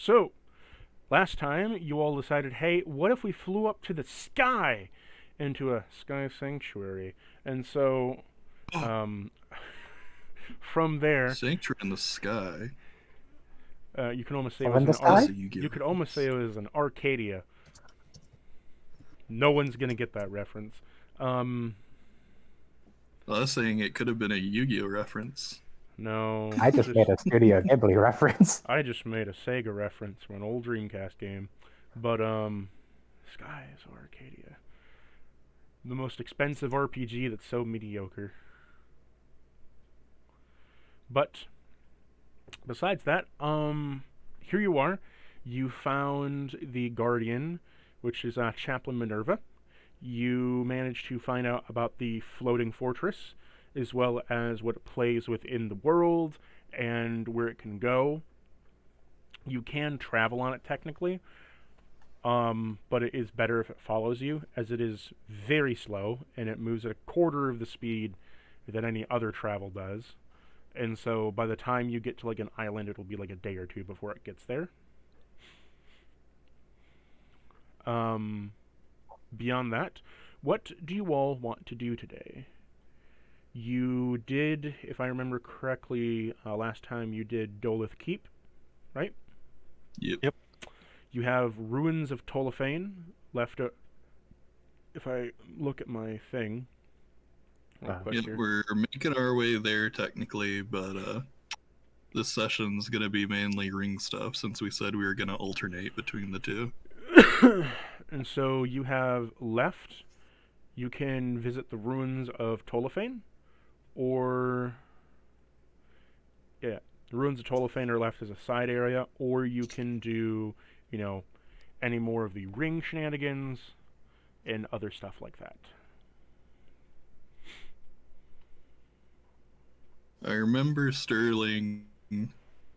So, last time you all decided, hey, what if we flew up to the sky into a sky sanctuary? And so, Oh, um, from there, Sanctuary in the Sky. you can almost say it So was in the an sky? That's a Yu-Gi-Oh you could almost say it reference. was an Arcadia. No one's gonna get that reference. Um, I was saying it could have been a Yu-Gi-Oh reference. no, I just made a Studio Ghibli reference. I just made a Sega reference from an old Dreamcast game, but Skies Arcadia, the most expensive RPG that's so mediocre. But besides that, here you are. You found the Guardian, which is Chaplain Minerva. You managed to find out about the floating fortress, as well as what it plays within the world and where it can go. You can travel on it technically, but it is better if it follows you, as it is very slow and it moves at a quarter of the speed that any other travel does. And so by the time you get to like an island, it'll be like a day or two before it gets there. Um, Beyond that, what do you all want to do today? You did, if I remember correctly, last time you did Dolith Keep, right? Yep. Yep. You have Ruins of Tolofane left. If I look at my thing, real quick Yep, here. we're making our way there technically, but this session's gonna be mainly ring stuff since we said we were gonna alternate between the two. And so you have left. You can visit the ruins of Tolofane, or yeah, the ruins of Tolofane are left as a side area, or you can do, you know, any more of the ring shenanigans and other stuff like that. I remember Sterling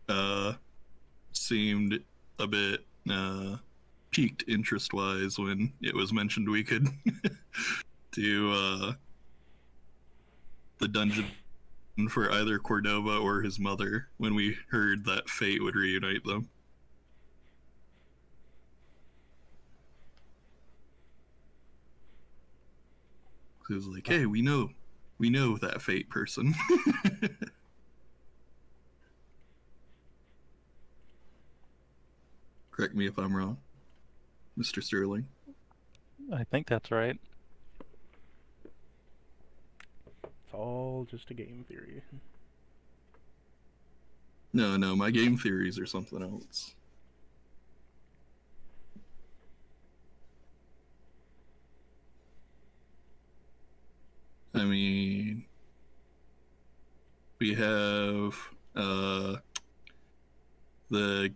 uh seemed a bit piqued interest-wise when it was mentioned we could do the dungeon for either Cordova or his mother when we heard that fate would reunite them. He was like, "Hey, we know that fate person." Correct me if I'm wrong, Mr. Sterling. I think that's right. It's all just a game theory. No, my game theories are something else. I mean, we have the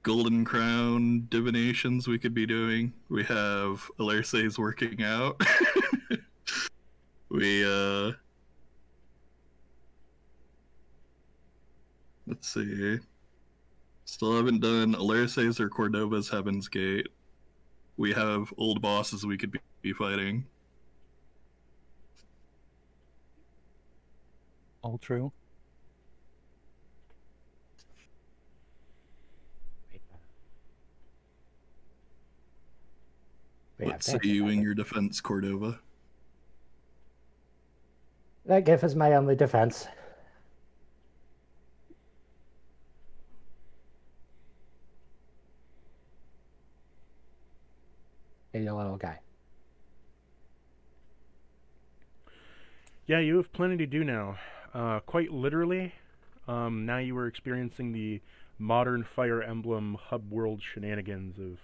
Golden Crown divinations we could be doing. We have Alerce's working out. We let's see. Still haven't done Alerce's or Cordova's Heaven's Gate. We have old bosses we could be fighting. All true. What say you in your defense, Cordova? That gif is my only defense. Hey, you little guy. Yeah, you have plenty to do now. Quite literally, now you are experiencing the modern Fire Emblem hub world shenanigans of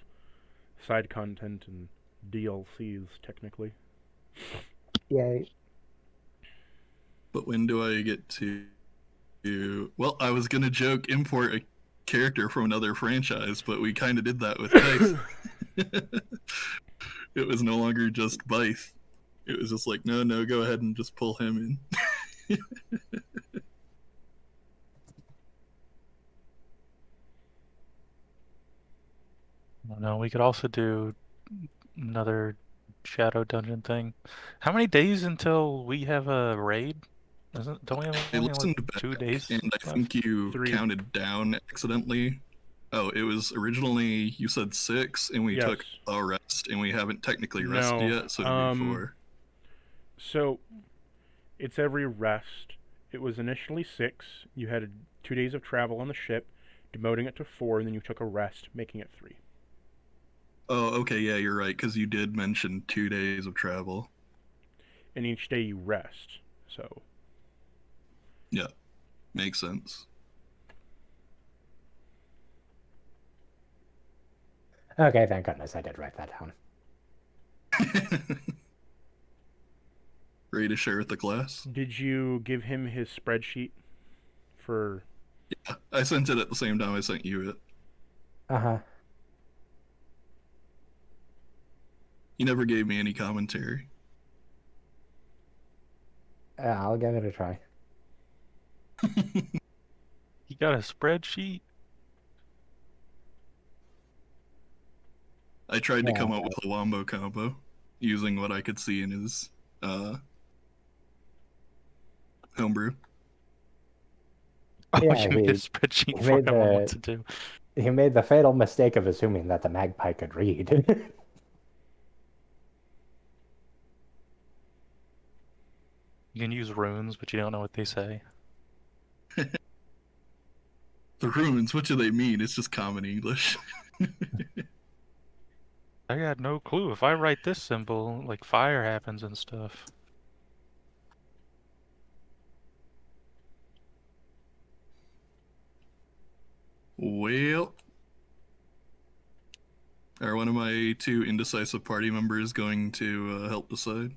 side content and DLCs, technically. Yay. But when do I get to... Well, I was gonna joke import a character from another franchise, but we kind of did that with Dice. It was no longer just Bythe. It was just like, no, go ahead and just pull him in. No, we could also do another shadow dungeon thing. How many days until we have a raid? Don't we have I only listened like back, 2 days and I left? think you 3. counted down accidentally. Oh, it was originally, you said 6, and we Yes. took a rest, and we haven't technically rested No, yet, so it'd be 4. So it's every rest. It was initially 6. You had 2 days of travel on the ship, demoting it to 4, and then you took a rest, making it 3. Oh, okay, yeah, you're right, because you did mention 2 days of travel. And each day you rest. So Yeah, makes sense. Okay, thank goodness I did write that down. Ready to share with the class? did you give him his spreadsheet for? Yeah, I sent it at the same time I sent you it. Uh-huh. You never gave me any commentary. Yeah, I'll give it a try. You got a spreadsheet? I tried to Yeah. come up with a wombo combo using what I could see in his homebrew. Oh, Yeah, you made a he spreadsheet for made him on the- what to do. He made the fatal mistake of assuming that the magpie could read. You can use runes, but you don't know what they say. The runes, what do they mean? It's just common English. I got no clue. If I write this symbol, like fire happens and stuff. Well, are one of my 2 indecisive party members going to help decide?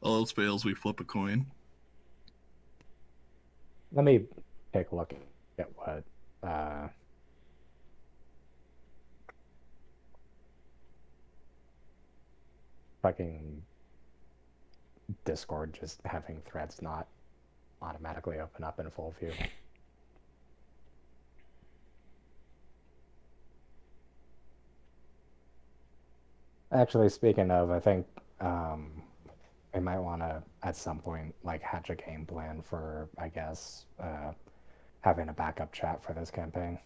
All else fails, we flip a coin. Let me take a look at what fucking Discord just having threads not automatically open up in full view. Actually, speaking of, I think we might want to at some point like hatch a game plan for, I guess, having a backup chat for this campaign.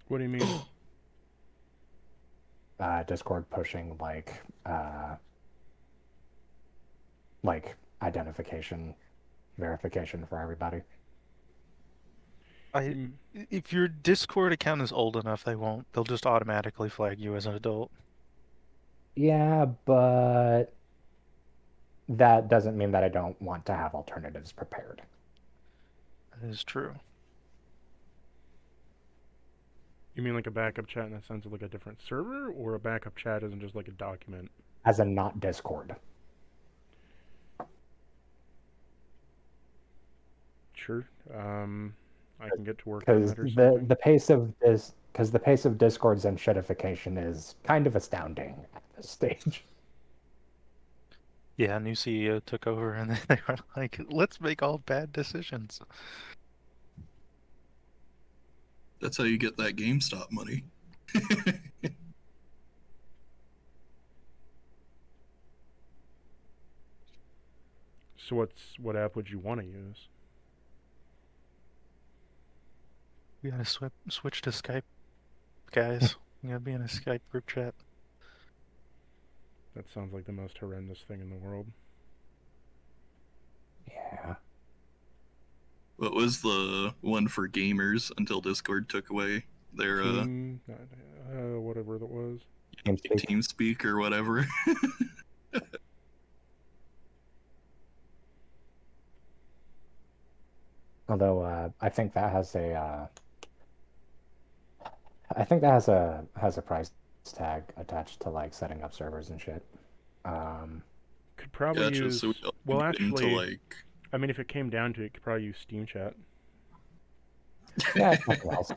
What do you mean? Discord pushing like identification verification for everybody. If your Discord account is old enough, they won't. They'll just automatically flag you as an adult. Yeah, but that doesn't mean that I don't want to have alternatives prepared. That is true. You mean like a backup chat in the sense of like a different server, or a backup chat isn't just like a document? As in not Discord. Sure. I can get to work on Because that or something. the pace of Discord's enshittification is kind of astounding at this stage. Yeah, a new CEO took over and they were like, let's make all bad decisions. That's how you get that GameStop money. So what app would you want to use? We gotta switch to Skype, guys. We gotta be in a Skype group chat. That sounds like the most horrendous thing in the world. Yeah. What was the one for gamers until Discord took away their Team, whatever that was. TeamSpeak or whatever? Although I think that has a price tag attached to like setting up servers and shit. Could probably Gotcha, use. so we Well, get into, actually, like... I mean, if it came down to it, could probably use Steam Chat. Yeah, it's nothing else.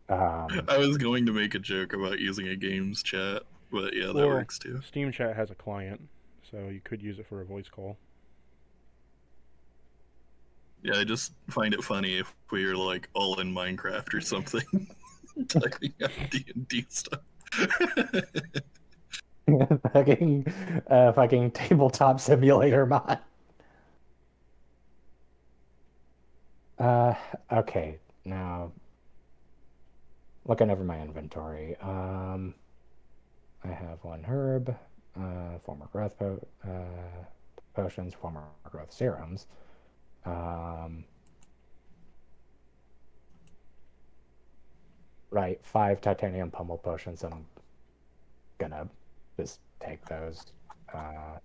I was going to make a joke about using a games chat, but yeah, that Well, works too. Steam Chat has a client, so you could use it for a voice call. Yeah, I just find it funny if we are like all in Minecraft or something, typing out D&D stuff. fucking tabletop simulator mod. Okay. Now, looking over my inventory, I have one herb, former growth potions, former growth serums. Um, right, 5 titanium pummel potions. I'm gonna just take those. Uh,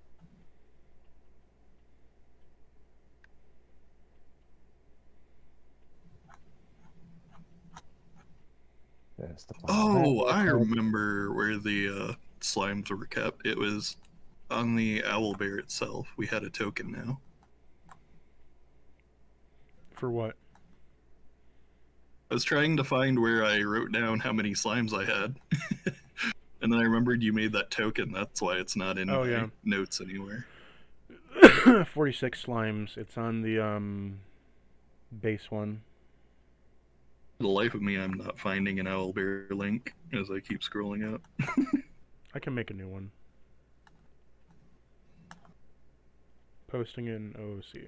just apply that Oh, real I quick. remember where the slimes were kept. It was on the owlbear itself. We had a token now. For what? I was trying to find where I wrote down how many slimes I had. And then I remembered you made that token. That's why it's not in Oh, my yeah. notes anywhere. 46 slimes. It's on the base one. For the life of me, I'm not finding an owlbear link as I keep scrolling up. I can make a new one. Posting in OOC.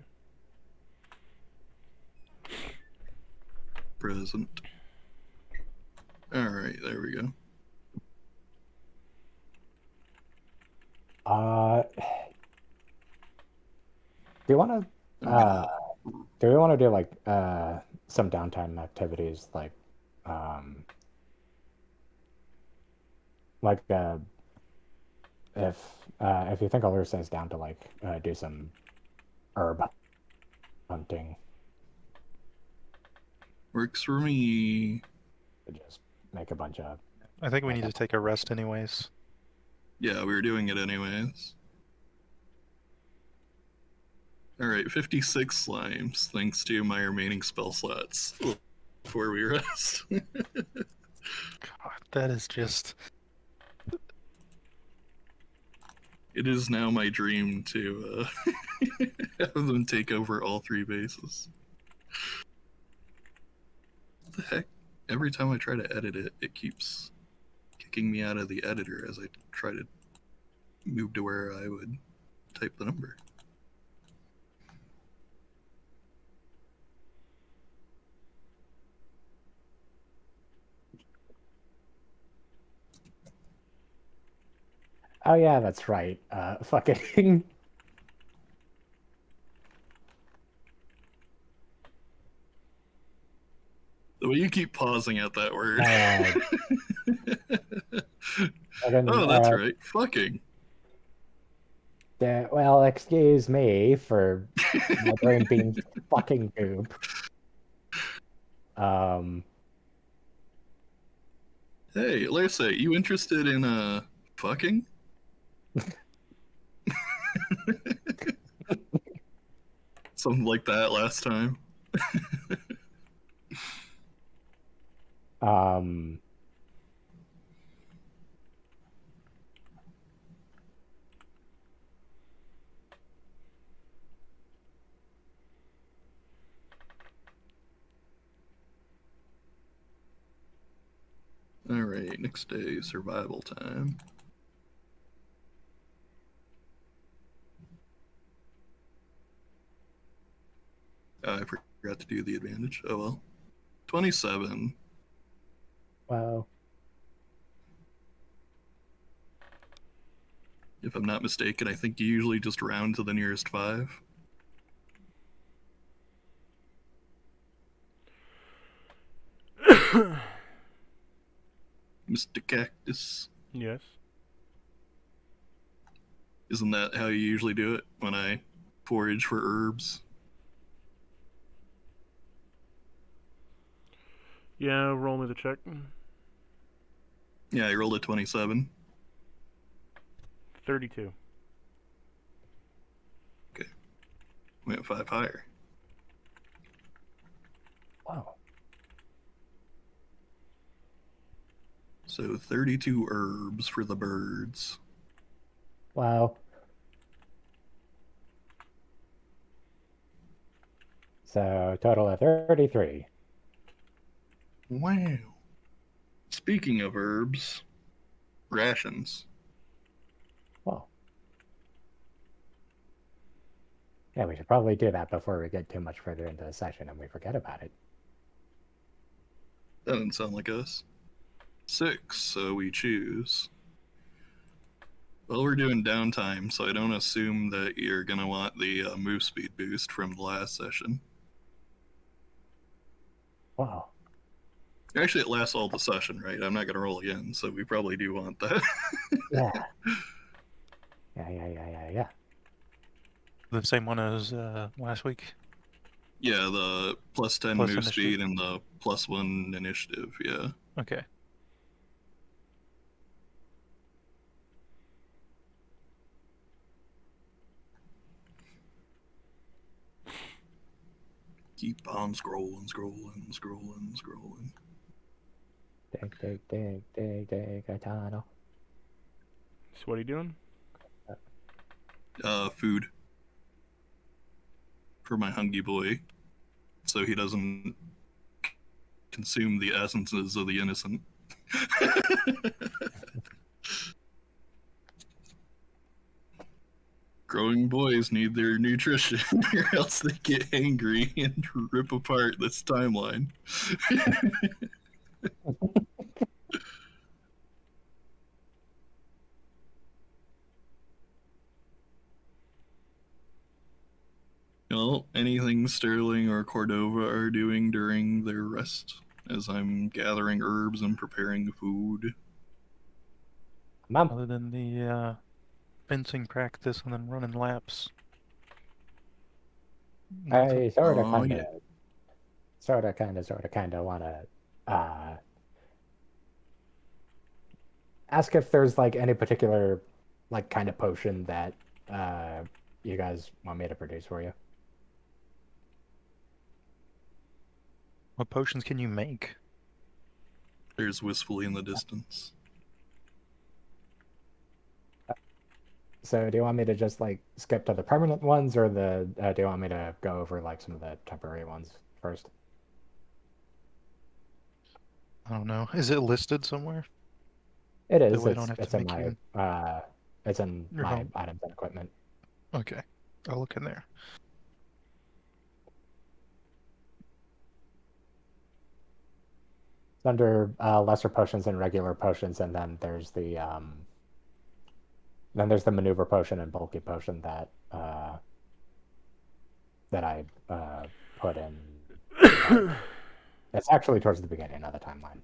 Present. Alright, there we go. Do you want to I'm gonna do we want to do like some downtime activities um like if you think Alyssa is down to like do some herb hunting, works for me. to just make a bunch of I think we need to take a rest anyways. Yeah, we were doing it anyways. Alright, 56 slimes, thanks to my remaining spell slots before we rest. God, that is just... It is now my dream to have them take over all 3 bases. What the heck? Every time I try to edit it, it keeps kicking me out of the editor as I try to move to where I would type the number. Oh yeah, that's right. Fucking The way you keep pausing at that word. fucking, Oh, that's right. Fucking. well, excuse me for my brain being fucking goop. Hey, Larsa, you interested in fucking? Something like that last time. Um, Alright, next day, survival time. I forgot to do the advantage. Oh well. 27. well, If I'm not mistaken, I think you usually just round to the nearest 5. Mr. Cactus. Yes. Isn't that how you usually do it when I forage for herbs? Yeah, roll me the check. Yeah, I rolled a 27. 32. Okay. Went 5 higher. wow. So 32 herbs for the birds. Wow. So total of 33. Wow. Speaking of herbs, rations. Well, Yeah, we should probably do that before we get too much further into the session and we forget about it. That doesn't sound like us. 6, so we choose. Well, we're doing downtime, so I don't assume that you're going to want the move speed boost from the last session. Wow. Actually, it lasts all the session, right? I'm not going to roll again, so we probably do want that. Yeah. Yeah. The same one as last week. Yeah, the plus 10 Plus move initiative. speed and the plus 1 initiative, yeah. Okay. Keep on scrolling. Dig, a tunnel. So what are you doing? Food. For my hungry boy. So he doesn't consume the essences of the innocent. Growing boys need their nutrition, or else they get angry and rip apart this timeline. Well, anything Sterling or Cordova are doing during their rest, as I'm gathering herbs and preparing food. Mom. Other than the fencing practice and then running laps. Nothing. I sort of kind of want to ask if there's like any particular like kind of potion that you guys want me to produce for you. What potions can you make? There's wistfully in the distance. So do you want me to just like skip to the permanent ones, or do you want me to go over like some of the temporary ones first? I don't know. Is it listed somewhere? It That is. way I don't have to It's in make my you it's in your my home. items and equipment. Okay. I'll look in there. It's under lesser potions and regular potions, and then there's the maneuver potion and bulky potion that I put in. It's actually towards the beginning of the timeline.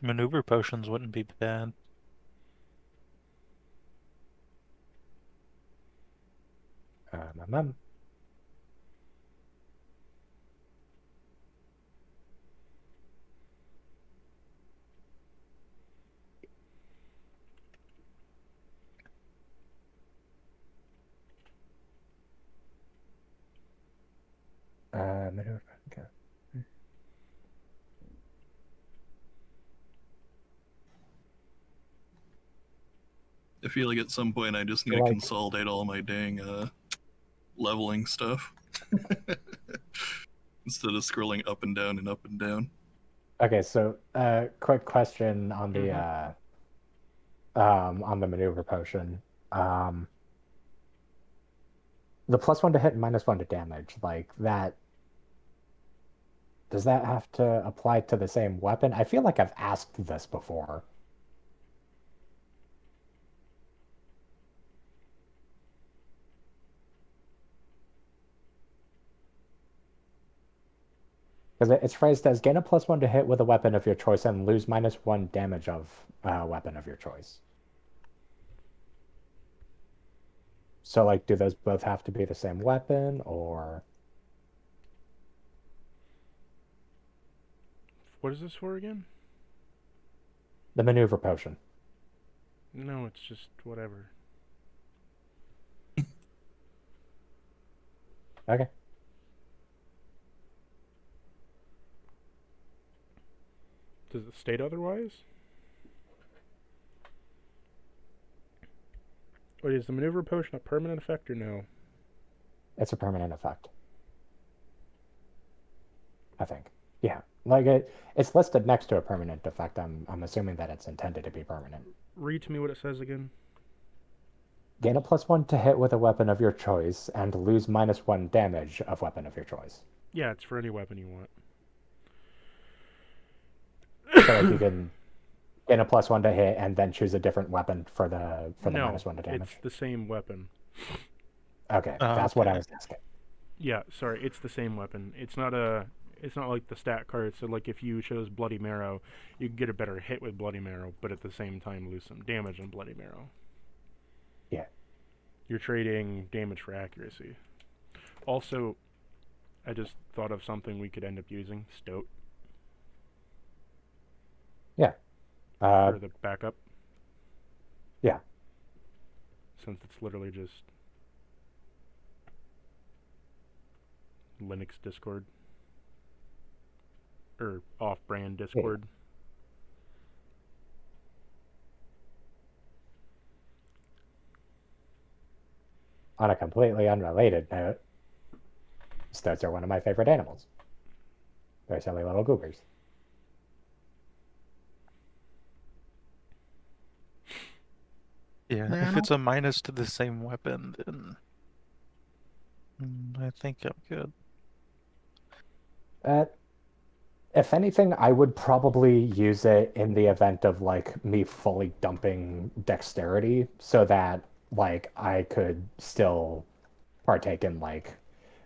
Maneuver potions wouldn't be bad. Mom. Maneuver. Okay. I feel like at some point I just need to Like- consolidate all my dang leveling stuff. Instead of scrolling up and down and up and down. Okay, so quick question on the maneuver potion. The +1 to hit and -1 to damage, like that. Does that have to apply to the same weapon? I feel like I've asked this before. Because it's phrased as gain a +1 to hit with a weapon of your choice and lose -1 damage of a weapon of your choice. So, like, do those both have to be the same weapon, or? What is this for again? The maneuver potion. No, it's just whatever. Okay. Does it state otherwise? Wait, is the maneuver potion a permanent effect or no? It's a permanent effect. I think. Yeah. Like it's listed next to a permanent effect. I'm assuming that it's intended to be permanent. Read to me what it says again. Gain a +1 to hit with a weapon of your choice and lose -1 damage of weapon of your choice. Yeah, it's for any weapon you want. So like you can gain a +1 to hit and then choose a different weapon for the No, -1 to it's damage. the same weapon. Okay, Oh, that's what I okay. was asking. Yeah, sorry, it's the same weapon. It's not like the stat card. So like if you chose Bloody Marrow, you could get a better hit with Bloody Marrow, but at the same time lose some damage on Bloody Marrow. Yeah. You're trading damage for accuracy. Also, I just thought of something we could end up using. Stoat Yeah. for the backup. Yeah. Since it's literally just Linux Discord. Or off-brand Yeah. Discord. On a completely unrelated note, stoats are one of my favorite animals. They're silly little goobers. Yeah, Yeah, if it's a minus to the same weapon, then I think I'm good. Uh, if anything, I would probably use it in the event of like me fully dumping dexterity so that like I could still partake in like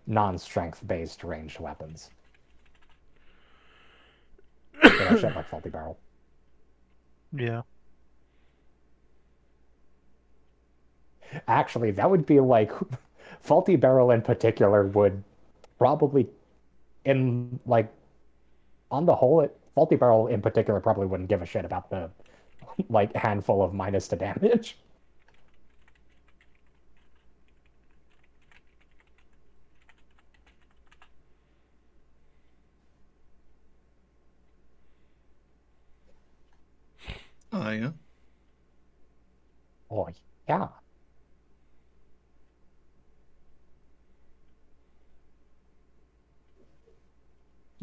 non-strength based ranged weapons. You know, shit like faulty barrel. Yeah. Actually, that would be like faulty barrel in particular would probably in like on the whole it faulty barrel in particular probably wouldn't give a shit about the like handful of minus to damage. oh yeah. Oh yeah.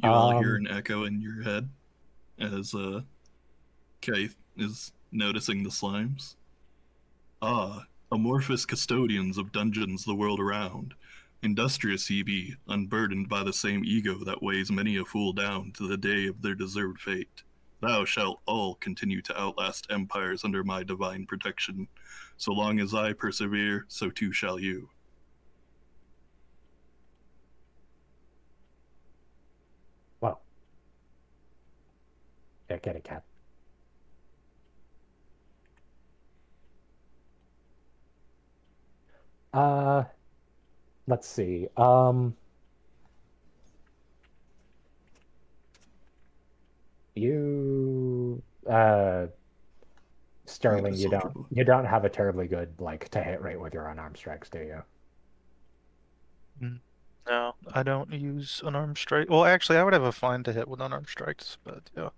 You all hear Um an echo in your head as Keith is noticing the slimes. Ah, amorphous custodians of dungeons the world around. Industrious ye be, unburdened by the same ego that weighs many a fool down to the day of their deserved fate. Thou shalt all continue to outlast empires under my divine protection. So long as I persevere, so too shall you. well, yeah, kitty cat. Uh let's see. You I got a Sterling, soldier boy. you don't have a terribly good like to hit rate with your unarmed strikes, do you? Mm. No, I don't use unarmed strike. Well, actually, I would have a fine to hit with unarmed strikes, but yeah.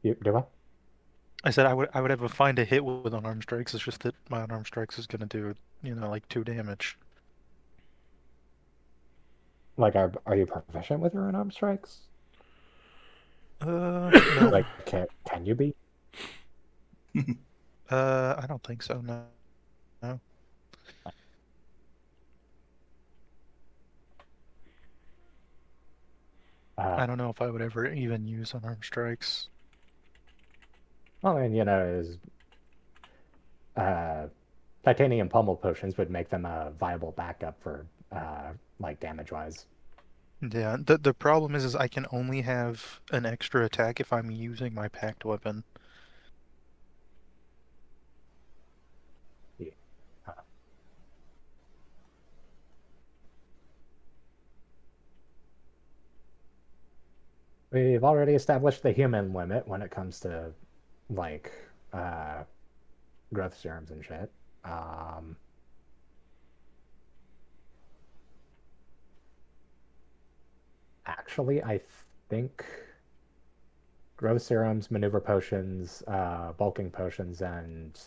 You do I? I said I would have a fine to hit with unarmed strikes. It's just that my unarmed strikes is gonna do, like 2 damage. Like are you proficient with your unarmed strikes? No. Like can you be? I don't think so. No, no. Uh I don't know if I would ever even use unarmed strikes. well, I mean, you know, is uh titanium pummel potions would make them a viable backup for like damage wise. Yeah, the problem is I can only have an extra attack if I'm using my packed weapon. Yeah. Uh, we've already established the human limit when it comes to like uh growth serums and shit. Um Actually, I think growth serums, maneuver potions, bulking potions, and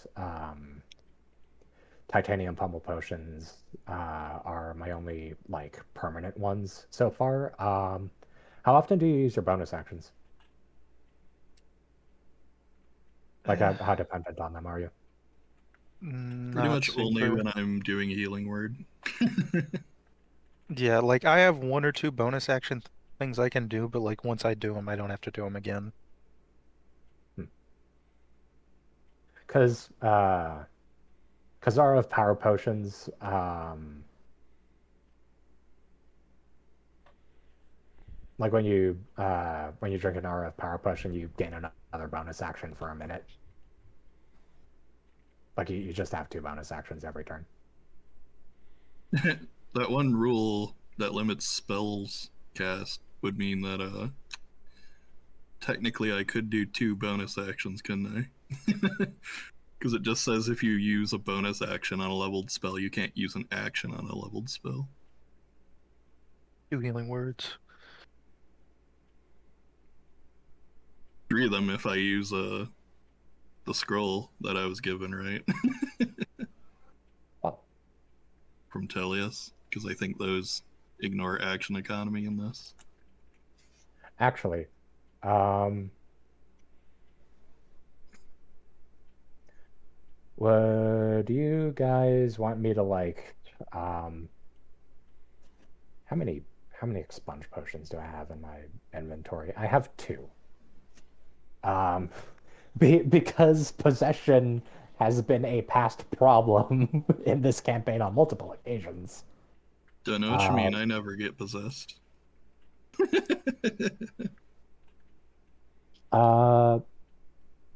titanium pummel potions are my only like permanent ones so far. How often do you use your bonus actions? Like how dependent on them are you? Pretty Not much only super. when I'm doing a healing word. Yeah, like I have one or two bonus action things I can do, but like once I do them, I don't have to do them again. Because Kazara of power potions, like when you drink an RF power potion, you gain another bonus action for a minute. Like you just have two bonus actions every turn. That one rule that limits spells cast would mean that technically I could do two bonus actions, couldn't I? Because it just says if you use a bonus action on a leveled spell, you can't use an action on a leveled spell. Two healing words. Three of them if I use the scroll that I was given, right? Well, From Tellius, because I think those ignore action economy in this. actually, um, would you guys want me to like, um, how many expunge potions do I have in my inventory? I have two. Um, because possession has been a past problem in this campaign on multiple occasions. Don't know what you Uh, mean. I never get possessed. uh,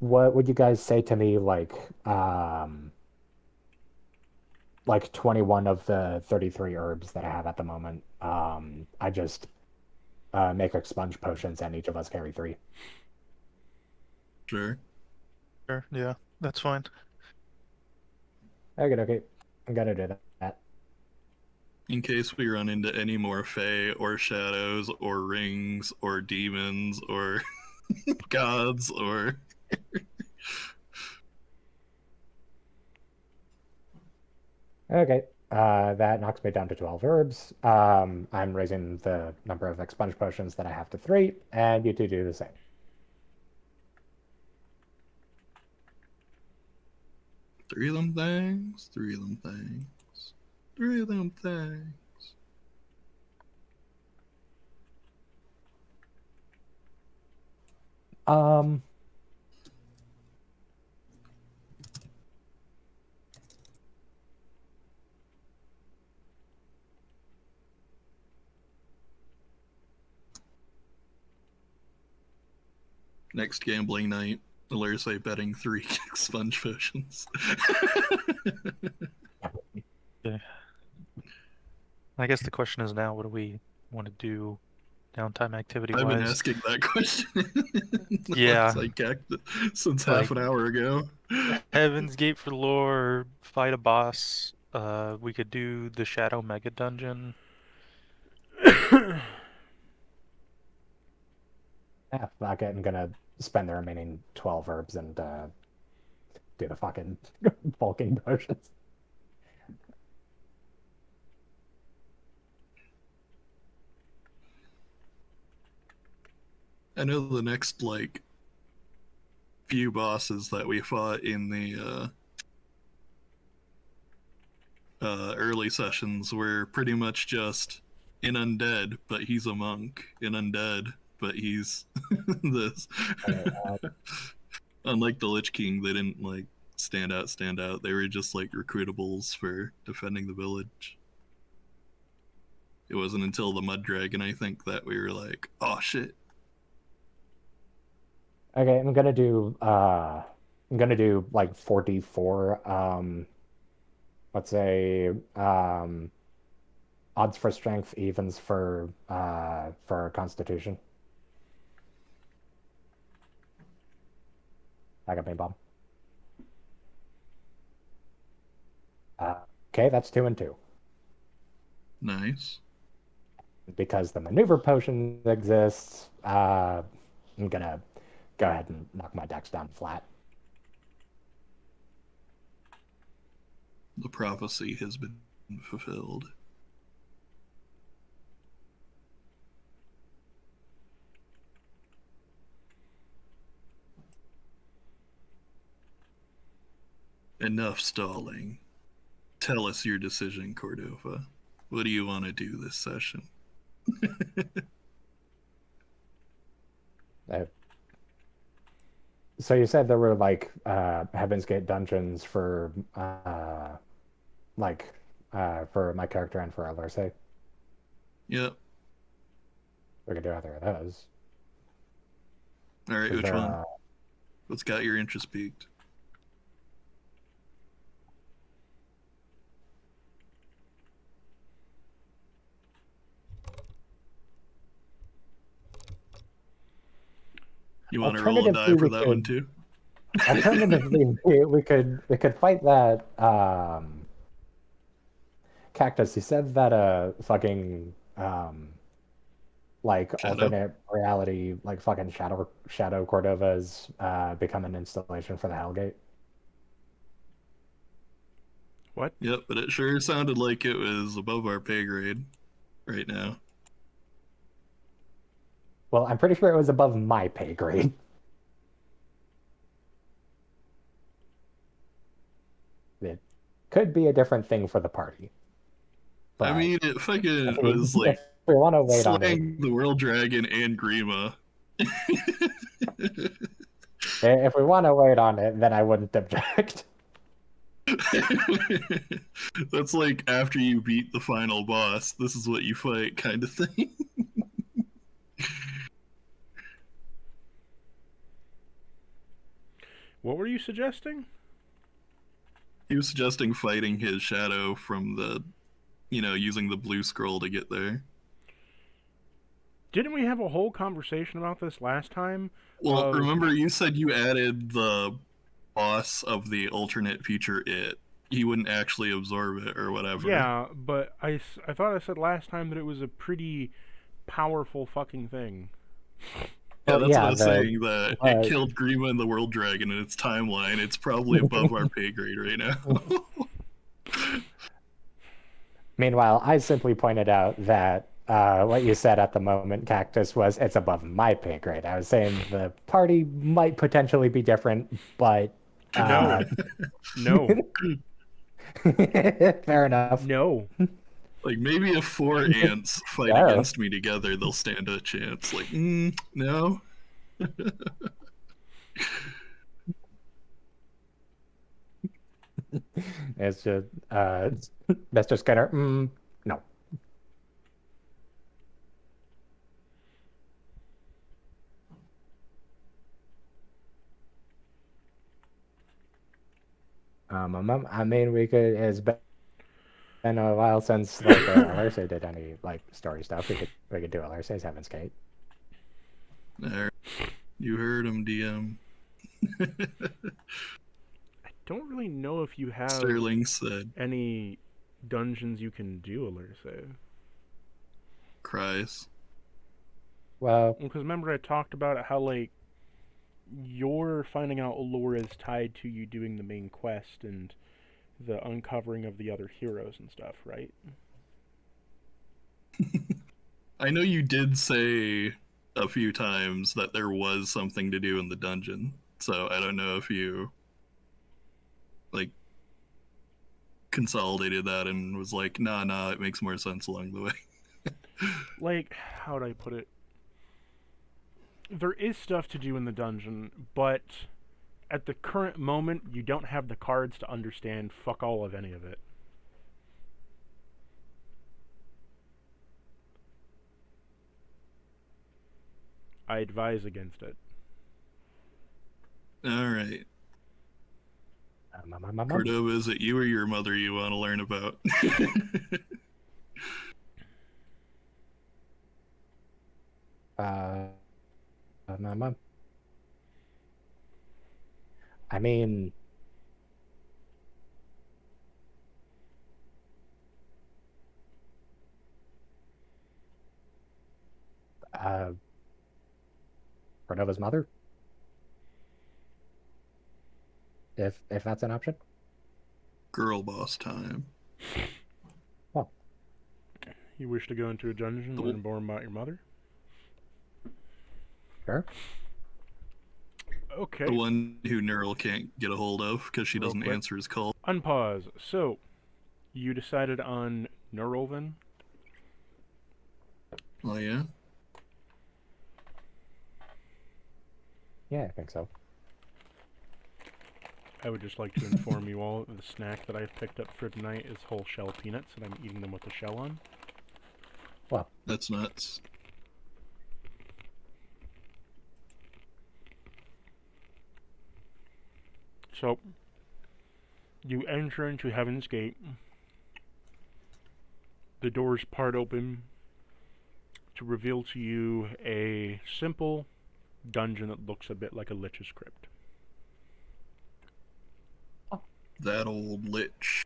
what would you guys say to me like 21 of the 33 herbs that I have at the moment? I just make expunge potions and each of us carry three. Sure. Sure, yeah, that's fine. Okay. I'm gonna do that. In case we run into any more fae or shadows or rings or demons or gods or Okay. That knocks me down to 12 herbs. I'm raising the number of expunge potions that I have to three, and you two do the same. three of them things, three of them things, three of them things. Um, Next gambling night, Alirse betting three sponge potions. Yeah. I guess the question is now, what do we want to do downtime activity I've been wise? asking that question Yeah, since half like an hour ago. Heaven's Gate for lore, fight a boss. We could do the Shadow Mega Dungeon. yeah, fuck it. I'm gonna spend the remaining 12 herbs and do the fucking bulking potions. I know the next like few bosses that we fought in the early sessions were pretty much just an undead, but he's a monk. An undead, but he's this. Uh, Unlike the Lich King, they didn't like stand out, stand out. They were just like recruitables for defending the village. It wasn't until the Mud Dragon, I think, that we were like, oh shit. okay, I'm gonna do like 4d4 let's say odds for strength, evens for constitution. I got me bomb. Uh, okay, that's 2 and 2. Nice. Because the maneuver potion exists, I'm gonna go ahead and knock my dex down flat. The prophecy has been fulfilled. Enough stalling. Tell us your decision, Cordova. What do you want to do this session? So you said there were like Heaven's Gate dungeons for for my character and for Alerse. Yep. We could do either of those. All right, Is which there one? What's got your interest peaked? You want to roll a die for that one too? Alternatively, we could fight that cactus. He said that fucking like Shadow? alternate reality, like fucking Shadow Cordova's become an installation for the Hellgate. What? Yep, but it sure sounded like it was above our pay grade right now. Well, I'm pretty sure it was above my pay grade. It could be a different thing for the party. I mean, it fucking was like if we want to wait on it, slaying the World Dragon and Grima. if we want to wait on it, then I wouldn't object. That's like after you beat the final boss, this is what you fight kind of thing. What were you suggesting? He was suggesting fighting his shadow from the, using the blue scroll to get there. Didn't we have a whole conversation about this last time? Well, remember you said you added the boss of the alternate future he wouldn't actually absorb it or whatever. Yeah, but I thought I said last time that it was a pretty powerful fucking thing. Yeah, that's what I was saying, that it killed Grima and the World Dragon in its timeline. It's probably above our pay grade right now. Meanwhile, I simply pointed out that what you said at the moment, Cactus, was it's above my pay grade. I was saying the party might potentially be different, but... No. No. Fair enough. No. Like, maybe if 4 ants fight against me together, they'll stand a chance. Like, no. It's just, that's just kind of, no. I mean, we could, it's been a while since, like, Alerse did any, like, story stuff. We could do Alerse's Heaven's Gate. There. You heard him, DM. I don't really know if you have Sterling said any dungeons you can do, Alerse. Cries. Well, because remember I talked about how, like, your finding out lore is tied to you doing the main quest and the uncovering of the other heroes and stuff, right? I know you did say a few times that there was something to do in the dungeon, so I don't know if you, like, consolidated that and was like, nah, it makes more sense along the way. Like, how'd I put it? There is stuff to do in the dungeon, but at the current moment, you don't have the cards to understand fuck all of any of it. I advise against it. Alright. Cordova, is it you or your mother you want to learn about? My mom. I mean... Cordova's mother? If that's an option? girl boss time. You wish to go into a dungeon, learn more about your mother? Sure. Okay. The one who Neural can't get a hold of because she doesn't answer his call. Unpause. So, you decided on Neural. Oh, yeah? Yeah, I think so. I would just like to inform you all the snack that I've picked up for tonight is whole shell peanuts, and I'm eating them with the shell on. Well, that's nuts. So, you enter into Heaven's Gate. The doors part open to reveal to you a simple dungeon that looks a bit like a Lich's Crypt. That old Lich.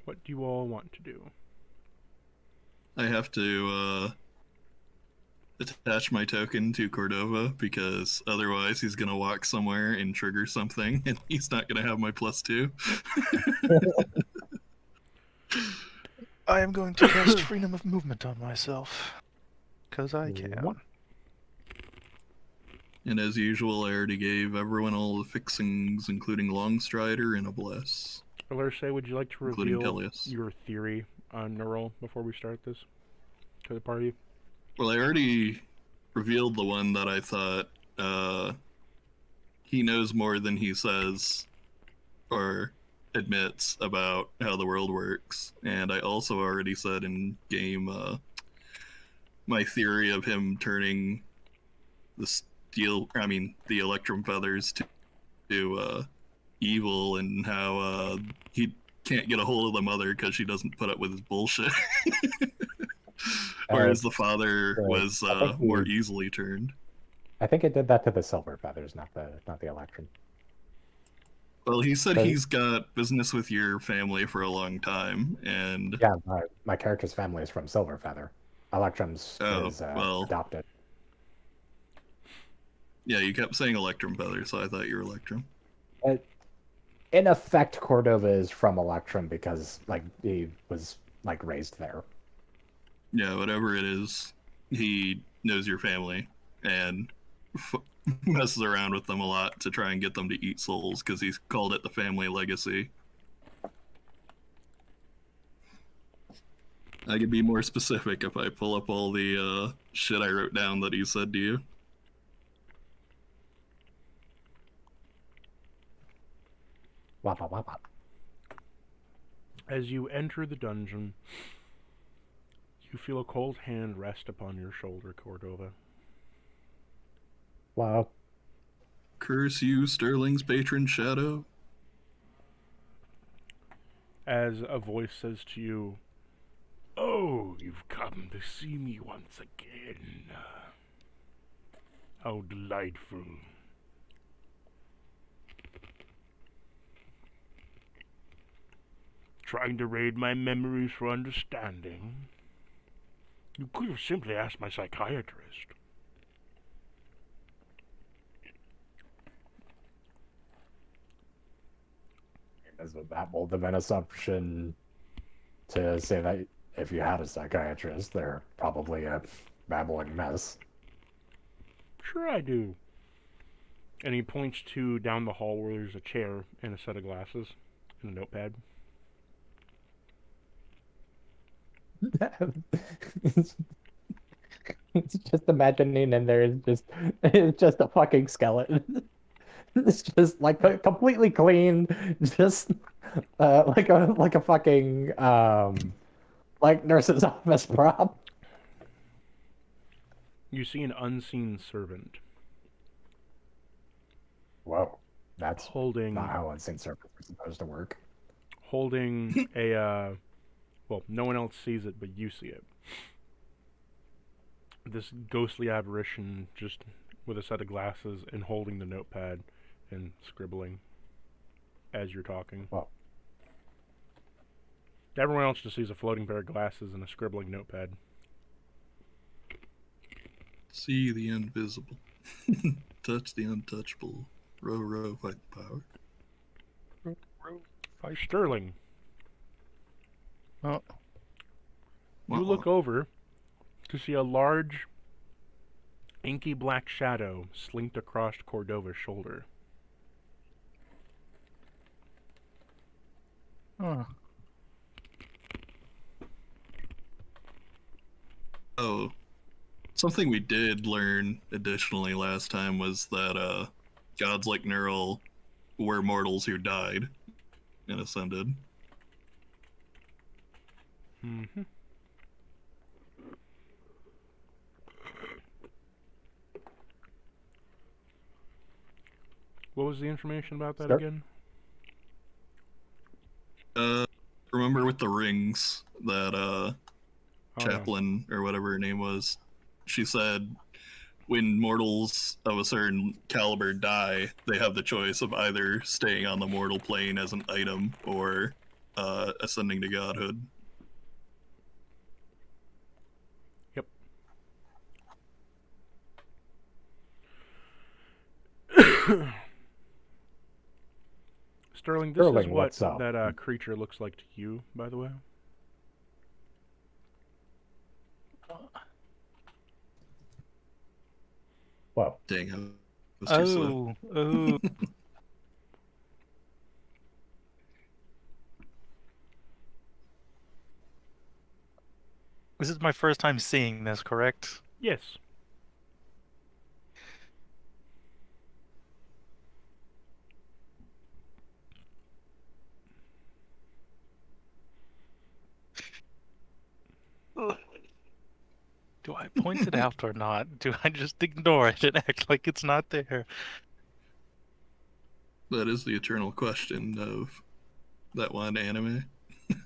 What do you all want to do? I have to attach my token to Cordova because otherwise he's going to walk somewhere and trigger something and he's not going to have my +2. I am going to cast freedom of movement on myself. Because I can. And as usual, I already gave everyone all the fixings, including Longstrider and a bless. Alerce, would you like to Including reveal Tellius. your theory on Neural before we start this to the party? Well, I already revealed the one that I thought he knows more than he says or admits about how the world works. And I also already said in game my theory of him turning the Electrum Feathers to evil, and how he can't get a hold of the mother because she doesn't put up with his bullshit. Whereas the father was more easily turned. I think it did that to the Silver Feathers, not the Electrum. Well, he said he's got business with your family for a long time, and yeah, my character's family is from Silver Feather. Electrum's is adopted. Yeah, you kept saying Electrum Feather, so I thought you were Electrum. In effect, Cordova is from Electrum because he was raised there. Yeah, whatever it is, he knows your family and messes around with them a lot to try and get them to eat souls because he's called it the family legacy. I could be more specific if I pull up all the shit I wrote down that he said to you. Wappa wappa. As you enter the dungeon, you feel a cold hand rest upon your shoulder, Cordova. Wow. Curse you, Sterling's patron shadow. As a voice says to you, "Oh, you've come to see me once again. How delightful." Trying to raid my memories for understanding? You could have simply asked my psychiatrist. That bold of an assumption to say that if you had a psychiatrist, they're probably a babbling mess. Sure I do. And he points to down the hall where there's a chair and a set of glasses and a notepad. It's just imagining, and it's just a fucking skeleton. It's just completely clean, just like a fucking nurse's office prop. You see an unseen servant. Whoa, that's holding not how unseen servants are supposed to work. Holding a well, no one else sees it, but you see it. This ghostly apparition just with a set of glasses and holding the notepad and scribbling as you're talking. Well, Everyone else just sees a floating pair of glasses and a scribbling notepad. See the invisible. Touch the untouchable. Row, row, fight the power. Sterling, Oh, you look over to see a large, inky black shadow slinked across Cordova's shoulder. oh. Oh, something we did learn additionally last time was that gods like Neural were mortals who died and ascended. Mm-hmm. What was the information about that again? Remember with the rings that Oh, chaplain or whatever her name was, she said when mortals of a certain caliber die, they have the choice of either staying on the mortal plane as an item or ascending to godhood. Yep. Sterling, this is Sterling, what what's up? that creature looks like to you, by the way. Whoa. Dang, I was too slow. Oh. This is my first time seeing this, correct? Yes. Do I point it out or not? Do I just ignore it and act like it's not there? That is the eternal question of that one anime. Do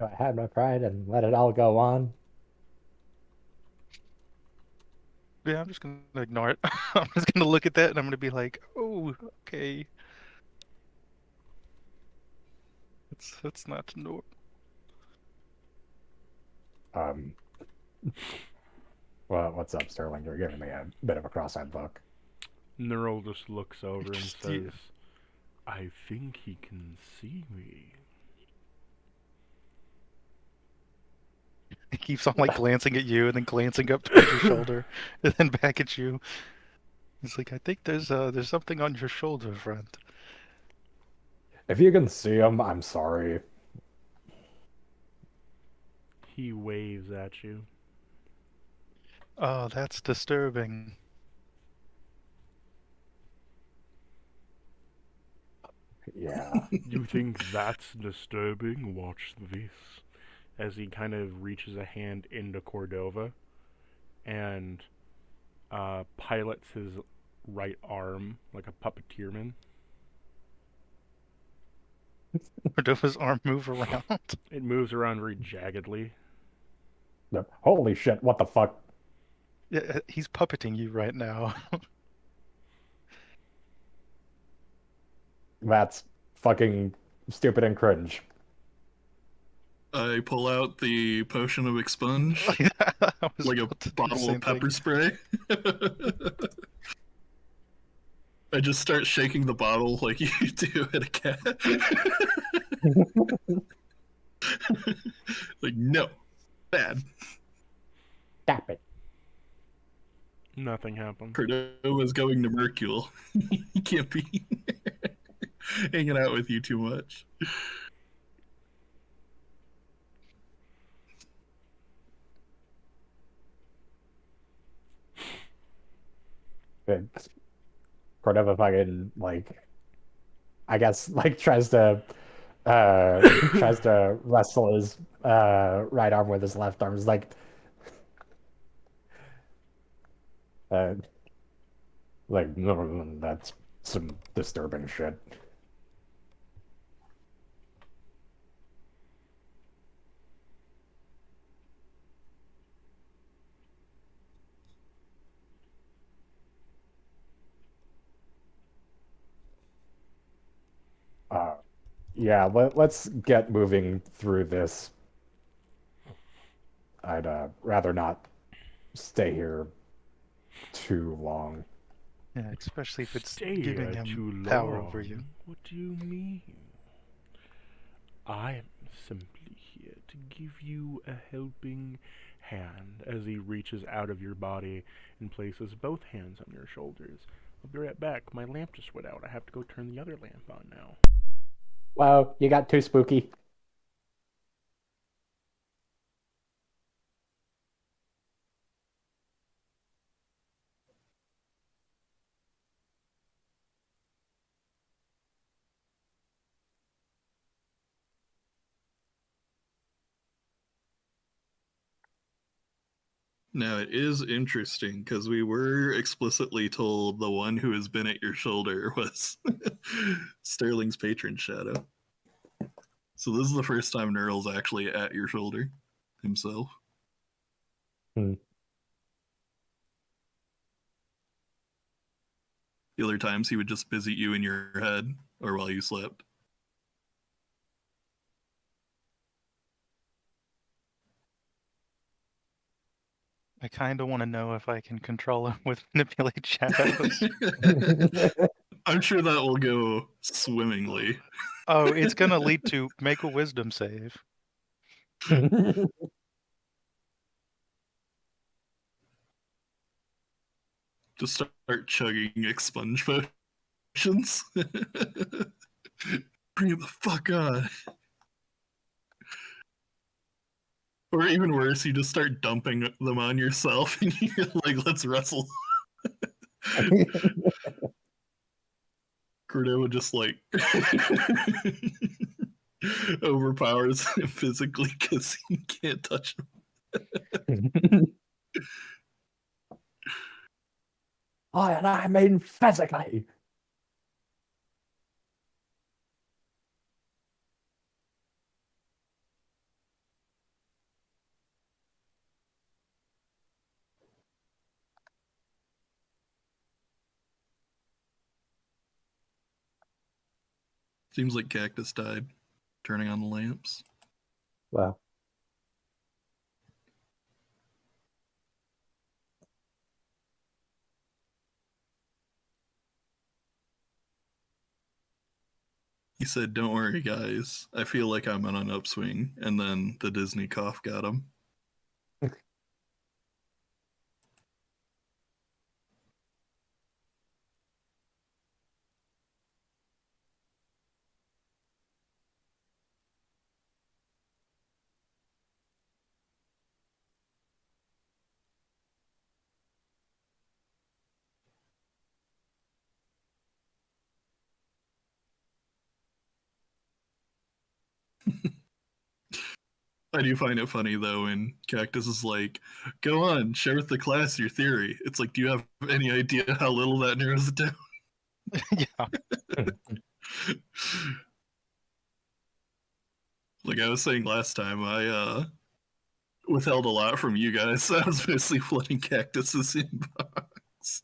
I hide my pride and let it all go on? Yeah, I'm just gonna ignore it. I'm just gonna look at that and I'm gonna be like, oh, okay. It's not normal. Well, what's up, Sterling? You're giving me a bit of a cross-eyed look. Neural just looks over and Just, says, I think he can see me. He keeps on like glancing at you and then glancing up towards your shoulder and then back at you. He's like, I think there's something on your shoulder, friend. If you can see him, I'm sorry. He waves at you. Oh, that's disturbing. Yeah. You think that's disturbing? Watch this. As he kind of reaches a hand into Cordova and pilots his right arm like a puppeteerman. Cordova's arm move around. It moves around very jaggedly. Holy shit, what the fuck? Yeah, he's puppeting you right now. That's fucking stupid and cringe. I pull out the potion of expunge, I was like a about to do the bottle same of pepper thing. spray. I just start shaking the bottle like you do at a cat. Like, no, bad. Stop it. Nothing happens. Cordova's going to Mercule. He can't be hanging out with you too much. Good. Cordova fucking, like, I guess, like, tries to wrestle his right arm with his left arm. It's like, uh, no, that's some disturbing shit. Yeah, let's get moving through this. I'd rather not stay here too long. Yeah, especially if it's Stay giving here him too power over you. long? What do you mean? I am simply here to give you a helping hand as he reaches out of your body and places both hands on your shoulders. I'll be right back. My lamp just went out. I have to go turn the other lamp on now. Wow, you got too spooky. Now, it is interesting because we were explicitly told the one who has been at your shoulder was Sterling's patron shadow. So this is the first time Neuril's actually at your shoulder himself. Hmm. The other times he would just visit you in your head or while you slept. I kind of want to know if I can control him with manipulate shadows. I'm sure that will go swimmingly. Oh, it's gonna lead to make a wisdom save. Just start chugging expunge potions. Bring it the fuck on. Or even worse, you just start dumping them on yourself and you're like, let's wrestle. Cradle would just like overpowers him physically because he can't touch him. Oh, and I mean physically. Seems like Cactus died, turning on the lamps. Well, He said, "Don't worry, guys. I feel like I'm on an upswing." And then the Disney cough got him. I do find it funny though when Cactus is like, "Go on, share with the class your theory." It's like, do you have any idea how little that narrows it down? Yeah. Like I was saying last time, I withheld a lot from you guys. I was mostly flooding Cactus's inbox.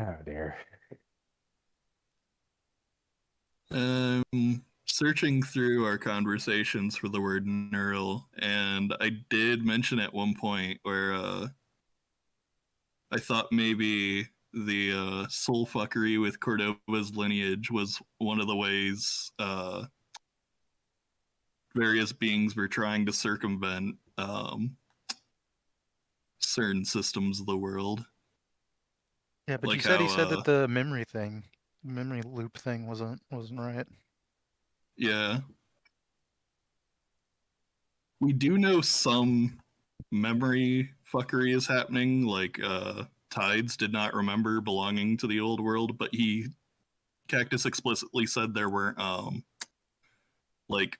oh dear. Searching through our conversations for the word neural, and I did mention at one point where I thought maybe the soul fuckery with Cordova's lineage was one of the ways various beings were trying to circumvent certain systems of the world. Yeah, but you Like said he how, said that the memory loop thing wasn't right. yeah, we do know some memory fuckery is happening. Like Tides did not remember belonging to the old world, but Cactus explicitly said there were like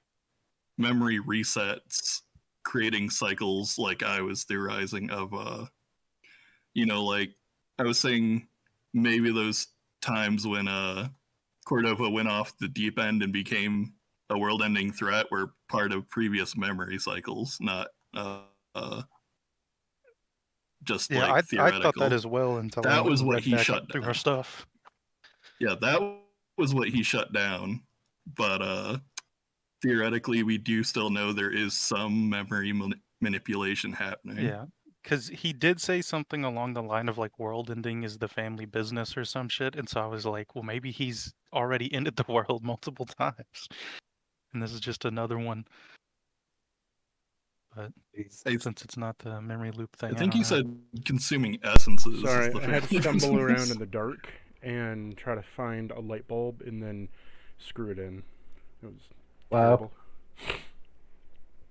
memory resets creating cycles, like I was theorizing of like I was saying maybe those times when Cordova went off the deep end and became a world-ending threat were part of previous memory cycles, not just Yeah, like I theoretical. thought that as well until I That went was and what read he back shut through down. her stuff. Yeah, that was what he shut down. But theoretically, we do still know there is some memory manipulation happening. Yeah, because he did say something along the line of like world ending is the family business or some shit, and so I was like, well, maybe he's already ended the world multiple times, and this is just another one. But since it's not the memory loop thing, I think don't you know. said consuming essences. Sorry, is the I had to family stumble around business. in the dark and try to find a light bulb and then screw it in. It was terrible.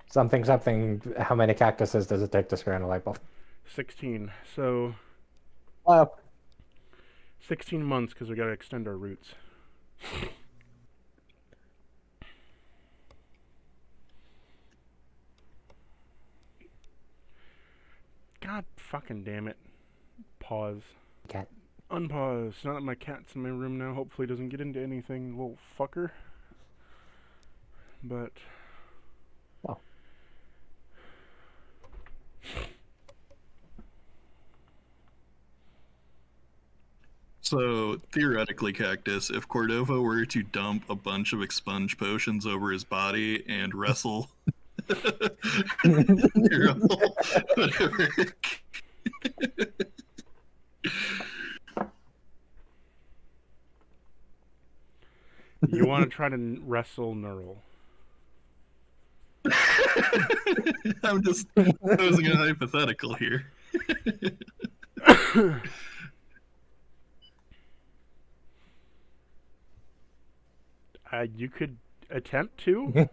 Something. How many cactuses does it take to screw in a light bulb? 16. So, Well, 16 months because we got to extend our roots. God fucking damn it. Pause. cat. Unpause. Now that my cat's in my room now, hopefully doesn't get into anything, little fucker. But... Well. So, theoretically, Cactus, if Cordova were to dump a bunch of expunge potions over his body and wrestle... whatever... You want to try to wrestle Neural. I'm just posing a hypothetical here. You could attempt to.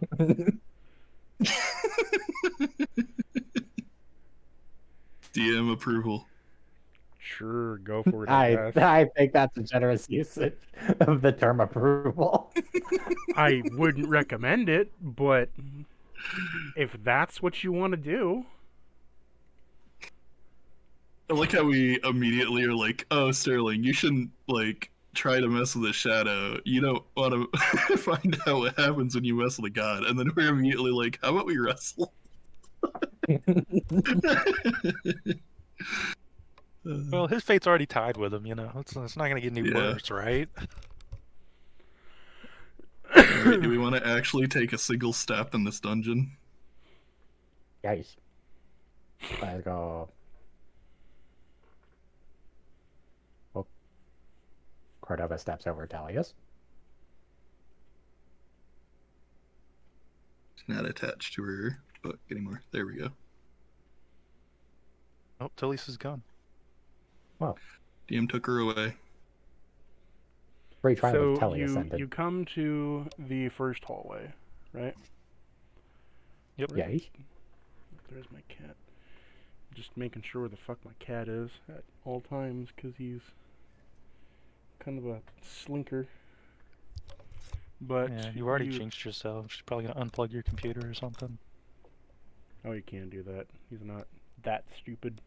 DM approval. Sure, go for it, I guess. I think that's a generous usage of the term approval. I wouldn't recommend it, but if that's what you want to do... I like how we immediately are like, oh, Sterling, you shouldn't, like, try to mess with a shadow. You don't want to find out what happens when you mess with a god. And then we're immediately like, how about we wrestle? Well, his fate's already tied with him, you know. It's not going to get any worse, right? Right, do we want to actually take a single step in this dungeon? Yikes. Let's go. Oh. Cordova steps over Talius. It's not attached to her book anymore. There we go. Oh, Talius is gone. Well, DM took her away. free trial of So Talius ended. you come to the first hallway, right? Yep. Yikes. There's my cat. Just making sure where the fuck my cat is at all times, because he's kind of a slinker. But Yeah, you already jinxed yourself. She's probably going to unplug your computer or something. Oh, you can't do that. He's not that stupid.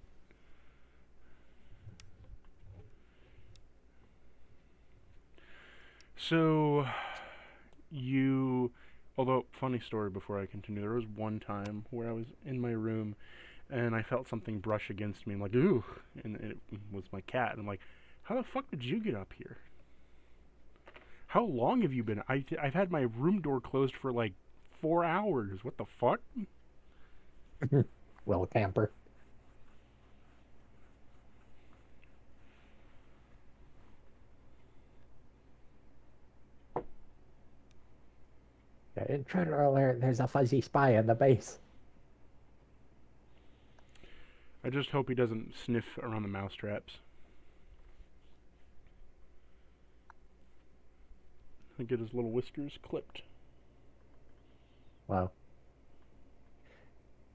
So, although, funny story before I continue, there was one time where I was in my room and I felt something brush against me. I'm like, ooh, and it was my cat. And I'm like, how the fuck did you get up here? How long have you been? I've had my room door closed for like 4 hours. What the fuck? Will camper. Intruder alert, there's a fuzzy spy in the base. I just hope he doesn't sniff around the mousetraps. And get his little whiskers clipped. Well,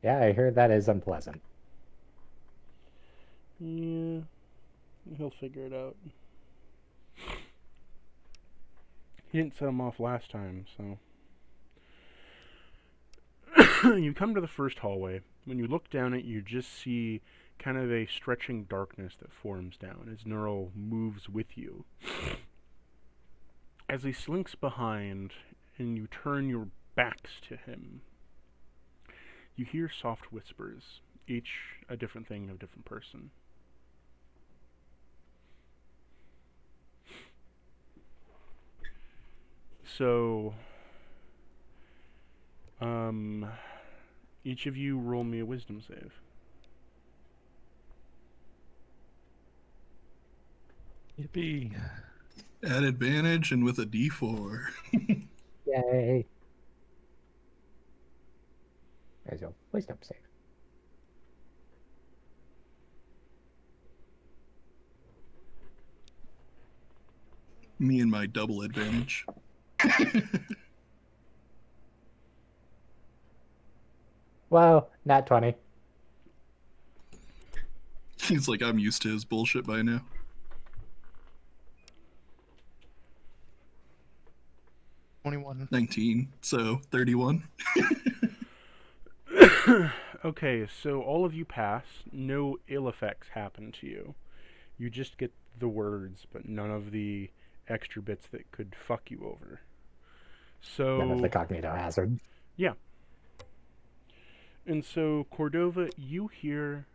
Yeah, I hear that is unpleasant. Yeah, he'll figure it out. He didn't set him off last time, so. You come to the first hallway. When you look down it, you just see kind of a stretching darkness that forms down as Neural moves with you. As he slinks behind and you turn your backs to him, you hear soft whispers, each a different thing of a different person. So, each of you roll me a wisdom save. Yippee. At advantage and with a D4. Yay! There's your wisdom save. Me and my double advantage. Wow, nat 20. Seems like I'm used to his bullshit by now. 21. 19, so 31. Okay, so all of you pass. No ill effects happen to you. You just get the words, but none of the extra bits that could fuck you over. None of the So, cognito hazard. yeah. And so, Cordova, you hear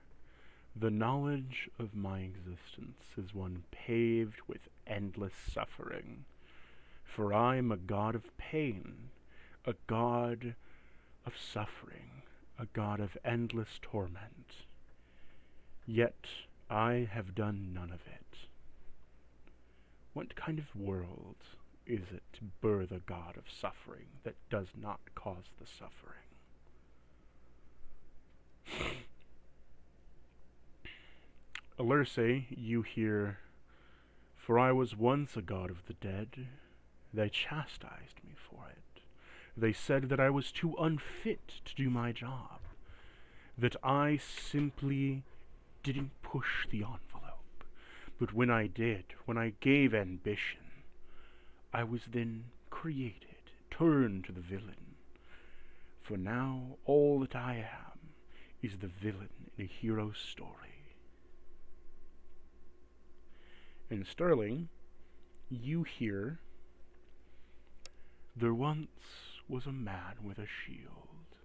the knowledge of my existence is one paved with endless suffering. For I am a god of pain, a god of suffering, a god of endless torment. Yet I have done none of it. What kind of world is it to birth a god of suffering that does not cause the suffering? Alerse, you hear, for I was once a god of the dead. They chastised me for it. They said that I was too unfit to do my job, that I simply didn't push the envelope. But when I did, when I gave ambition, I was then created, turned to the villain. For now, all that I am is the villain in a hero's story. And Sterling, you hear, there once was a man with a shield.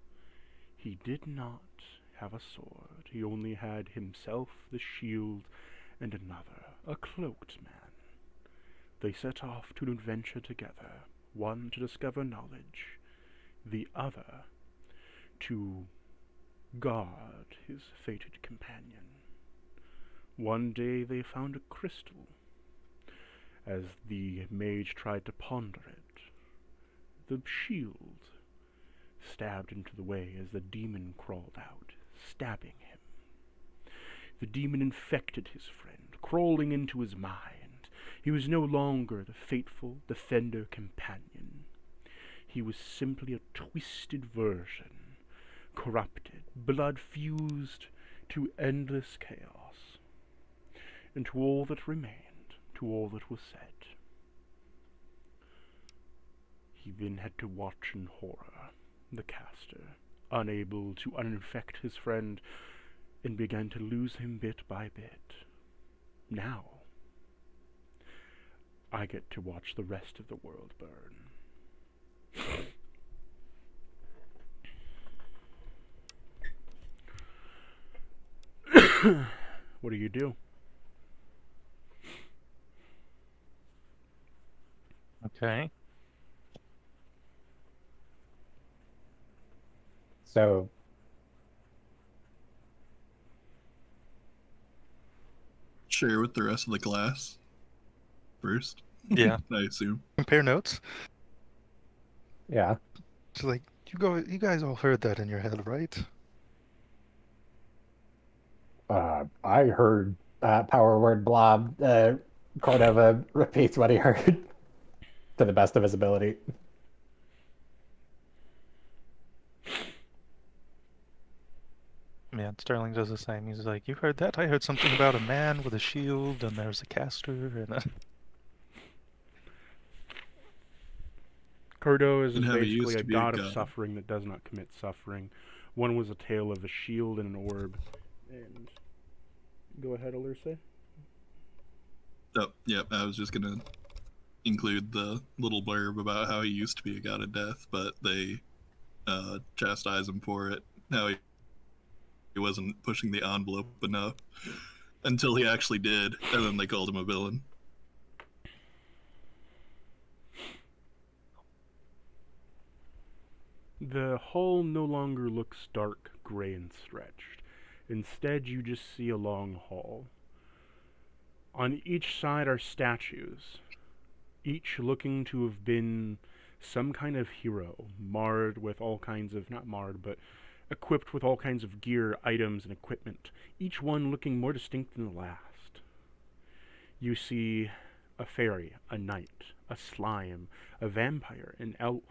He did not have a sword. He only had himself, the shield, and another, a cloaked man. They set off to an adventure together, one to discover knowledge, the other to guard his fated companion. One day they found a crystal. As the mage tried to ponder it, the shield stabbed into the way as the demon crawled out, stabbing him. The demon infected his friend, crawling into his mind. He was no longer the fateful defender companion. He was simply a twisted version, corrupted, blood fused to endless chaos, and to all that remained, to all that was said. He then had to watch in horror, the caster, unable to uninfect his friend, and began to lose him bit by bit. Now, I get to watch the rest of the world burn. What do you do? Okay. So, Share with the rest of the class first. Yeah. I assume. Compare notes. yeah. It's like, you guys all heard that in your head, right? I heard power word blob. Cordova repeats what he heard to the best of his ability. Yeah, Sterling does the same. He's like, "You heard that? I heard something about a man with a shield, and there's a caster, and a..." Kurdo is And how he basically used a to be a god of god. suffering that does not commit suffering. One was a tale of a shield and an orb. And go ahead, Alurse. Oh, yep. I was just gonna include the little blurb about how he used to be a god of death, but they chastise him for it. How he wasn't pushing the envelope enough until he actually did, and then they called him a villain. The hull no longer looks dark, gray, and stretched. Instead, you just see a long hall. On each side are statues, each looking to have been some kind of hero, marred with all kinds of, not marred, but equipped with all kinds of gear, items, and equipment, each one looking more distinct than the last. You see a fairy, a knight, a slime, a vampire, an elf,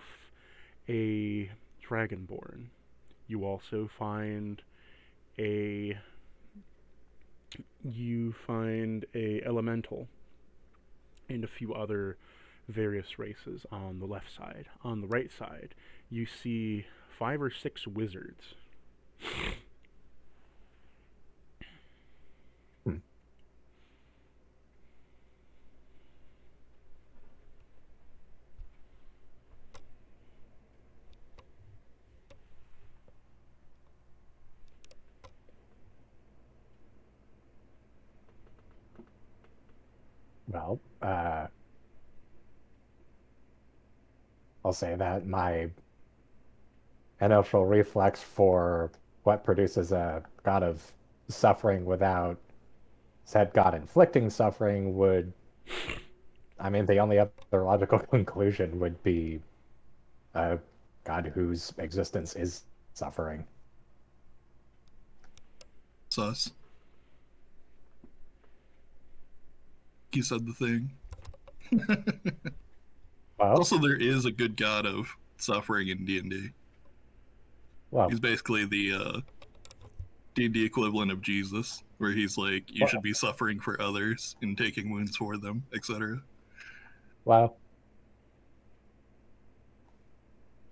a dragonborn. You also find a elemental and a few other various races on the left side. On the right side, you see 5 or 6 wizards. Well, I'll say that my initial reflex for what produces a god of suffering without said god inflicting suffering would, I mean, the only other logical conclusion would be a god whose existence is suffering. Sus. He said the thing. Well, Also, there is a good god of suffering in D&D. well, He's basically the D&D equivalent of Jesus, where he's like, you Well- should be suffering for others and taking wounds for them, etc. well,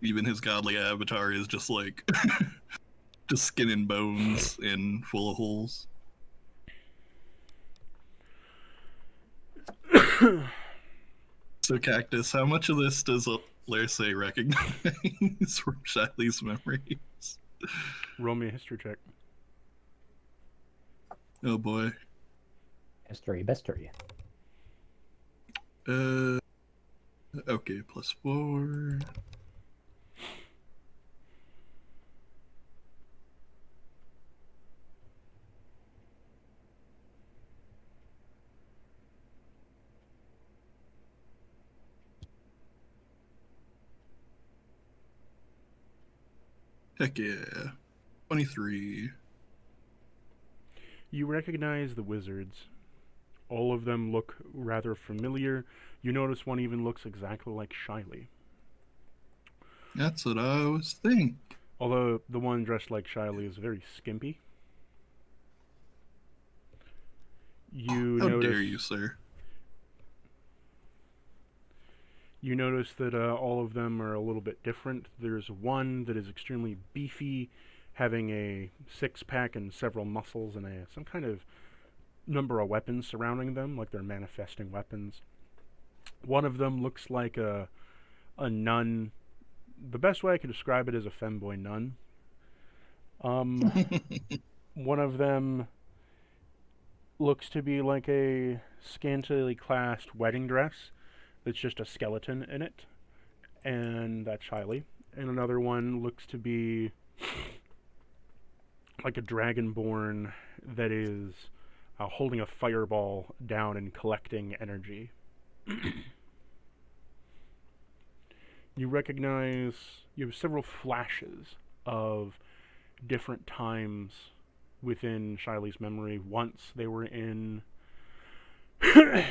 Even his godly avatar is just like, just skin and bones and full of holes. So, Cactus, how much of this does Lerse recognize from Shiley's memories? Roll me a history check. Oh boy. mystery. Okay, +4. Heck yeah. 23. You recognize the wizards. All of them look rather familiar. You notice one even looks exactly like Shiley. That's what I was thinking. Although the one dressed like Shiley is very skimpy. You How notice dare you, sir? You notice that all of them are a little bit different. There's one that is extremely beefy, having a 6-pack and several muscles and some kind of number of weapons surrounding them, like they're manifesting weapons. One of them looks like a nun. The best way I can describe it is a femboy nun. One of them looks to be like a scantily clasped wedding dress. It's just a skeleton in it, and that's Shiley. And another one looks to be like a dragonborn that is holding a fireball down and collecting energy. You have several flashes of different times within Shiley's memory. Once they were in,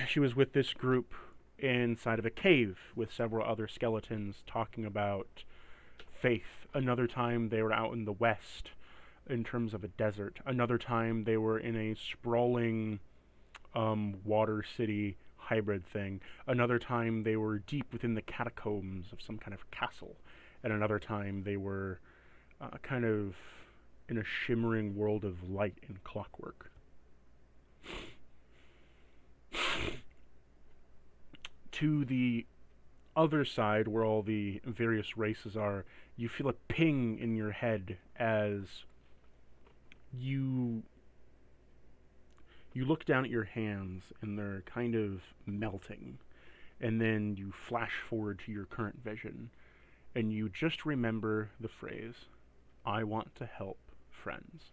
she was with this group inside of a cave with several other skeletons talking about faith. Another time they were out in the west in terms of a desert. Another time they were in a sprawling water city hybrid thing. Another time they were deep within the catacombs of some kind of castle. And another time they were kind of in a shimmering world of light and clockwork. To the other side, where all the various races are, you feel a ping in your head as you look down at your hands and they're kind of melting, and then you flash forward to your current vision and you just remember the phrase, "I want to help friends."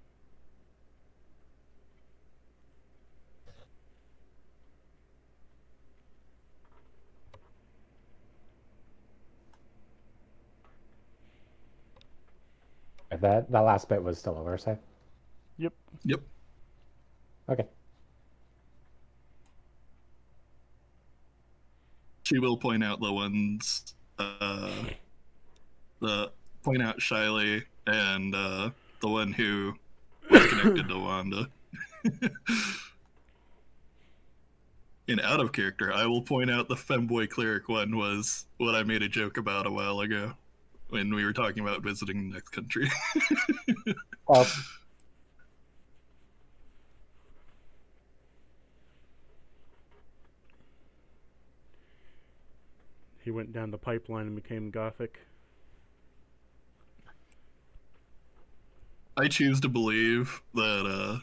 That last bit was still oversight. Yep. Yep. Okay. She will point out the ones, point out Shiley and the one who was connected to Wanda. In out of character, I will point out the femboy cleric one was what I made a joke about a while ago when we were talking about visiting the next country. Well, He went down the pipeline and became gothic. I choose to believe that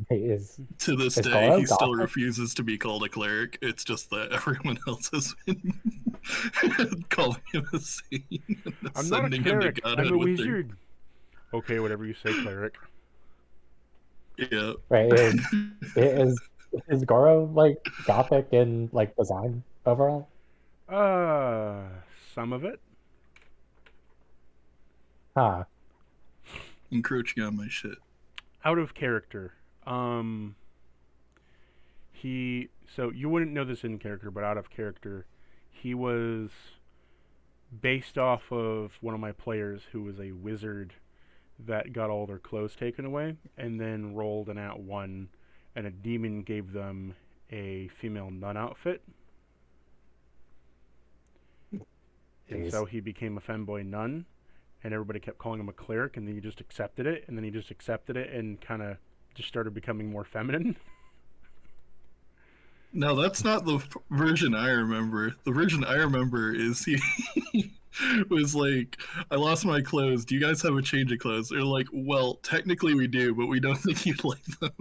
he is. to this Is day Goro he still gothic? refuses to be called a cleric. It's just that everyone else has been calling him a saint and I'm not a ascending him to cleric. godhood I'm a with their- wizard. Okay, whatever you say, cleric. Yeah. Right. Is Goro like gothic in like design overall? Some of it. Huh. Encroaching on my shit. Out of character. So you wouldn't know this in character, but out of character, he was based off of one of my players who was a wizard that got all their clothes taken away and then rolled an @1, and a demon gave them a female nun outfit. And Jeez. so he became a femboy nun, and everybody kept calling him a cleric, and then he just accepted it, and then he just accepted it and kind of just started becoming more feminine. No, that's not the version I remember. The version I remember is he was like, I lost my clothes. Do you guys have a change of clothes? They're like, well, technically we do, but we don't think you'd like them.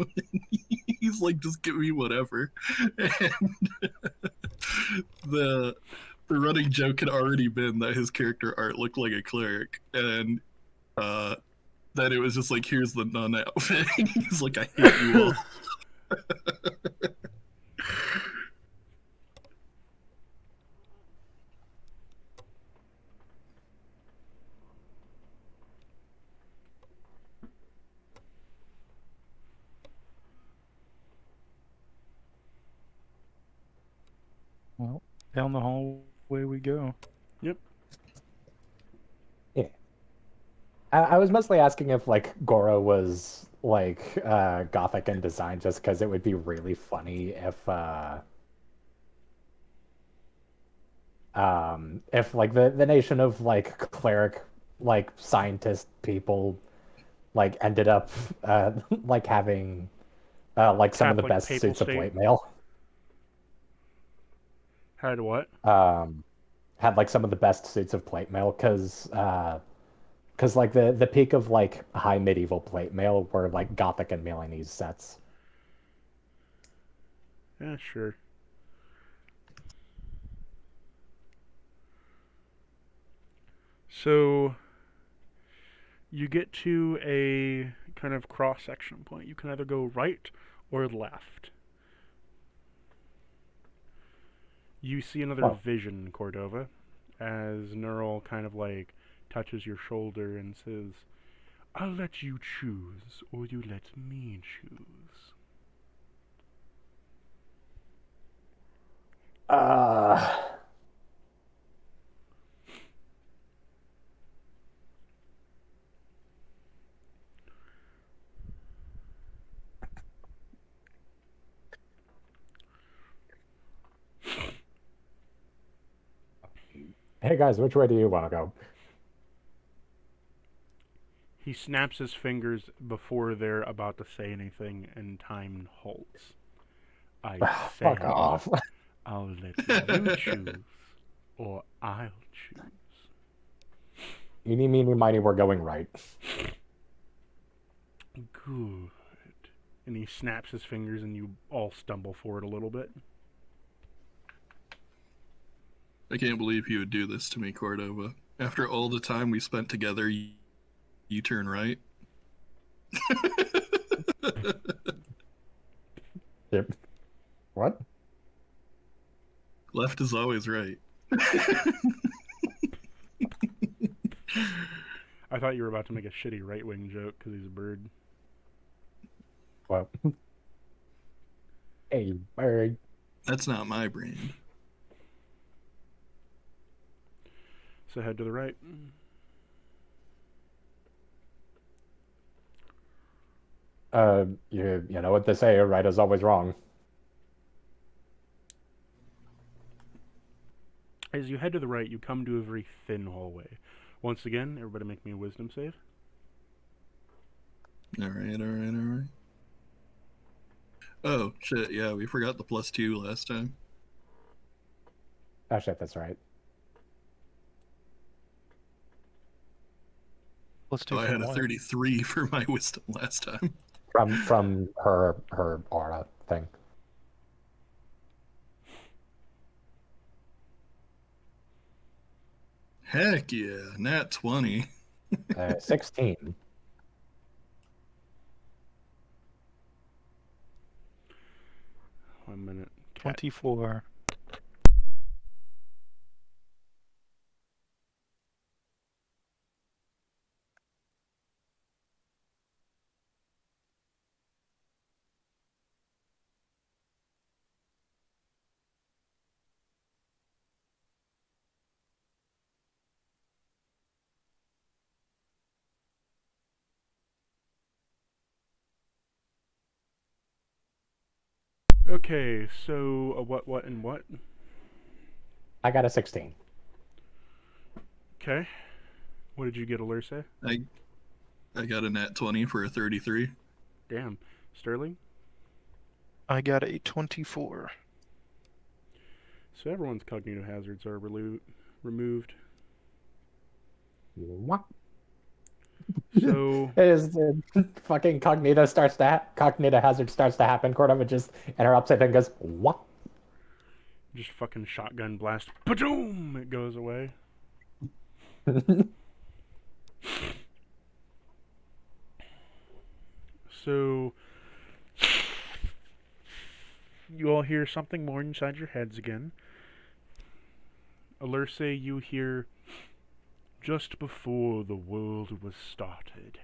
He's like, just give me whatever. And the running joke had already been that his character art looked like a cleric, and that it was just like, here's the nun outfit. He's like, I hate you all. Well, down the hallway we go. Yep. Yeah. I was mostly asking if like Goro was like gothic in design, just because it would be really funny if like the nation of like cleric like scientist people like ended up like having like some of the Catholic best papal suits of state. plate mail. Had what? Had like some of the best suits of plate mail because like the peak of like high medieval plate mail were like Gothic and Milanese sets. Yeah, sure. So you get to a kind of cross-section point. You can either go right or left. You see another vision, Cordova, as Neural kind of like touches your shoulder and says, "I'll let you choose, or you let me choose." Hey guys, which way do you want to go? He snaps his fingers before they're about to say anything, and time halts. I Fuck said, off. I'll let you choose, or I'll choose. Eeny, meeny, miny, we're going right. Good. And he snaps his fingers, and you all stumble forward a little bit. I can't believe you would do this to me, Cordova. After all the time we spent together, you turn right. Yep. What? Left is always right. I thought you were about to make a shitty right-wing joke because he's a bird. What? Hey, bird. That's not my brand. So head to the right. You know what they say, right is always wrong. As you head to the right, you come to a very thin hallway. Once again, everybody make me a wisdom save. Alright. Oh, shit, yeah, we forgot the +2 last time. Oh shit, that's right. Let's do Oh, I had a what? 33 for my wisdom last time. From her aura thing. Heck yeah, nat 20. 16. One minute. 24. Okay, so what, and what? I got a 16. Okay. What did you get, Alurse? I got a nat 20 for a 33. Damn. Sterling? I got a 24. So everyone's cognitive hazards are removed. What? So Is fucking cognitive hazard starts to happen. Cordova just interrupts it and goes, "What?" just fucking shotgun blast. Padoom! It goes away. So you all hear something more inside your heads again. Alurse, you hear, just before the world was started,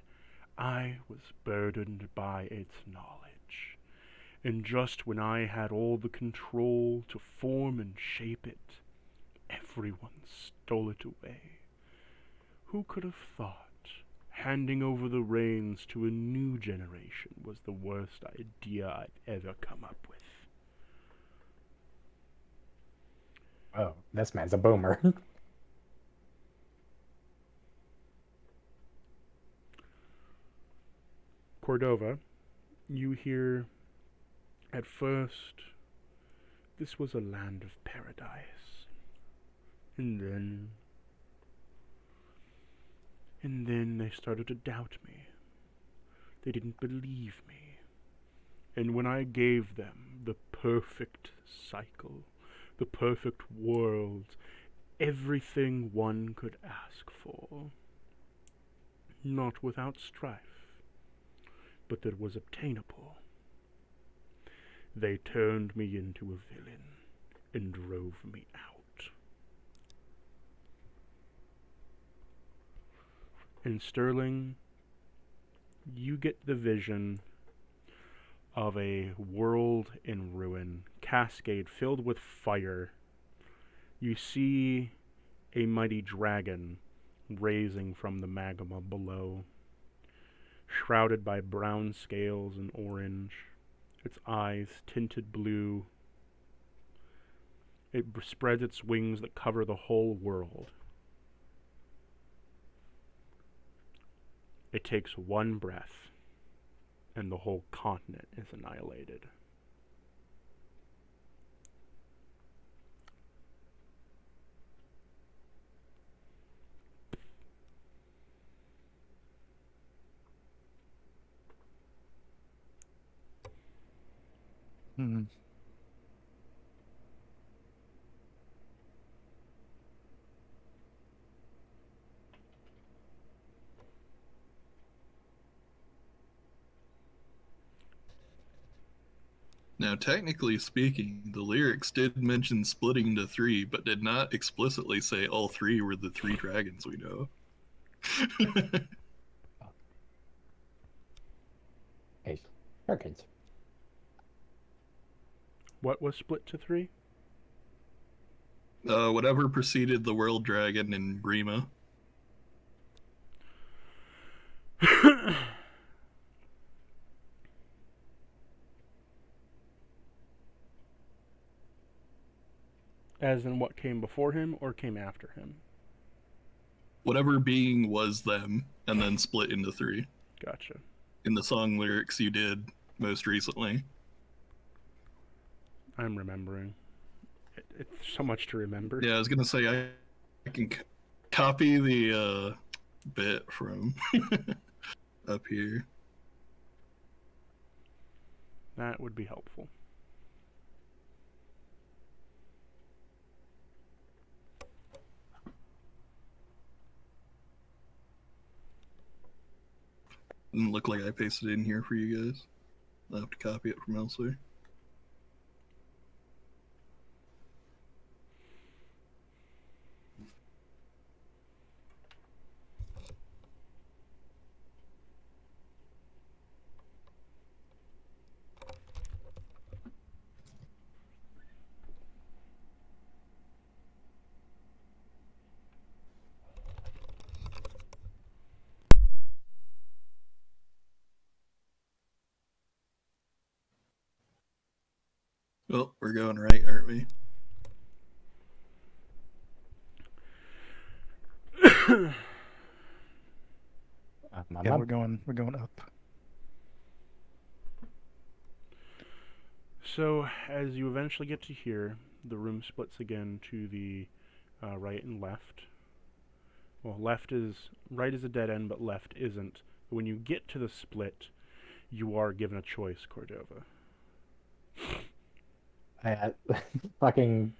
I was burdened by its knowledge. And just when I had all the control to form and shape it, everyone stole it away. Who could have thought handing over the reins to a new generation was the worst idea I'd ever come up with? Oh, this man's a boomer. Cordova, you hear, at first, this was a land of paradise. And then they started to doubt me. They didn't believe me. And when I gave them the perfect cycle, the perfect world, everything one could ask for, not without strife, but that was obtainable, they turned me into a villain and drove me out. And Sterling, you get the vision of a world in ruin, cascade filled with fire. You see a mighty dragon raising from the magma below, shrouded by brown scales and orange, its eyes tinted blue. It spreads its wings that cover the whole world. It takes one breath, and the whole continent is annihilated. Hmm. Now, technically speaking, the lyrics did mention splitting into three, but did not explicitly say all three were the three dragons we know. Hey, Hurricanes. What was split to 3? Whatever preceded the world dragon in Grima. As in what came before him or came after him? Whatever being was them, and then split into three. Gotcha. In the song lyrics you did most recently. I'm remembering. It's so much to remember. Yeah, I was gonna say I can copy the bit from up here. That would be helpful. Didn't look like I pasted it in here for you guys. I'll have to copy it from elsewhere. Well, we're going right, aren't we? Yeah, we're going up. So, as you eventually get to here, the room splits again to the right and left. Well, right is a dead end, but left isn't. When you get to the split, you are given a choice, Cordova. Fucking.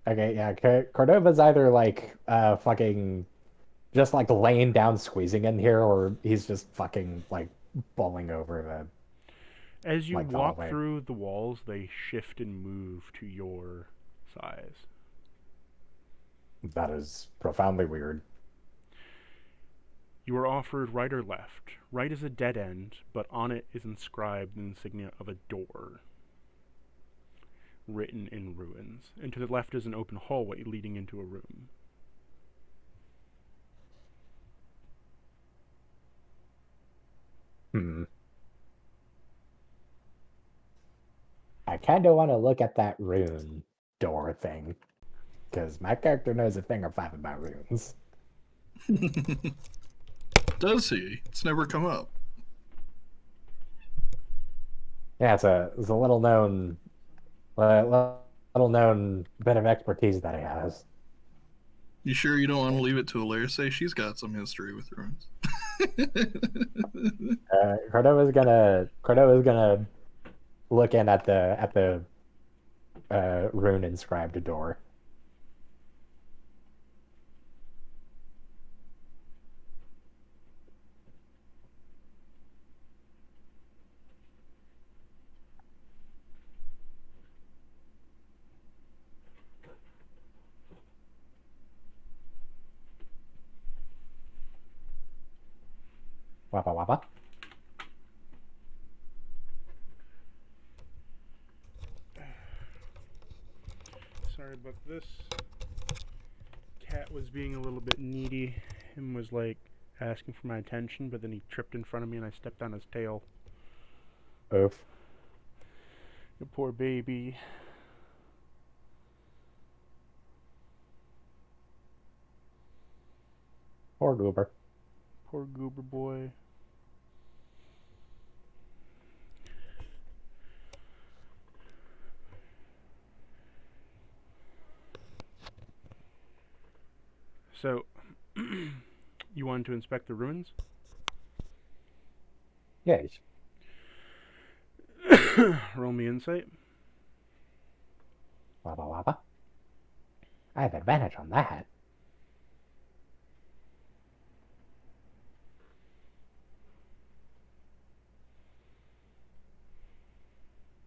Okay, yeah. Cordova's either like fucking just like laying down, squeezing in here, or he's just fucking like falling over As you like the walk hallway. through the walls, they shift and move to your size. That is profoundly weird. You are offered right or left. Right is a dead end, but on it is inscribed the insignia of a door, written in runes. And to the left is an open hallway leading into a room. I kind of want to look at that rune door thing, because my character knows a thing or five about runes. Does he? It's never come up. Yeah, it's a little known bit of expertise that he has. You sure you don't want to leave it to Alerce? She's got some history with runes. Cordova's gonna look in at the rune inscribed door. Wappa wappa. Sorry about this. Cat was being a little bit needy and was like asking for my attention, but then he tripped in front of me and I stepped on his tail. Oof. The poor baby. Poor Goober. Poor Goober boy. So, you wanted to inspect the ruins? Yes. Roll me insight. Wabba wabba. I have advantage on that.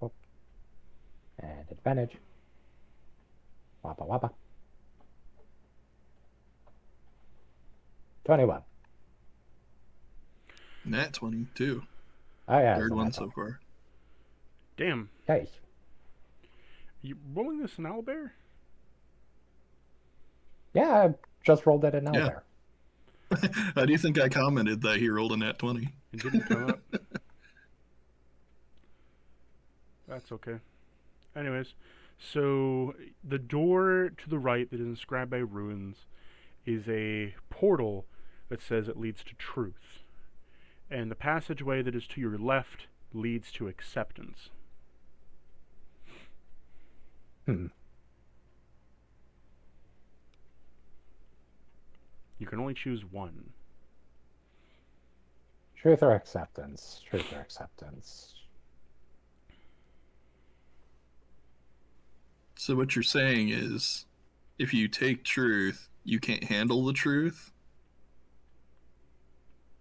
Oh. And advantage. Wabba wabba. 21. Nat 22. Oh yeah. Third it's a one nat so 20. far. Damn. Yes. You rolling this in owlbear? Yeah, I just rolled it in Yeah. there. How do you think I commented that he rolled a nat 20? It didn't come up. That's okay. Anyways, so the door to the right that is inscribed by runes is a portal that says it leads to truth. And the passageway that is to your left leads to acceptance. Hmm. You can only choose one. Truth or acceptance? Truth or acceptance? So what you're saying is, if you take truth, you can't handle the truth?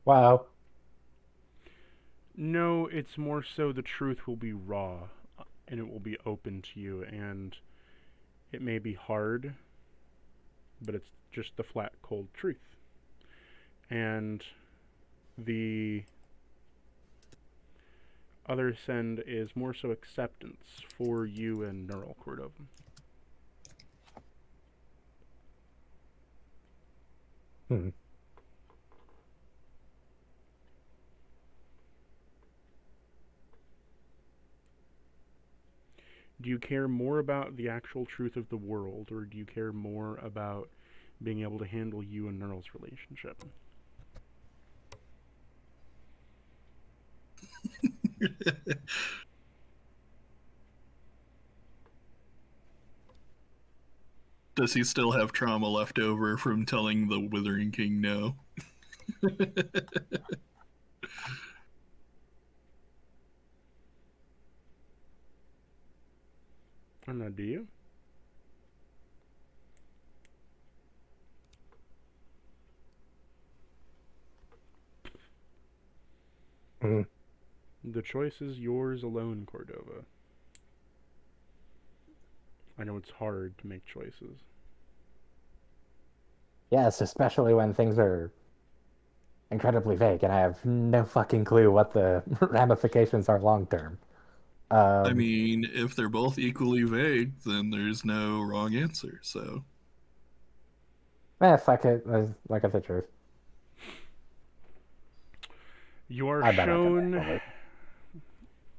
Wow. No, it's more so the truth will be raw, and it will be open to you, and it may be hard, but it's just the flat, cold truth. And the other send is more so acceptance for you and Neural Cordova. Hmm. Do you care more about the actual truth of the world, or do you care more about being able to handle you and Neural's relationship? Does he still have trauma left over from telling the Withering King no? I don't know, do you? Hmm. The choice is yours alone, Cordova. I know it's hard to make choices. Yes, especially when things are incredibly vague and I have no fucking clue what the ramifications are long term. I mean, if they're both equally vague, then there's no wrong answer, so. Fuck it. Look at the truth. You are I bet I can shown handle it.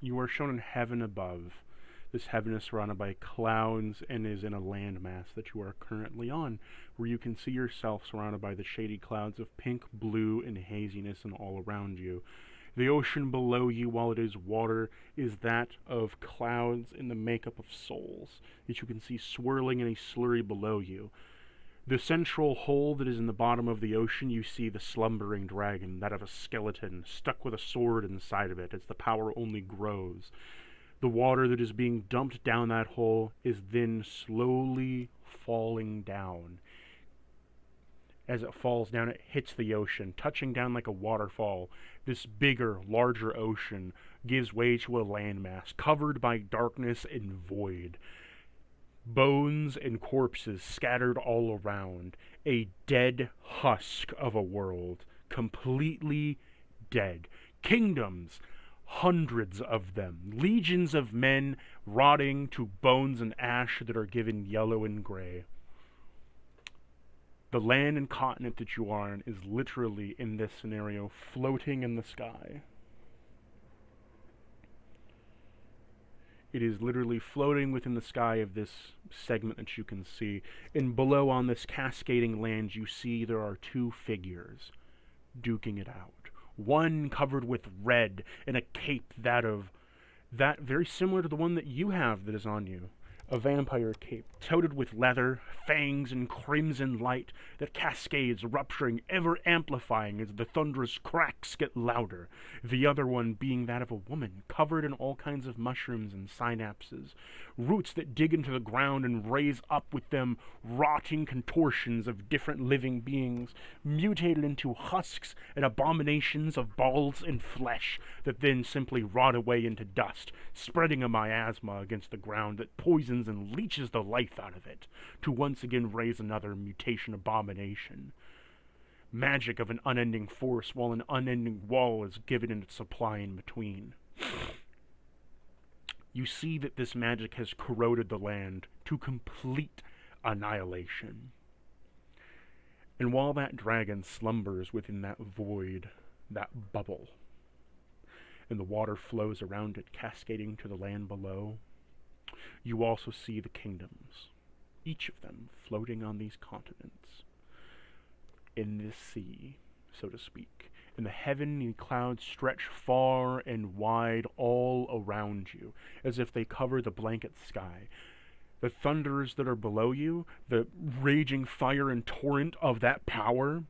you are shown in heaven above. This heaven is surrounded by clouds and is in a landmass that you are currently on, where you can see yourself surrounded by the shady clouds of pink, blue, and haziness and all around you. The ocean below you, while it is water, is that of clouds in the makeup of souls that you can see swirling in a slurry below you. The central hole that is in the bottom of the ocean, you see the slumbering dragon, that of a skeleton, stuck with a sword inside of it as the power only grows. The water that is being dumped down that hole is then slowly falling down. As it falls down, it hits the ocean, touching down like a waterfall. This bigger, larger ocean gives way to a landmass covered by darkness and void. Bones and corpses scattered all around. A dead husk of a world. Completely dead. Kingdoms, hundreds of them. Legions of men rotting to bones and ash that are given yellow and gray. The land and continent that you are in is literally, in this scenario, floating in the sky. It is literally floating within the sky of this segment that you can see. And below on this cascading land, you see there are two figures duking it out. One covered with red and a cape that very similar to the one that you have that is on you. A vampire cape, coated with leather, fangs, and crimson light that cascades, rupturing, ever amplifying as the thunderous cracks get louder. The other one being that of a woman, covered in all kinds of mushrooms and synapses, roots that dig into the ground and raise up with them rotting contortions of different living beings, mutated into husks and abominations of balls and flesh that then simply rot away into dust, spreading a miasma against the ground that poisons and leeches the life out of it, to once again raise another mutation abomination. Magic of an unending force, while an unending wall is given in its supply in between. You see that this magic has corroded the land to complete annihilation. And while that dragon slumbers within that void, that bubble, and the water flows around it, cascading to the land below, you also see the kingdoms, each of them floating on these continents, in this sea, so to speak. And the heavenly clouds stretch far and wide all around you, as if they cover the blanket sky. The thunders that are below you, the raging fire and torrent of that power,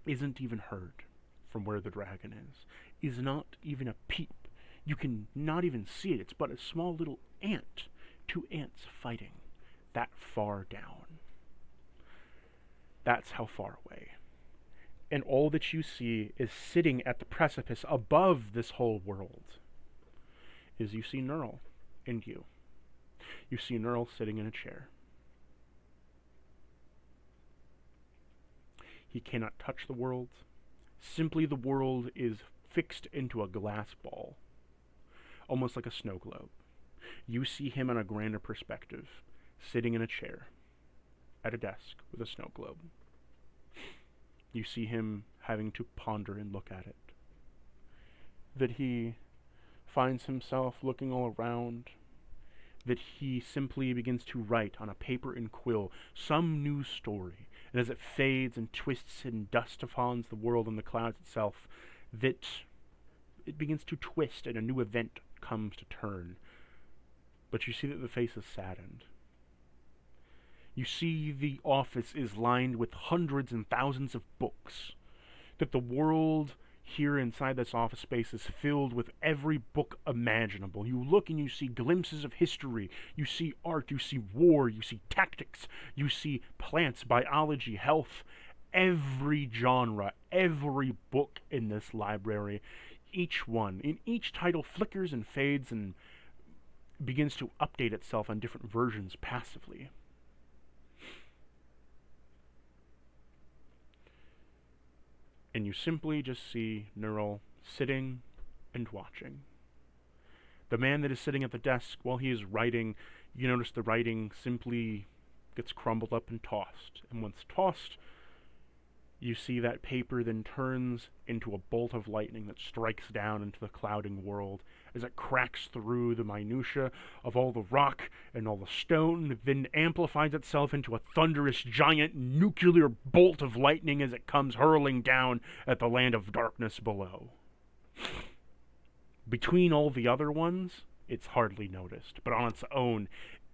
isn't even heard from where the dragon is not even a peep. You can not even see it. It's but a small little ant. Two ants fighting that far down. That's how far away. And all that you see is sitting at the precipice above this whole world is you see Neural and you. You see Neural sitting in a chair. He cannot touch the world. Simply the world is fixed into a glass ball, almost like a snow globe. You see him on a grander perspective, sitting in a chair, at a desk with a snow globe. You see him having to ponder and look at it. That he finds himself looking all around. That he simply begins to write on a paper and quill some new story. And as it fades and twists and dust upon the world and the clouds itself, that it begins to twist and a new event comes to turn. But you see that the face is saddened. You see the office is lined with hundreds and thousands of books. That the world here inside this office space is filled with every book imaginable. You look and you see glimpses of history. You see art, you see war, you see tactics, you see plants, biology, health. Every genre, every book in this library, each one, in each title flickers and fades and begins to update itself on different versions passively. And you simply just see Neural sitting and watching. The man that is sitting at the desk while he is writing, you notice the writing simply gets crumbled up and tossed. And once tossed, you see that paper then turns into a bolt of lightning that strikes down into the clouding world as it cracks through the minutia of all the rock and all the stone, then amplifies itself into a thunderous giant nuclear bolt of lightning as it comes hurling down at the land of darkness below. Between all the other ones, it's hardly noticed, but on its own,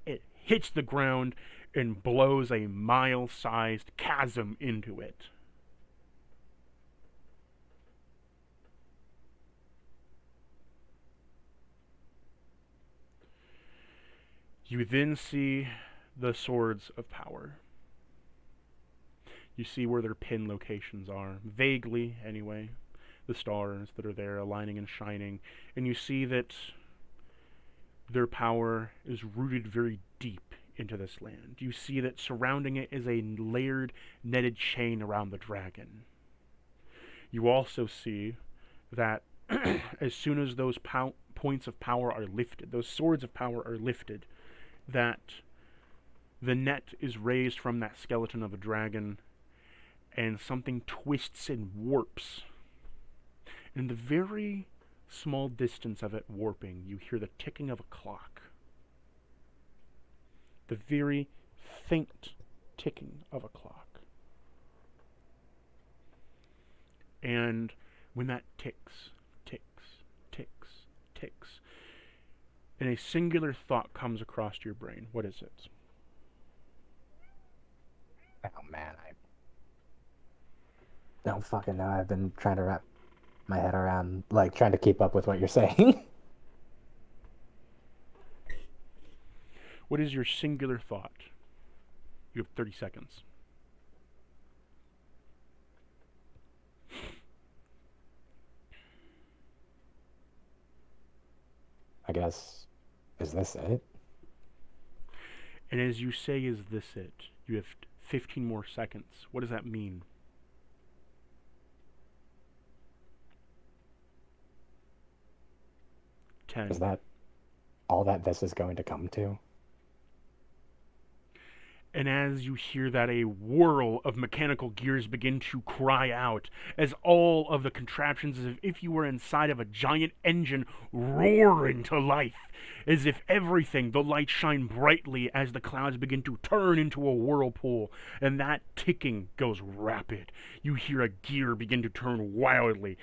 it hits the ground and blows a mile-sized chasm into it. You then see the swords of power. You see where their pin locations are, vaguely anyway, the stars that are there aligning and shining, and you see that their power is rooted very deep into this land. You see that surrounding it is a layered, netted chain around the dragon. You also see that as soon as those points of power are lifted, those swords of power are lifted, that the net is raised from that skeleton of a dragon and something twists and warps. In the very small distance of it warping, you hear the ticking of a clock. The very faint ticking of a clock. And when that ticks, and a singular thought comes across your brain, what is it? Oh man, I don't fucking know. I've been trying to wrap my head around, like, trying to keep up with what you're saying. What is your singular thought? You have 30 seconds. I guess, is this it? And as you say, is this it? You have 15 more seconds. What does that mean? Is that all that this is going to come to? And as you hear that, a whirl of mechanical gears begin to cry out, as all of the contraptions, as if you were inside of a giant engine, roar into life, as if everything, the lights shine brightly as the clouds begin to turn into a whirlpool, and that ticking goes rapid. You hear a gear begin to turn wildly.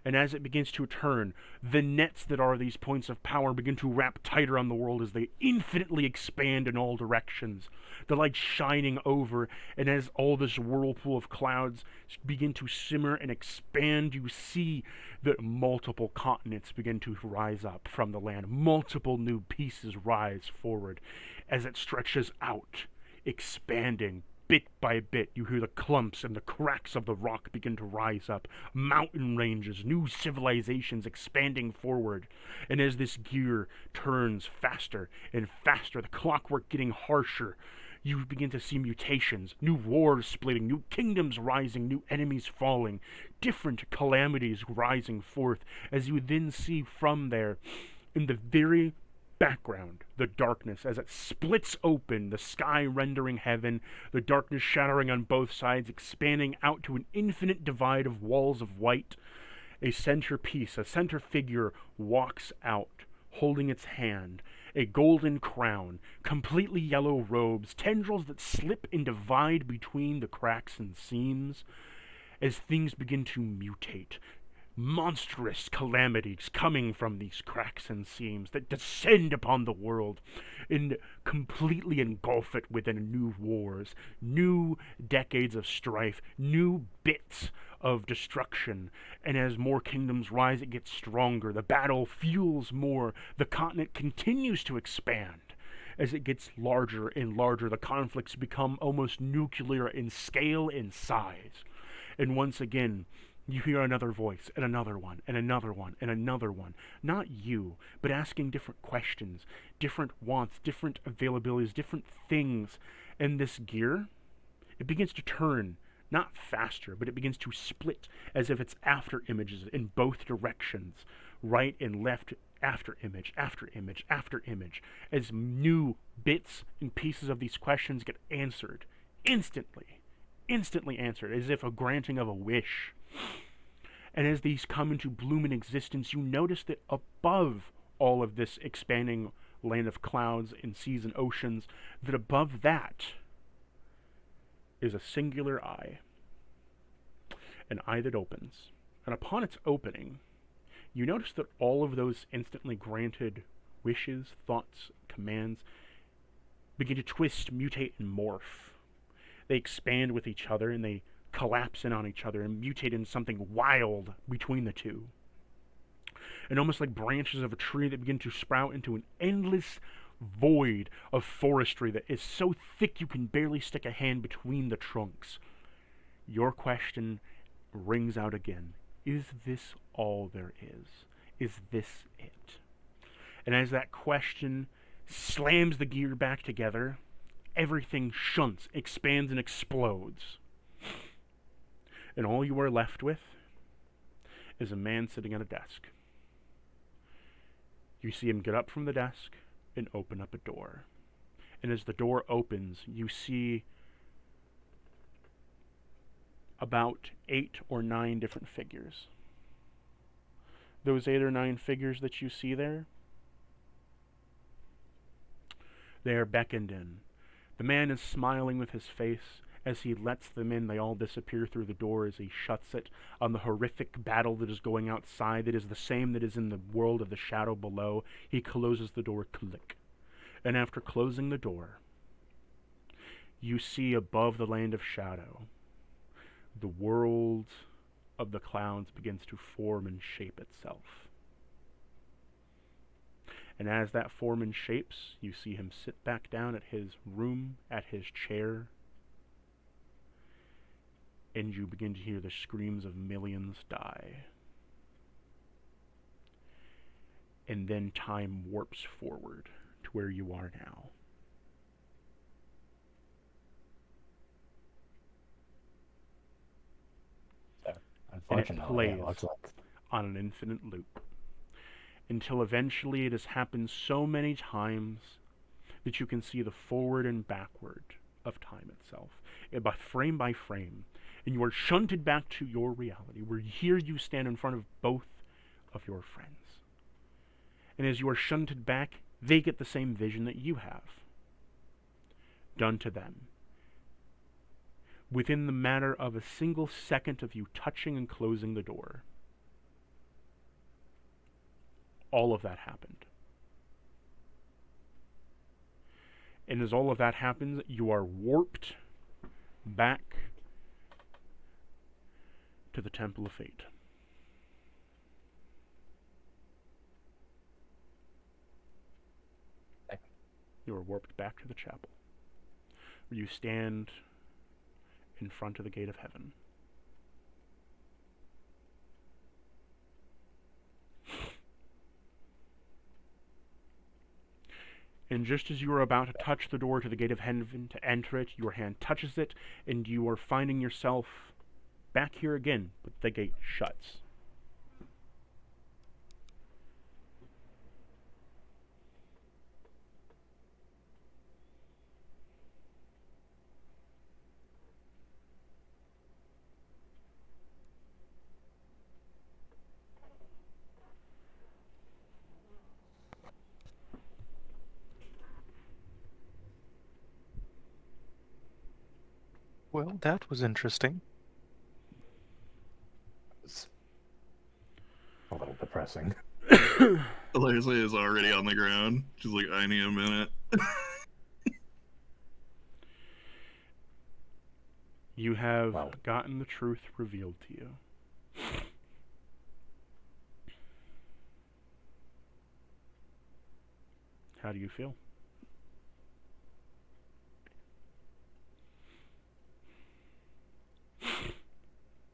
And as it begins to turn, the nets that are these points of power begin to wrap tighter on the world as they infinitely expand in all directions. The light shining over, and as all this whirlpool of clouds begin to simmer and expand, you see that multiple continents begin to rise up from the land. Multiple new pieces rise forward as it stretches out, expanding. Bit by bit, you hear the clumps and the cracks of the rock begin to rise up. Mountain ranges, new civilizations expanding forward. And as this gear turns faster and faster, the clockwork getting harsher, you begin to see mutations, new wars splitting, new kingdoms rising, new enemies falling, different calamities rising forth, as you then see from there, in the very background, the darkness as it splits open, the sky rendering heaven, the darkness shattering on both sides, expanding out to an infinite divide of walls of white. A centerpiece, a center figure walks out, holding its hand, a golden crown, completely yellow robes, tendrils that slip and divide between the cracks and seams as things begin to mutate. Monstrous calamities coming from these cracks and seams that descend upon the world and completely engulf it within new wars, new decades of strife, new bits of destruction. And as more kingdoms rise, it gets stronger. The battle fuels more. The continent continues to expand. As it gets larger and larger, the conflicts become almost nuclear in scale and size. And once again, you hear another voice, and another one, and another one, and another one. Not you, but asking different questions, different wants, different availabilities, different things. And this gear, it begins to turn, not faster, but it begins to split as if it's after images in both directions, right and left, after image, after image, after image, as new bits and pieces of these questions get answered instantly answered, as if a granting of a wish. And as these come into bloom in existence, you notice that above all of this expanding land of clouds and seas and oceans, that above that is a singular eye. An eye that opens. And upon its opening, you notice that all of those instantly granted wishes, thoughts, commands begin to twist, mutate, and morph. They expand with each other, and they collapse in on each other and mutate in something wild between the two. And almost like branches of a tree that begin to sprout into an endless void of forestry that is so thick you can barely stick a hand between the trunks. Your question rings out again. Is this all there is? Is this it? And as that question slams the gear back together, everything shunts, expands, and explodes. And all you are left with is a man sitting at a desk. You see him get up from the desk and open up a door. And as the door opens, you see about 8 or 9 different figures. Those 8 or 9 figures that you see there, They are beckoned in. The man is smiling with his face. As he lets them in, they all disappear through the door as he shuts it on the horrific battle that is going outside, that is the same that is in the world of the shadow below. He closes the door, click. And after closing the door, you see above the land of shadow, the world of the clouds begins to form and shape itself. And as that form and shapes, you see him sit back down at his room, at his chair, and you begin to hear the screams of millions die. And then time warps forward to where you are now. Unfortunately, and it it looks plays like on an infinite loop until eventually it has happened so many times that you can see the forward and backward of time itself, by frame, and you are shunted back to your reality, where here you stand in front of both of your friends. And as you are shunted back, they get the same vision that you have done to them. Within the matter of a single second of you touching and closing the door, all of that happened. And as all of that happens, you are warped back to the Temple of Fate. You are warped back to the chapel, where you stand in front of the gate of heaven. And just as you are about to touch the door to the gate of heaven to enter it, your hand touches it, and you are finding yourself back here again, but the gate shuts. Well, that was interesting. it's a little depressing. Leslie is already on the ground. She's like, I need a minute. You have Wow. gotten the truth revealed to you. How do you feel?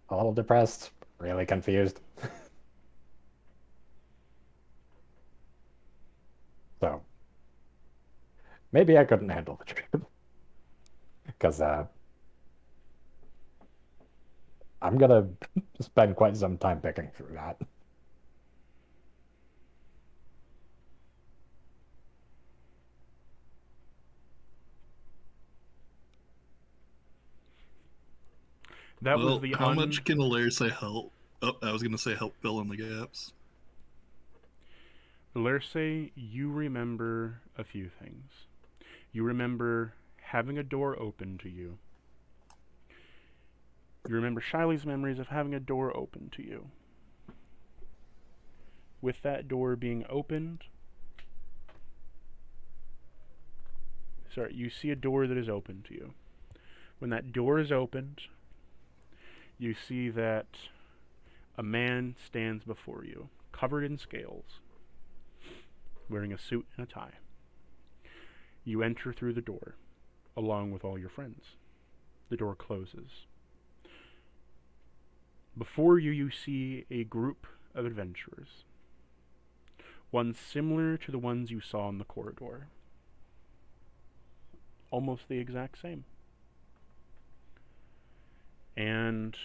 A little depressed, really confused. So, maybe I couldn't handle the trip. Because I'm gonna spend quite some time picking through that. That Well, was the how much can Alaire say help? Oh, I was going to say help fill in the gaps. Lerse, you remember a few things. You remember having a door open to you. You remember Shiley's memories of having a door open to you. With that door being opened, you see a door that is open to you. When that door is opened, you see that a man stands before you, covered in scales, wearing a suit and a tie. You enter through the door, along with all your friends. The door closes. Before you, you see a group of adventurers. One similar to the ones you saw in the corridor. Almost the exact same. And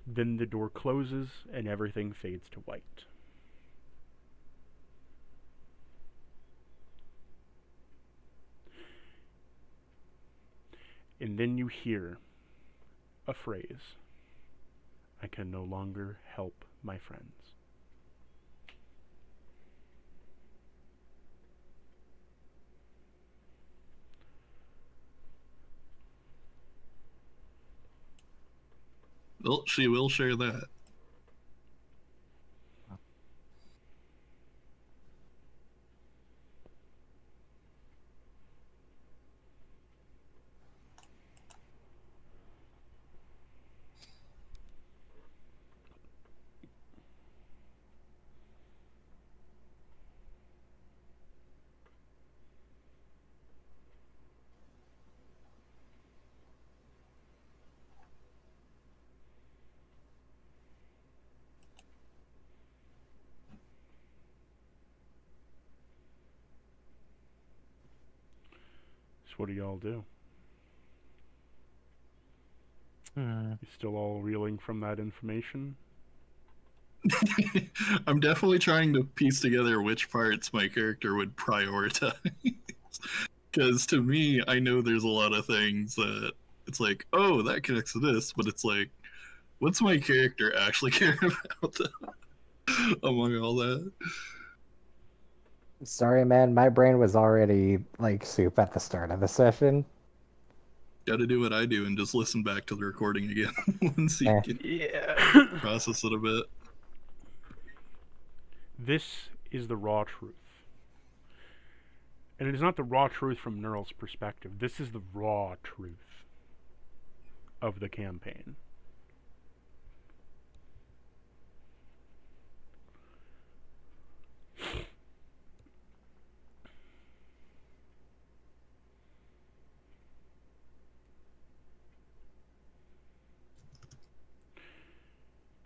then the door closes and everything fades to white. And then you hear a phrase. I can no longer help my friends. Well, she will share that. So what do y'all do? Hmm. You still all reeling from that information? I'm definitely trying to piece together which parts my character would prioritize. Because to me, I know there's a lot of things that it's like, oh, that connects to this, but it's like, what's my character actually care about among all that? Sorry, man. My brain was already like soup at the start of the session. Got to do what I do and just listen back to the recording again once you Eh. can Yeah. process it a bit. This is the raw truth. And it is not the raw truth from Neural's perspective. This is the raw truth of the campaign.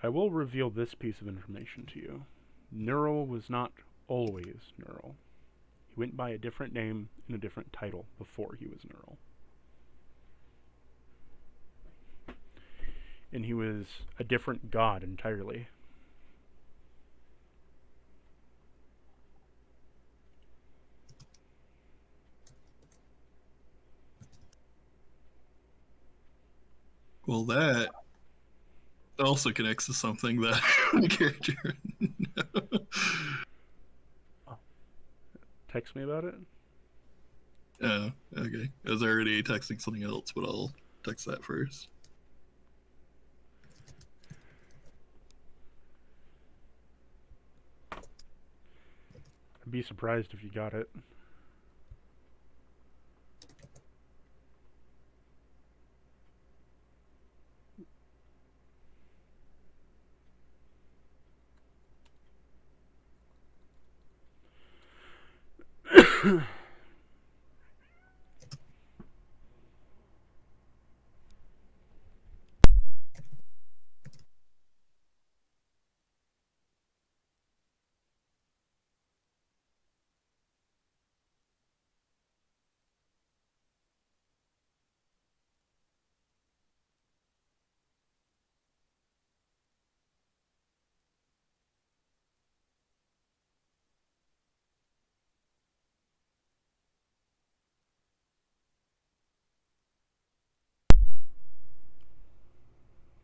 I will reveal this piece of information to you. Neural was not always Neural. He went by a different name and a different title before he was Neural. And he was a different god entirely. Well, that also connects to something that my character. Text me about it? Oh, okay. I was already texting something else, but I'll text that first. I'd be surprised if you got it.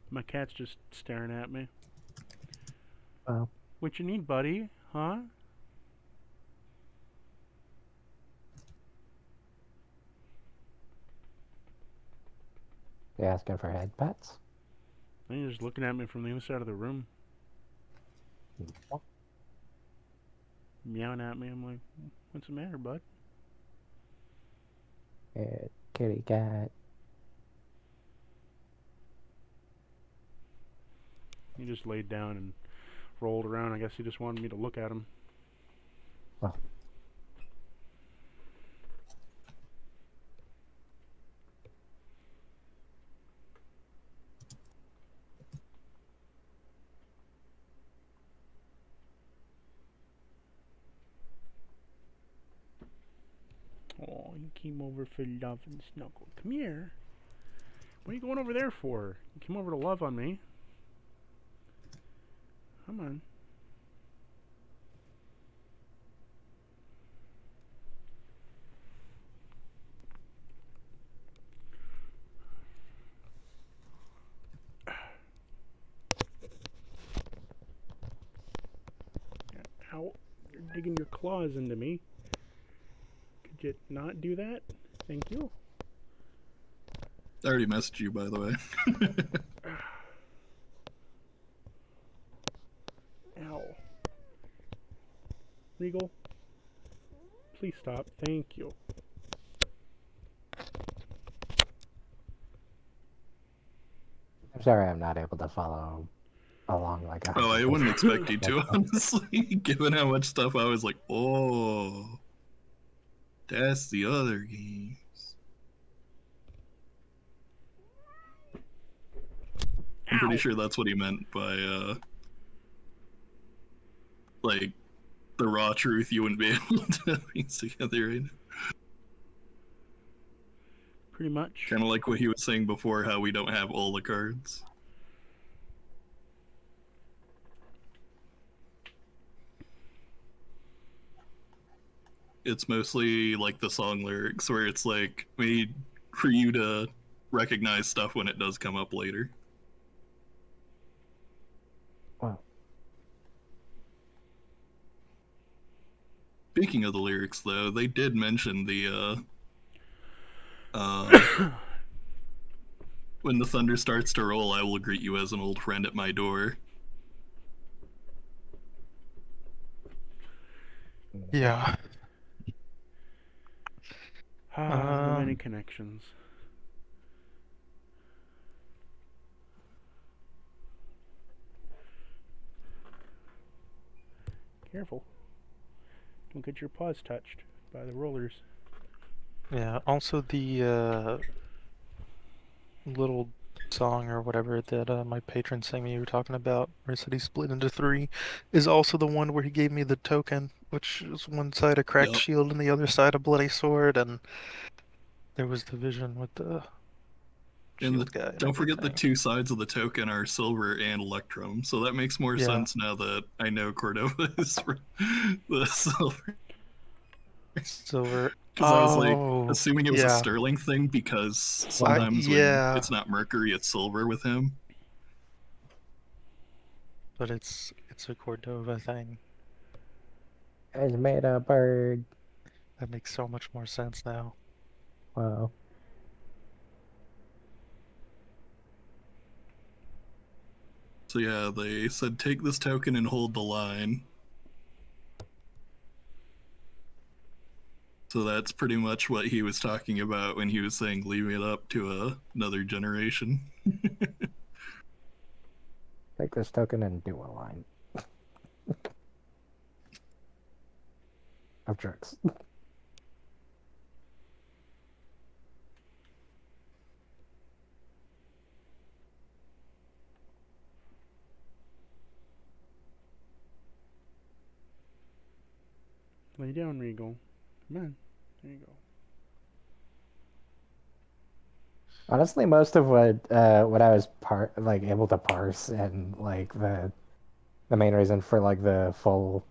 My cat's just staring at me. Well, What you need, buddy? Huh? you asking for head pets? And you're just looking at me from the other side of the room, meowing at me. I'm like, what's the matter, bud? Kitty cat. He just laid down and rolled around. I guess he just wanted me to look at him. Well, Oh, he came over for love and snuggle. Come here. What are you going over there for? You came over to love on me. Come on. Ow. You're digging your claws into me. Could you not do that? Thank you. I already messaged you, by the way. Regal? Please stop. Thank you. I'm sorry I'm not able to follow along like 100%. Oh, I wouldn't expect you to, honestly, given how much stuff I was like, oh, that's the other games. I'm pretty sure that's what he meant by, like, the raw truth you wouldn't be able to piece together right now. Pretty much. Kind of like what he was saying before, how we don't have all the cards. It's mostly like the song lyrics, where it's like made for you to recognize stuff when it does come up later. Wow. Speaking of the lyrics, though, they did mention the when the thunder starts to roll, I will greet you as an old friend at my door. Yeah. The many connections. Careful. Don't get your paws touched by the rollers. Yeah. Also, the little song or whatever that my patron sang me you were talking about, where he said he split into 3, is also the one where he gave me the token, which is one side a cracked Yep. shield and the other side a bloody sword, and there was the vision with the shield guy. And Don't forget the everything. 2 sides of the token are silver and electrum, so that makes more sense now that I know Cordova is for the silver. Silver. Because I was like, Oh, assuming it was a yeah. sterling thing, because sometimes when Yeah, it's not mercury, it's silver with him. but it's a Cordova thing. It's made a bird. That makes so much more sense now. Wow. So yeah, they said take this token and hold the line. So that's pretty much what he was talking about when he was saying leaving it up to another generation. Take this token and do a line of jerks. Lay down, Regal. Come on. There you go. Honestly, most of what I was able to parse and like the main reason for like the full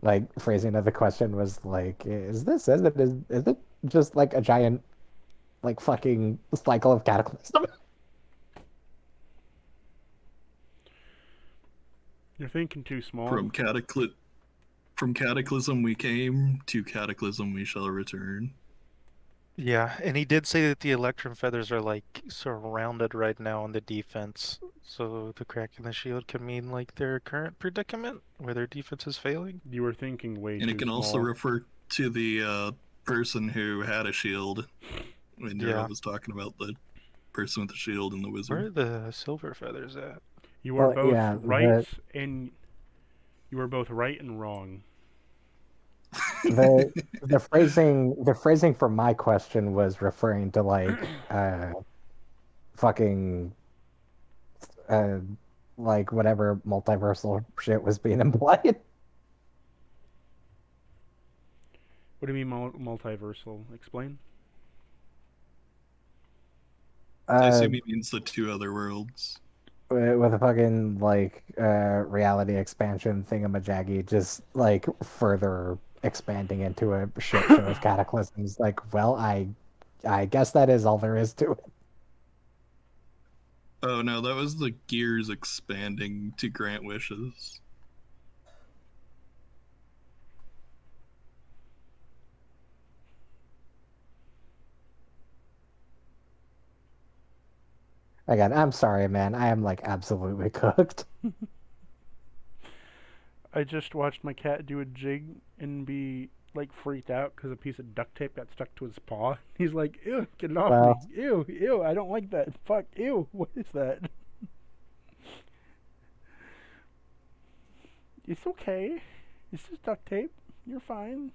like phrasing of the question was like, is it just like a giant like fucking cycle of cataclysm? You're thinking too small. From cataclysm we came, to cataclysm we shall return. Yeah, and he did say that the Electrum feathers are like surrounded right now on the defense. So the crack in the shield could mean like their current predicament, where their defense is failing. You were thinking way And too it can small. also refer to the person who had a shield. When Nero Yeah. was talking about the person with the shield and the wizard. Where are the silver feathers at? You are both yeah, right and you are both right and wrong. the phrasing for my question was referring to like fucking like whatever multiversal shit was being implied. What do you mean multiversal? Explain. I assume he means the 2 other worlds. With a fucking like reality expansion thingamajaggy, just like further expanding into a shit show of cataclysms. Like, well, I guess that is all there is to it. Oh no, that was the gears expanding to grant wishes. Again, I'm sorry, man. I am like absolutely cooked. I just watched my cat do a jig and be like freaked out because a piece of duct tape got stuck to his paw. He's like, "Ew, get it off Well, me! Ew, ew, I don't like that. Fuck, ew, what is that?" It's okay. It's just duct tape. You're fine.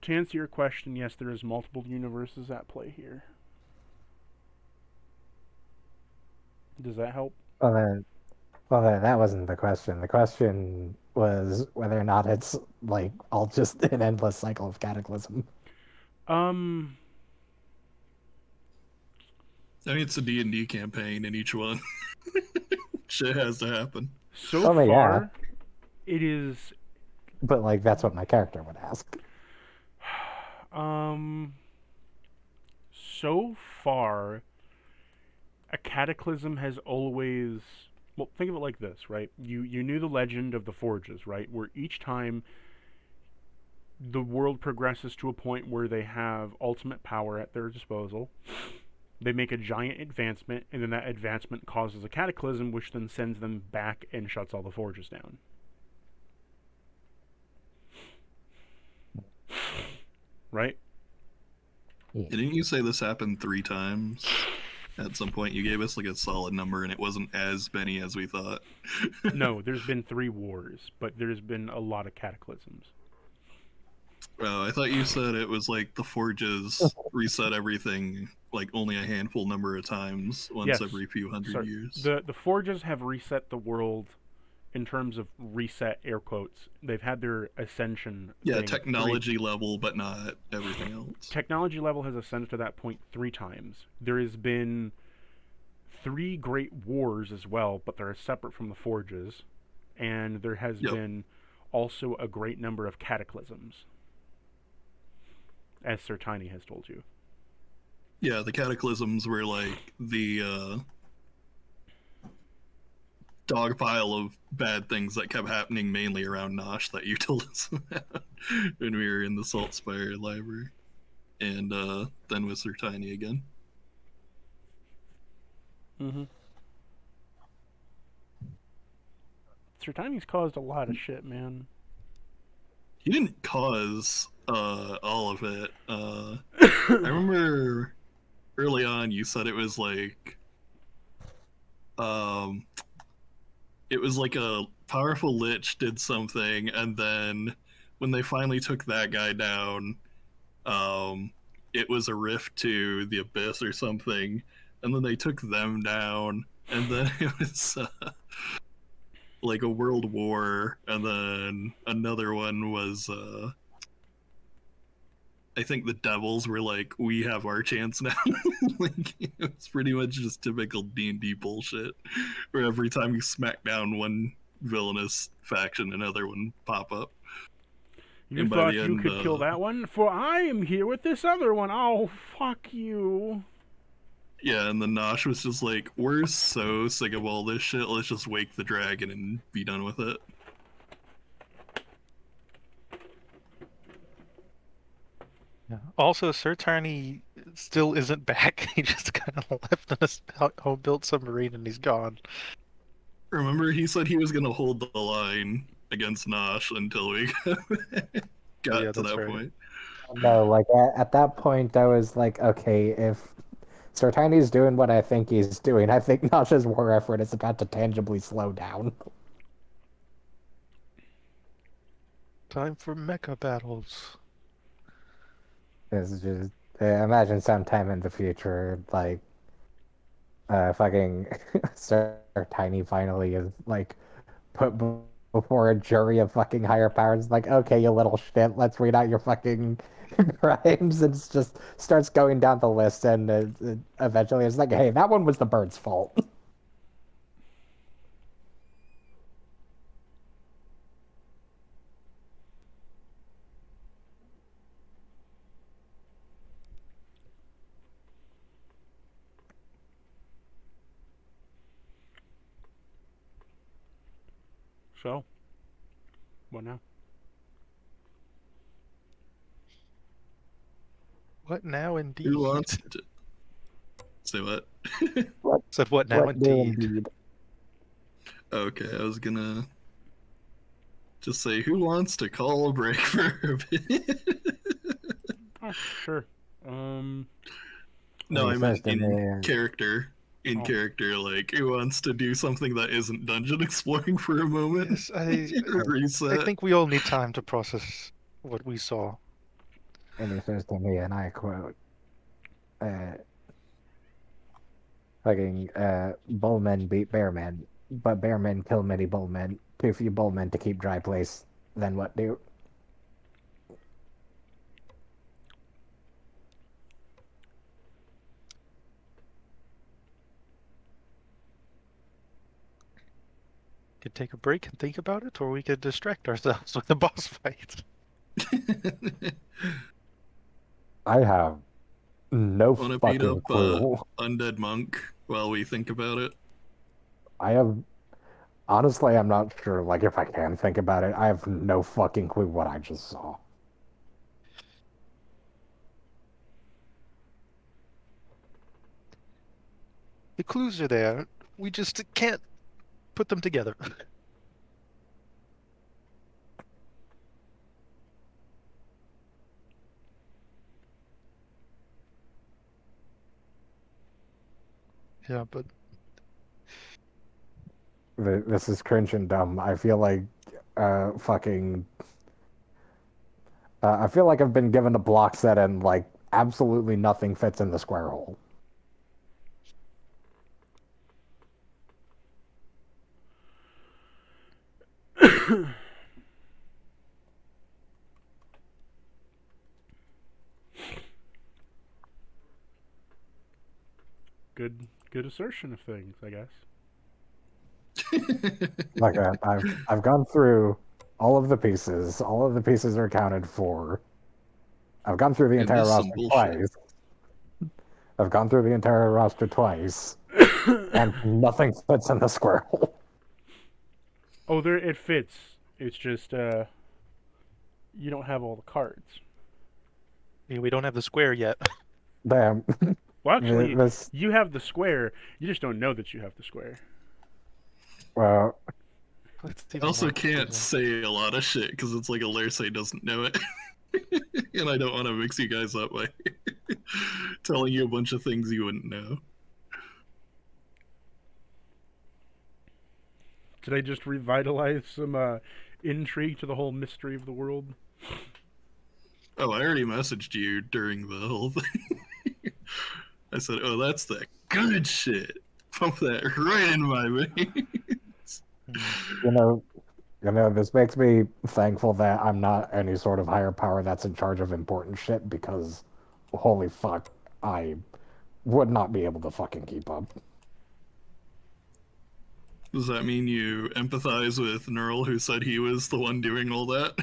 To answer your question, yes, there is multiple universes at play here. Does that help? well, then that wasn't the question. The question was whether or not it's like all just an endless cycle of cataclysm. Um, I mean, it's a D&D campaign in each one. Shit has to happen. so Oh, yeah. far, it is But like that's what my character would ask. Um, so far, a cataclysm has always. Well, think of it like this, right? You knew the legend of the forges, right? Where each time the world progresses to a point where they have ultimate power at their disposal, they make a giant advancement, and then that advancement causes a cataclysm, which then sends them back and shuts all the forges down. Right? Yeah. Didn't you say this happened 3 times? At some point, you gave us like a solid number, and it wasn't as many as we thought. No, there's been 3 wars, but there's been a lot of cataclysms. I thought you said it was like the forges reset everything like only a handful number of times, once Yes. every few hundred years. The forges have reset the world in terms of reset, air quotes. They've had their ascension. Yeah, thing technology level, but not everything else. Technology level has ascended to that point 3 times. There has been 3 great wars as well, but they're separate from the forges. And there has been also a great number of cataclysms, as Sir Tiny has told you. Yeah, the cataclysms were like the dog pile of bad things that kept happening mainly around Nosh that you told us about when we were in the Saltspire library. And then with Sir Tiny again. Mm-hmm. Sir Tiny's caused a lot of shit, man. He didn't cause all of it. I remember early on you said it was like it was like a powerful lich did something, and then when they finally took that guy down, it was a rift to the abyss or something, and then they took them down, and then it was like a world war, and then another one was I think the devils were like, we have our chance now. Like, it's pretty much just typical D&D bullshit, where every time you smack down one villainous faction, another one pop up. You And by thought the you end, could kill that one? For I am here with this other one. Oh, fuck you. Yeah, and the Nosh was just like, we're so sick of all this shit, let's just wake the dragon and be done with it. Yeah. Also, Sir Tiny still isn't back. He just kind of left in a home-built submarine and he's gone. Remember, he said he was going to hold the line against Nosh until we got to that right. point. No, like at that point, I was like, okay, if Sir Tiny's doing what I think he's doing, I think Nasha's war effort is about to tangibly slow down. Time for mecha battles. It's just imagine sometime in the future, like fucking Sir Tiny finally is like put before a jury of fucking higher powers. Like, okay, you little shit, let's read out your fucking crimes, and it's just starts going down the list, and eventually it's like, hey, that one was the bird's fault. So, What now? What now, indeed? Who wants to say what? Said what now, What do indeed? indeed? Okay, I was gonna just say, who wants to call a break for a bit? Oh, sure. No, He I says meant to in me, character. In Oh. character, like, who wants to do something that isn't dungeon exploring for a moment? Yes, I Reset. think we all need time to process what we saw. and he says to me, and I quote, fucking, bullmen beat bearmen, but bearmen kill many bullmen. Too few bullmen to keep dry place. Then what do? Could take a break and think about it, or we could distract ourselves with the boss fight. I have no Want to beat fucking up clue. undead monk while we think about it? I have honestly, I'm not sure. Like, if I can think about it, I have no fucking clue what I just saw. The clues are there. We just can't put them together. Yeah, but This is cringe and dumb. I feel like, fucking. I feel like I've been given a block set and like absolutely nothing fits in the square hole. Good assertion of things, I guess. Like, I've gone through all of the pieces. All of the pieces are accounted for. I've gone through the And entire this some roster bullshit. twice. I've gone through the entire roster twice, and nothing fits in the square hole. Oh, there it fits. It's just you don't have all the cards. yeah, we don't have the square yet. Damn. Well, actually, This, you have the square. You just don't know that you have the square. well, It's I even also more can't confusing. say a lot of shit because it's like Alerce doesn't know it. And I don't want to mix you guys up by telling you a bunch of things you wouldn't know. Did I just revitalize some intrigue to the whole mystery of the world? Oh, I already messaged you during the whole thing. I said, oh, that's the good shit. Pump that right in my veins. you know, this makes me thankful that I'm not any sort of higher power that's in charge of important shit because, holy fuck, I would not be able to fucking keep up. Does that mean you empathize with Neural, who said he was the one doing all that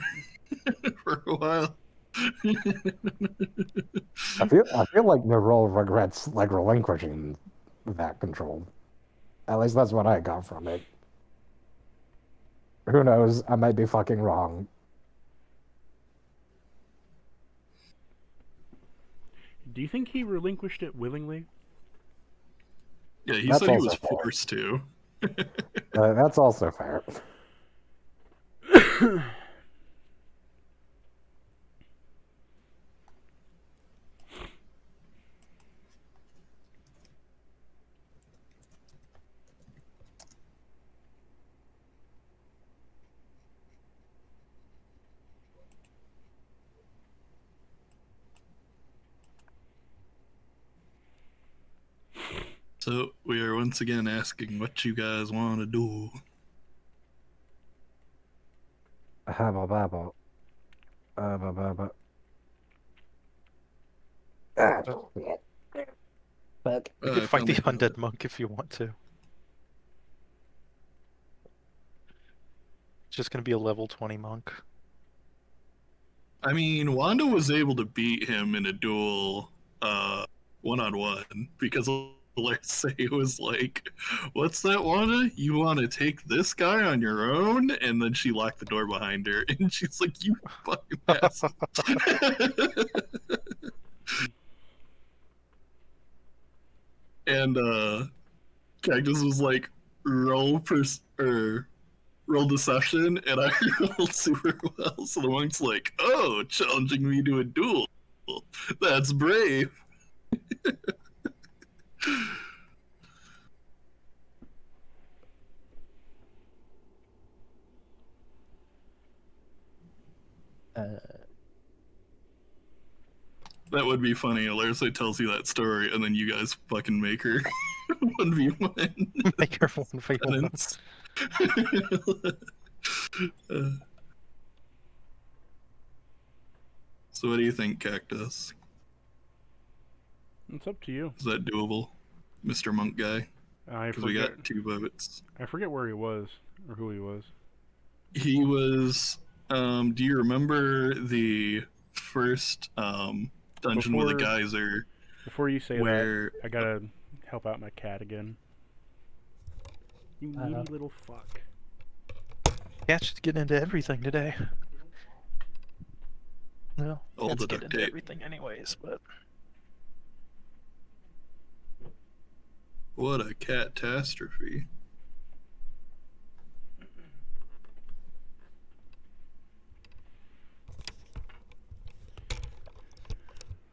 for a while? I feel like the role regrets like relinquishing that control. At least that's what I got from it. Who knows? I might be fucking wrong. Do you think he relinquished it willingly? Yeah, he That's said he also was fair. forced to. That's also fair. So we are once again asking what you guys want to do. Habba babba. Babba. Shit. Fuck. You I could fight found the it. undead monk if you want to. It's just gonna be a level 20 monk. I mean, Wanda was able to beat him in a duel one-on-one because say was like, "What's that, Wanda? You want to take this guy on your own?" And then she locked the door behind her, and she's like, "You fucking asshole." And Cactus was like, "Roll roll deception," and I rolled super well. So the monk's like, "Oh, challenging me to a duel. That's brave." That would be funny. Larsa tells you that story, and then you guys fucking make her 1v1. Make her 1v1. Penance. So what do you think, Cactus? It's up to you. Is that doable, Mr. Monk guy? I Because we forget. got 2 votes. I forget where he was or who he was. He was. Do you remember the first dungeon with a geyser? Before you say where that, I gotta help out my cat again. You needy little fuck. Cat's just getting into everything today. Well, All cats the get duct into tape. everything anyways, but What a catastrophe.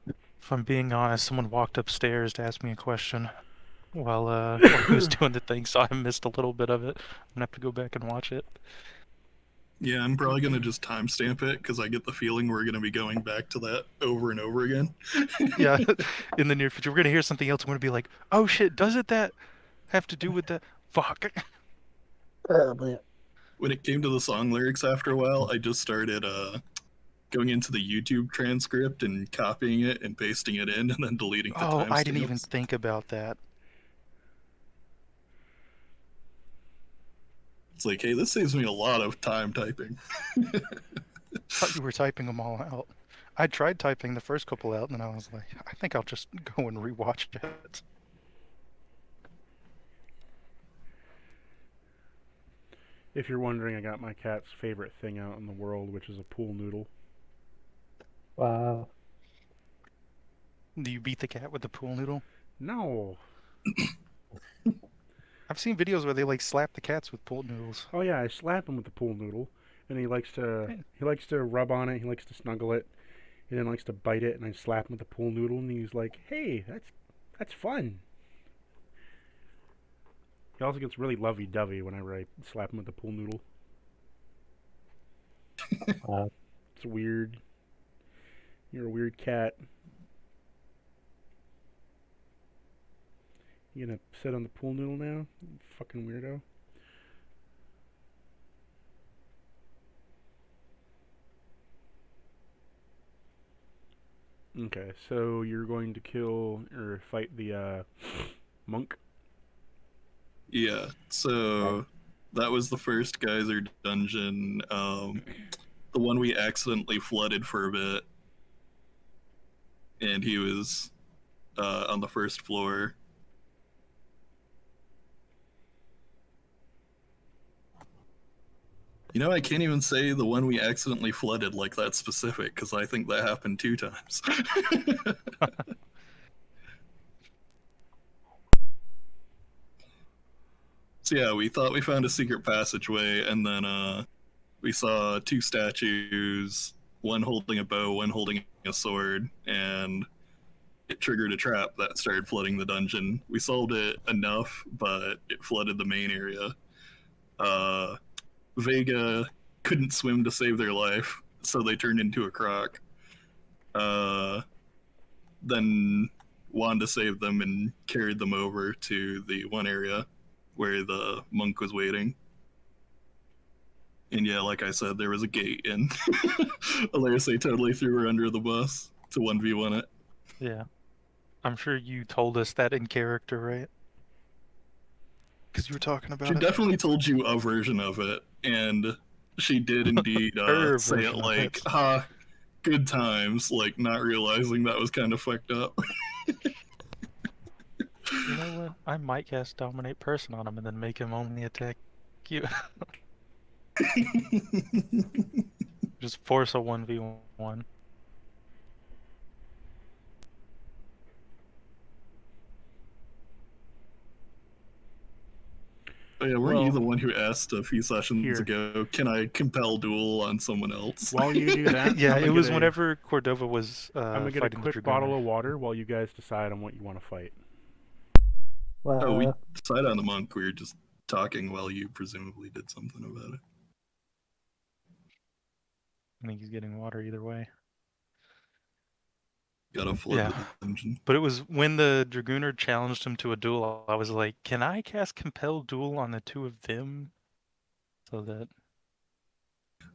if I'm being honest, someone walked upstairs to ask me a question while I was doing the thing, so I missed a little bit of it. I'm gonna have to go back and watch it. Yeah, I'm probably gonna just timestamp it because I get the feeling we're gonna be going back to that over and over again. Yeah, in the near future, we're gonna hear something else. I'm gonna be like, "Oh shit, doesn't that have to do with that?" Fuck. When it came to the song lyrics after a while, I just started going into the YouTube transcript and copying it and pasting it in and then deleting the Oh, I didn't timestamps. even think about that. It's like, hey, this saves me a lot of time typing. Thought you were typing them all out. I tried typing the first couple out, and then I was like, I think I'll just go and rewatch it. If you're wondering, I got my cat's favorite thing out in the world, which is a pool noodle. Wow. Do you beat the cat with the pool noodle? No. I've seen videos where they like slap the cats with pool noodles. Oh yeah, I slap him with the pool noodle, and he likes to rub on it. He likes to snuggle it, and then likes to bite it. And I slap him with the pool noodle, and he's like, "Hey, that's fun." He also gets really lovey-dovey whenever I slap him with the pool noodle. Wow. It's weird. You're a weird cat. You gonna sit on the pool noodle now? You fucking weirdo. Okay, so you're going to kill or fight the monk? Yeah, so that was the first geyser dungeon. The one we accidentally flooded for a bit. And he was on the first floor. You know, I can't even say the one we accidentally flooded like that specific, because I think that happened 2 times. So yeah, we thought we found a secret passageway, and then we saw 2 statues, one holding a bow, one holding a sword, and it triggered a trap that started flooding the dungeon. We solved it enough, but it flooded the main area. Vega couldn't swim to save their life, so they turned into a croc. Then Wanda saved them and carried them over to the one area where the monk was waiting. And yeah, like I said, there was a gate, and Alerse totally threw her under the bus to 1v1 it. Yeah. I'm sure you told us that in character, right? Because you were talking about She it. definitely told you a version of it, and she did indeed Her say it version of like, it. ha, good times, like not realizing that was kind of fucked up. You know what? I might cast Dominate Person on him and then make him only attack you. Just force a 1v1. Oh yeah, weren't you Well, the one who asked a few sessions here. ago, can I compel duel on someone else? While you do that, Yeah, I'm it gonna was get whenever Cordova was I'm gonna get a fighting the quick bottle Dragoon. of water while you guys decide on what you want to fight. Oh, we Well, decided on the monk. We were just talking while you presumably did something about it. I think he's getting water either way. Gotta flood Yeah. the dungeon. But it was when the Dragooner challenged him to a duel, I was like, can I cast Compel Duel on the two of them? So that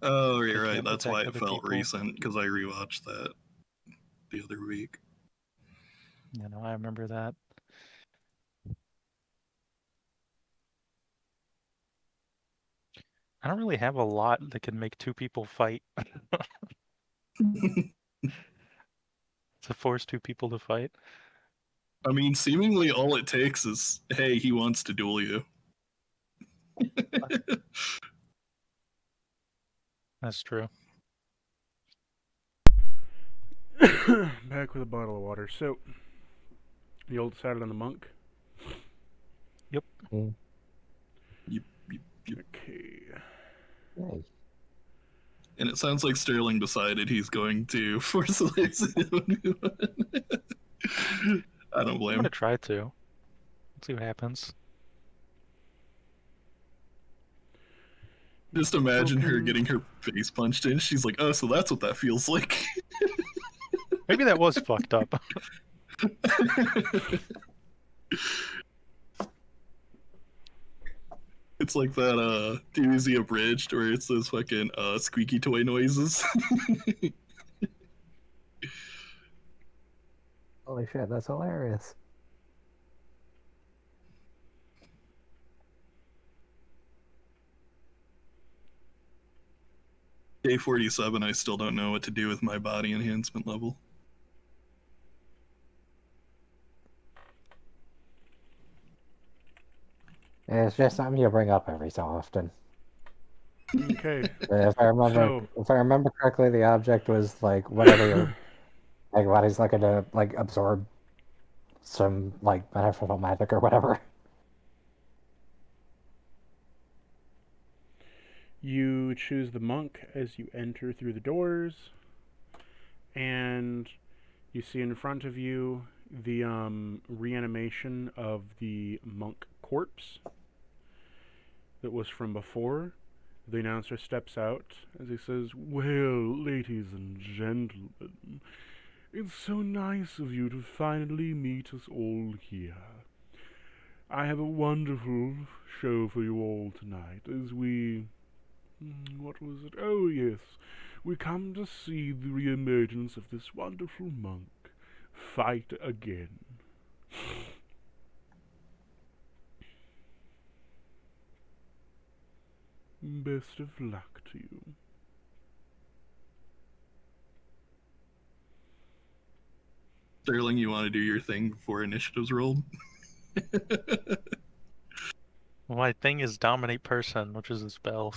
Oh, they you're right. can't That's why protect it other felt people. recent, because I rewatched that the other week. You know, I remember that. I don't really have a lot that can make two people fight. To force two people to fight. I mean, seemingly all it takes is, hey, he wants to duel you. That's true. Back with a bottle of water. So, the old decided on the monk. Yep. mm, Okay. hey. And it sounds like Sterling decided he's going to force the laser. I don't I'm blame gonna him. try to. Let's see what happens. Just imagine her Token. getting her face punched in. She's like, oh, so that's what that feels like. Maybe that was fucked up. It's like that DBZ Abridged where it's those fucking squeaky toy noises. Holy shit, that's hilarious. Day 47, I still don't know what to do with my body enhancement level. It's just something you bring up every so often. Okay. If I remember, So, if I remember correctly, the object was like whatever your like body's looking to like absorb some like beneficial magic or whatever. you choose the monk as you enter through the doors, and you see in front of you the reanimation of the monk corpse that was from before. The announcer steps out as he says, "Well, ladies and gentlemen, it's so nice of you to finally meet us all here. I have a wonderful show for you all tonight as we... what was it? Oh, yes. We come to see the reemergence of this wonderful monk fight again." Best of luck to you. Sterling, you want to do your thing before initiatives rolled? Well, my thing is Dominate Person, which is a spell.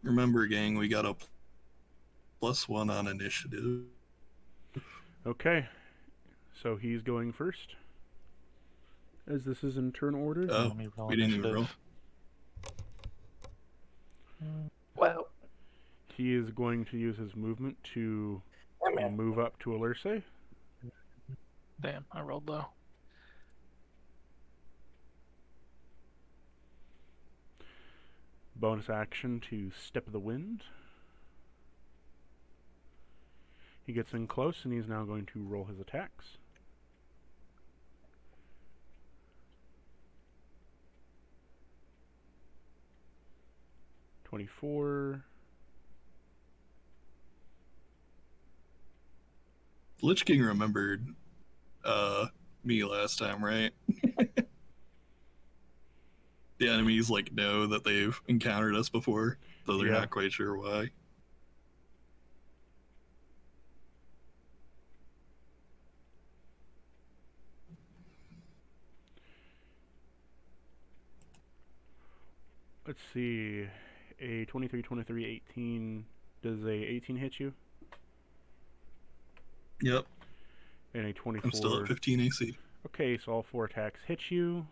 Remember, gang, we got a +1 on initiative. Okay, so he's going first. As this is in turn order. Oh, Let me roll we didn't even roll. initiative. Well, He is going to use his movement to move up to Alerce. Damn, I rolled low. Bonus action to Step of the Wind. He gets in close and he's now going to roll his attacks. .24. Lich King remembered me last time, right? the enemies like know that they've encountered us before, so they're Yeah. not quite sure why. Let's see. A 23, 23, 18. Does a 18 hit you? Yep, And a 24. I'm still at 15 AC. Okay, so all 4 attacks hit you.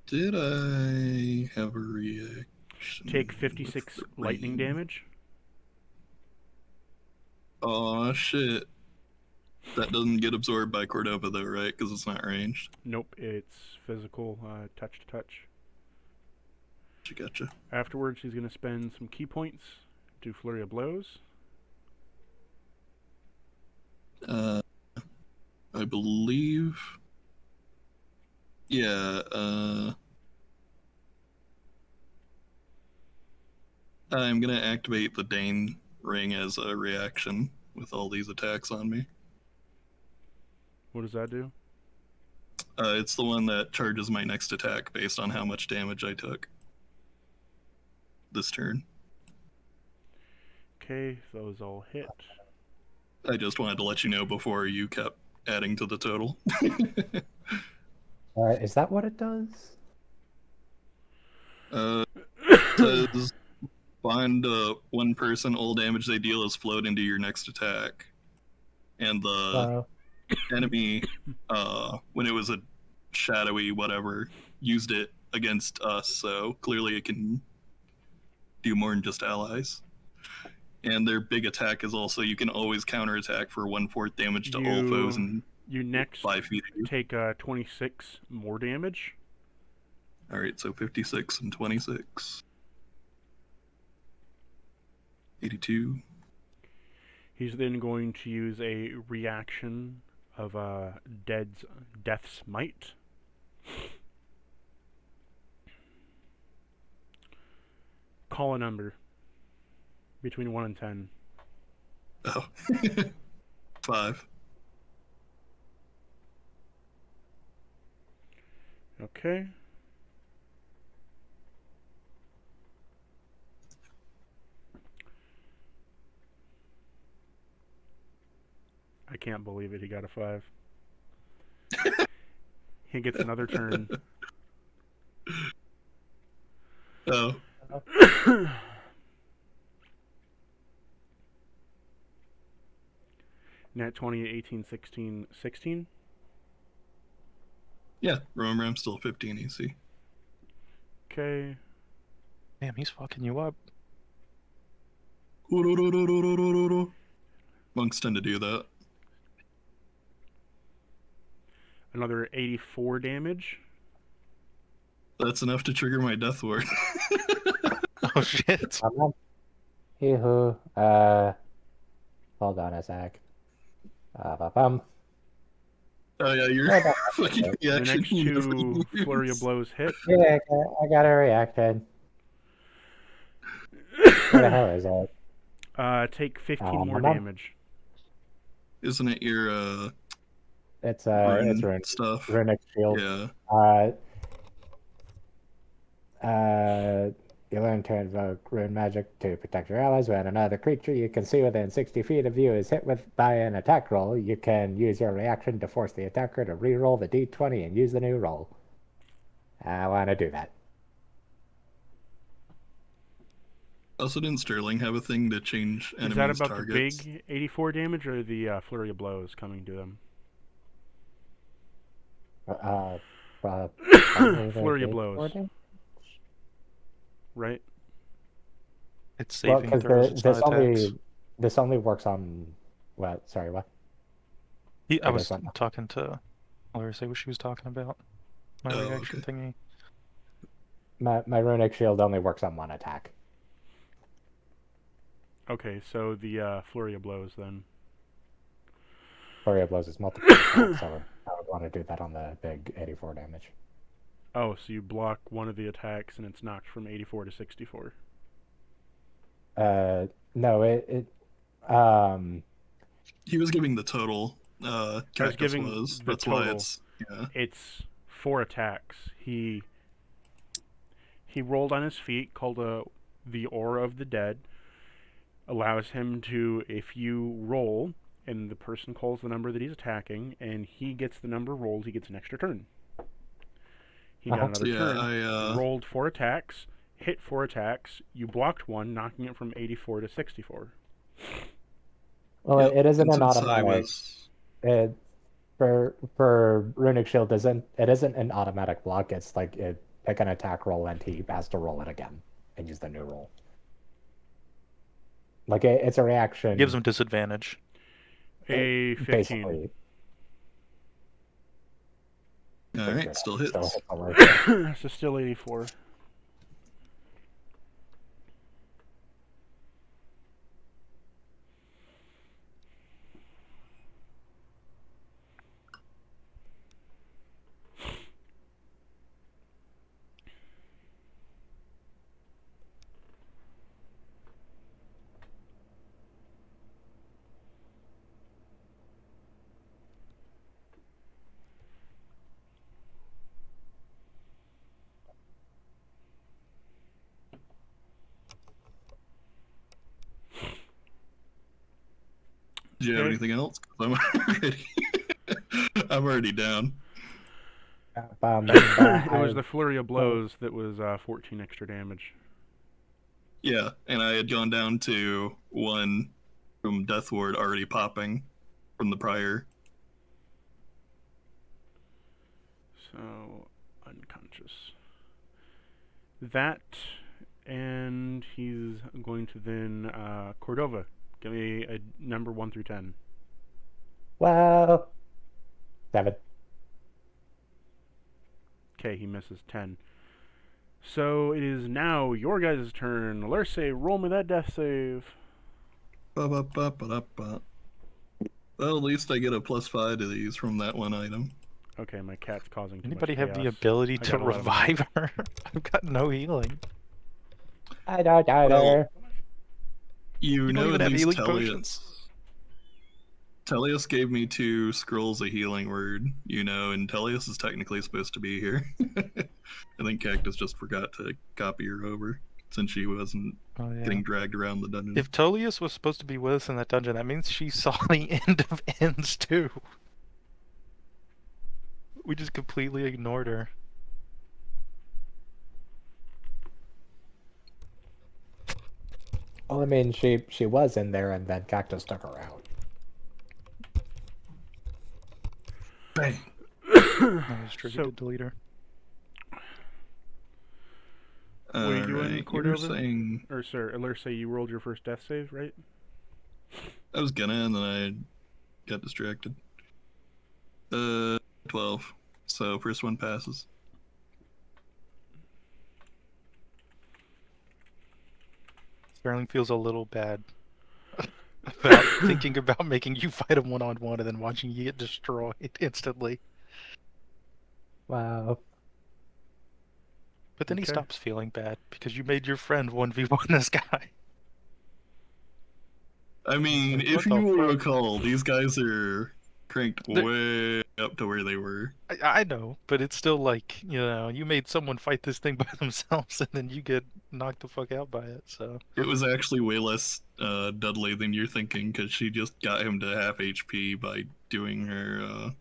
Did I have a reaction? Take 56 with lightning rain? damage. Oh shit. That doesn't get absorbed by Cordova though, right? Because it's not ranged. Nope, it's physical, touch to touch. Gotcha. Afterwards, he's going to spend some key points, do Flurry of Blows. I believe. Yeah, I'm gonna activate the Dane ring as a reaction with all these attacks on me. What does that do? It's the one that charges my next attack based on how much damage I took this turn. Okay, those all hit. I just wanted to let you know before you kept adding to the total. Is that what it does? Says find one person, all damage they deal is flowed into your next attack. And the enemy, when it was a shadowy whatever, used it against us, so clearly it can do more than just allies. And their big attack is also you can always counterattack for 1/4 damage to all foes and You next 5 feet of you. take 26 more damage. Alright, so 56 and 26. 82. He's then going to use a reaction of Death's Might. Call a number between 1 and 10. Oh. 5. Okay. I can't believe it. He got a 5. He gets another turn. Oh. Nat 20, 18, 16, 16. Yeah, remember I'm still 15 AC. Okay. Damn, he's fucking you up. Monks tend to do that. Another 84 damage. That's enough to trigger my death ward. Oh shit. Hee-hoo. Hold on a sec. Oh yeah, you're fucking The reaction. next 2 Flurry of Blows hit. Yeah, I got a reaction. What the hell is that? Take 15 more Mom. damage. Isn't it your It's rune rune stuff? runic shield. Yeah. You learn to invoke rune magic to protect your allies. When another creature you can see within 60 feet of you is hit by an attack roll, you can use your reaction to force the attacker to re-roll the d20 and use the new roll. I want to do that. Also, didn't Sterling have a thing to change enemies' Is that about targets? the big 84 damage or the Flurry of Blows coming to them? Flurry of Blows. Right? It's saving throws. It's not attacks. This only works on what? Sorry, what? I was talking to Laura, say what she was talking about. My reaction thingy. My runic shield only works on one attack. Okay, so the Flurry of Blows then. Flurry of Blows is multiple attacks, so I would want to do that on the big 84 damage. Oh, so you block one of the attacks and it's knocked from 84 to 64. No, um, He was giving the total. I was Cactus giving was. the That's why total. it's yeah. It's 4 attacks. He rolled on his feet, called the Aura of the Dead. Allows him to, if you roll, and the person calls the number that he's attacking, and he gets the number rolled, he gets an extra turn. He got another So, yeah, turn, rolled 4 attacks, hit 4 attacks, you blocked one, knocking it from 84 to 64. well, Yep, it isn't and an since I automatic. was It for Runic Shield isn't an automatic block. It's like it pick an attack roll and he has to roll it again and use the new roll. Like it's a reaction. Gives him disadvantage. A 15. Basically. all right, still hits. So still 84. Do you have Okay. anything else? 'Cause I'm already down. It was the flurry of blows that was 14 extra damage. Yeah, and I had gone down to 1 from Death Ward already popping from the prior. So, unconscious. That, and he's going to then, Cordova. Give me a number 1 through 10. Well, 7. Okay, he misses 10. So it is now your guys' turn. Lurse, roll me that death save. Ba-ba-ba-ba-da-ba. Well, at least I get a +5 to these from that one item. Okay, my cat's causing too Anybody much have the chaos. ability I to got a lot of revive her? I've got no healing. I don't die Well, there. You You know don't even at have least healing potions. Tellius gave me 2 scrolls of healing word, and Tellius is technically supposed to be here. I think Cactus just forgot to copy her over since she wasn't Oh, yeah. getting dragged around the dungeon. If Tullius was supposed to be with us in that dungeon, that means she saw the end of ends too. We just completely ignored her. Well, I mean, she was in there, and then Cactus took her out. Bang! That was tricky So- to delete her. What are you doing, Alright, you were Cordova? saying Or, sir, Lurse, you rolled your first death save, right? I was gonna, and then I got distracted. 12. So first one passes. Sterling feels a little bad about thinking about making you fight him one-on-one and then watching you get destroyed instantly. Wow. But then he Okay. stops feeling bad because you made your friend 1v1 this guy. I mean, like, if what the you fuck? recall, these guys are cranked They're- way up to where they were. I know, but it's still like, you made someone fight this thing by themselves and then you get knocked the fuck out by it, so. It was actually way less Dudley than you're thinking, because she just got him to half HP by doing her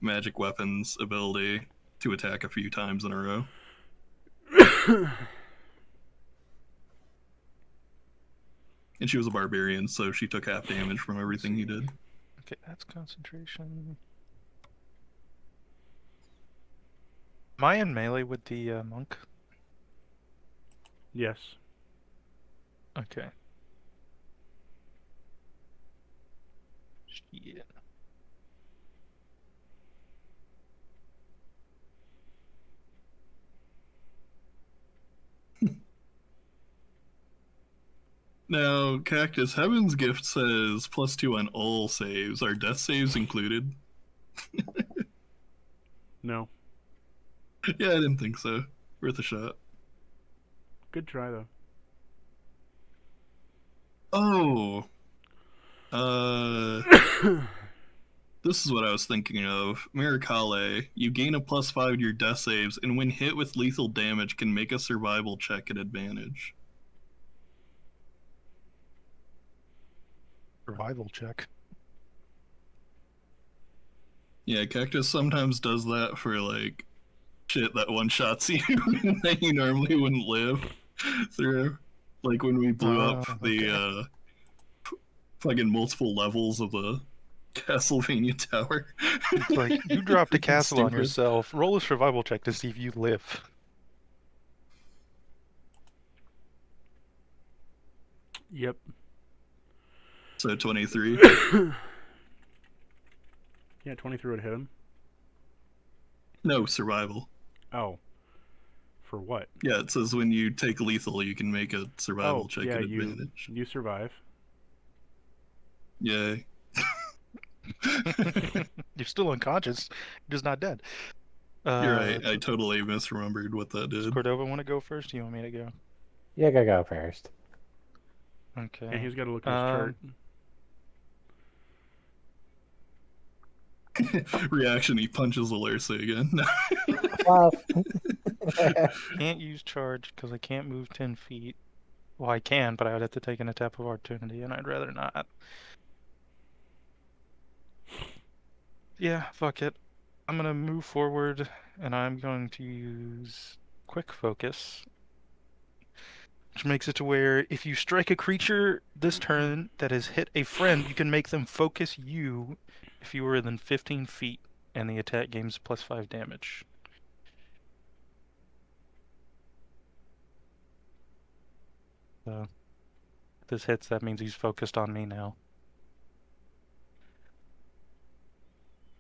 magic weapons ability to attack a few times in a row. And she was a barbarian, so she took half damage from everything he did. Okay, that's concentration. Am I in melee with the monk? Yes. Okay. Shit. Now, Cactus, Heaven's Gift says +2 on all saves. Are death saves included? No. Yeah, I didn't think so. Worth a shot. Good try though. Oh, uh, this is what I was thinking of. Miracale, you gain a +5 to your death saves, and when hit with lethal damage, can make a survival check at advantage. Survival check. Yeah, Cactus sometimes does that for like shit that one shots you that you normally wouldn't live through. Like when we blew up the Okay. fucking multiple levels of the Castlevania tower. It's like, you dropped a Freaking castle on stupid. yourself. Roll a survival check to see if you live. Yep. So 23. Yeah, 23 would hit him. No, survival. Oh. For what? Yeah, it says when you take lethal, you can make a survival check yeah, at advantage. you survive. Yay. You're still unconscious. You're just not dead. You're right. I totally misremembered what that Does did. Cordova want to go first? Do you want me to go? You gotta go first. Okay. Yeah, he's got to look at his chart. Reaction, he punches Alersa again. Well, Can't use charge because I can't move 10 feet. Well, I can, but I would have to take an attack of opportunity, and I'd rather not. Yeah, fuck it. I'm gonna move forward, and I'm going to use quick focus, which makes it to where if you strike a creature this turn that has hit a friend, you can make them focus you if you were within 15 feet, and the attack gains +5 damage. So, if this hits, that means he's focused on me now.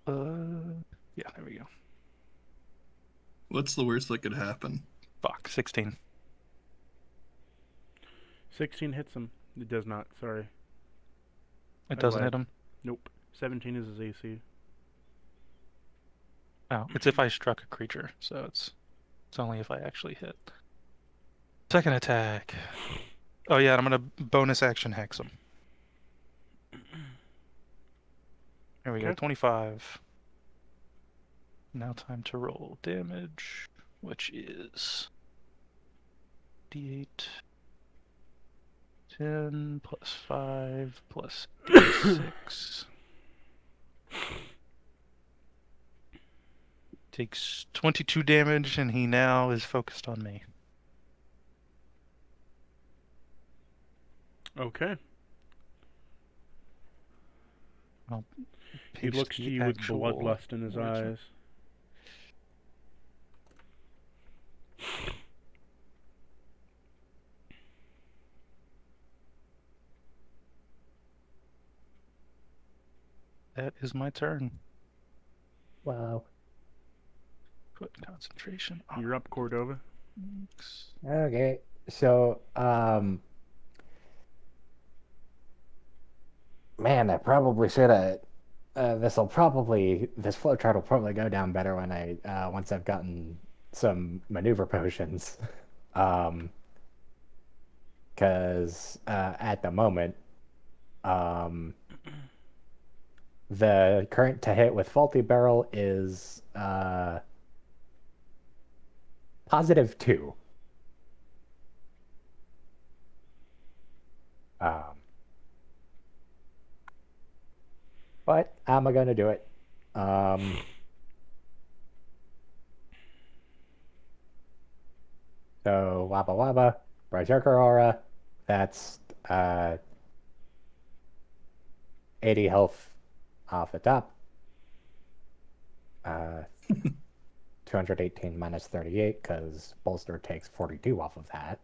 Yeah, there we go. What's the worst that could happen? Fuck, 16. 16 hits him. It does not, sorry. It doesn't hit him? Nope. 17 is his AC. Oh, it's if I struck a creature, so it's only if I actually hit. Second attack. Oh yeah, I'm gonna bonus action hex him. There we go, 25. Now time to roll damage, which is D8, 10 plus 5 plus D6. Takes 22 damage, and he now is focused on me. Okay. I'll He looks to you with bloodlust in his eyes. That is my turn. wow. Put concentration on. You're up, Cordova. Okay. So, man, I probably should have. This flowchart will probably go down better when once I've gotten some maneuver potions. Because at the moment, the current to hit with faulty barrel is +2. But I'm gonna do it. So Wabba Wabba, Berserker Aura, that's 80 health off the top. 218 minus 38, because Bolster takes 42 off of that.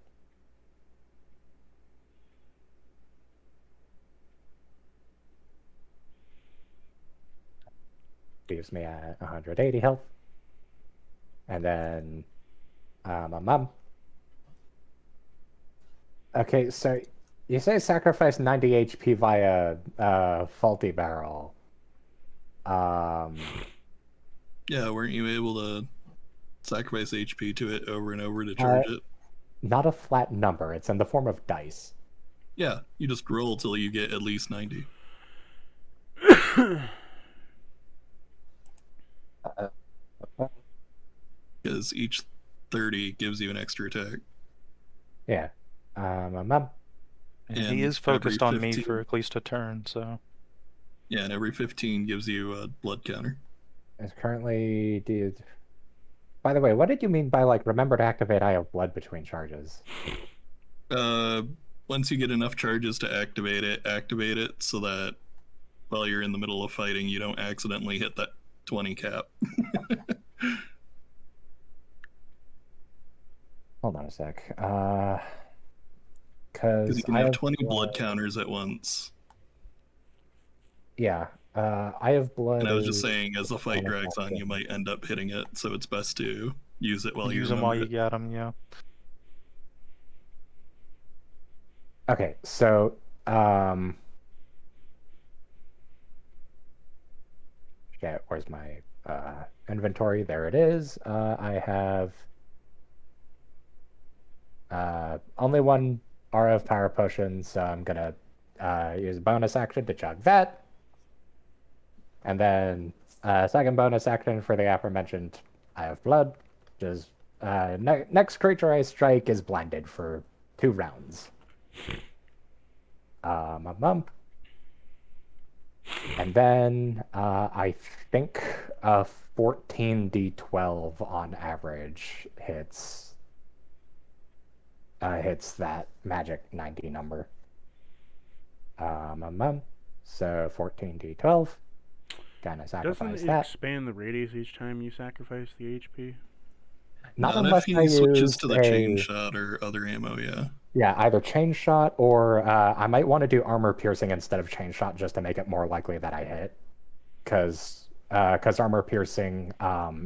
Leaves me at 180 health. And then my mom. Okay, so you say sacrifice 90 HP via faulty barrel. Yeah, weren't you able to sacrifice HP to it over and over to charge it. Not a flat number. It's in the form of dice. Yeah, you just roll till you get at least 90. Because each 30 gives you an extra attack. Yeah. And he is focused on me for at least a turn, so. Yeah, and every 15 gives you a blood counter. It's currently... By the way, what did you mean by, like, remember to activate Eye of Blood between charges? Once you get enough charges to activate it so that while you're in the middle of fighting, you don't accidentally hit that 20 cap. Hold on a sec. Because you can have 20 blood counters at once. Yeah. Eye of Blood. And I was just saying, as the fight drags on, you might end up hitting it, so it's best to use it while you remember while you get them, yeah. Okay, so shit, where's my inventory? There it is. I have only one RF power potion, so I'm gonna use a bonus action to chug that. And then second bonus action for the aforementioned Eye of Blood, which is next creature I strike is blinded for 2 rounds. And then I think 14d12 on average hits that magic 90 number. So 14d12. Gonna sacrifice Doesn't it that. expand the radius each time you sacrifice the HP? Not if unless he I switches use to the chain shot or other ammo, yeah. Yeah, either chain shot or I might want to do armor piercing instead of chain shot just to make it more likely that I hit. Because armor piercing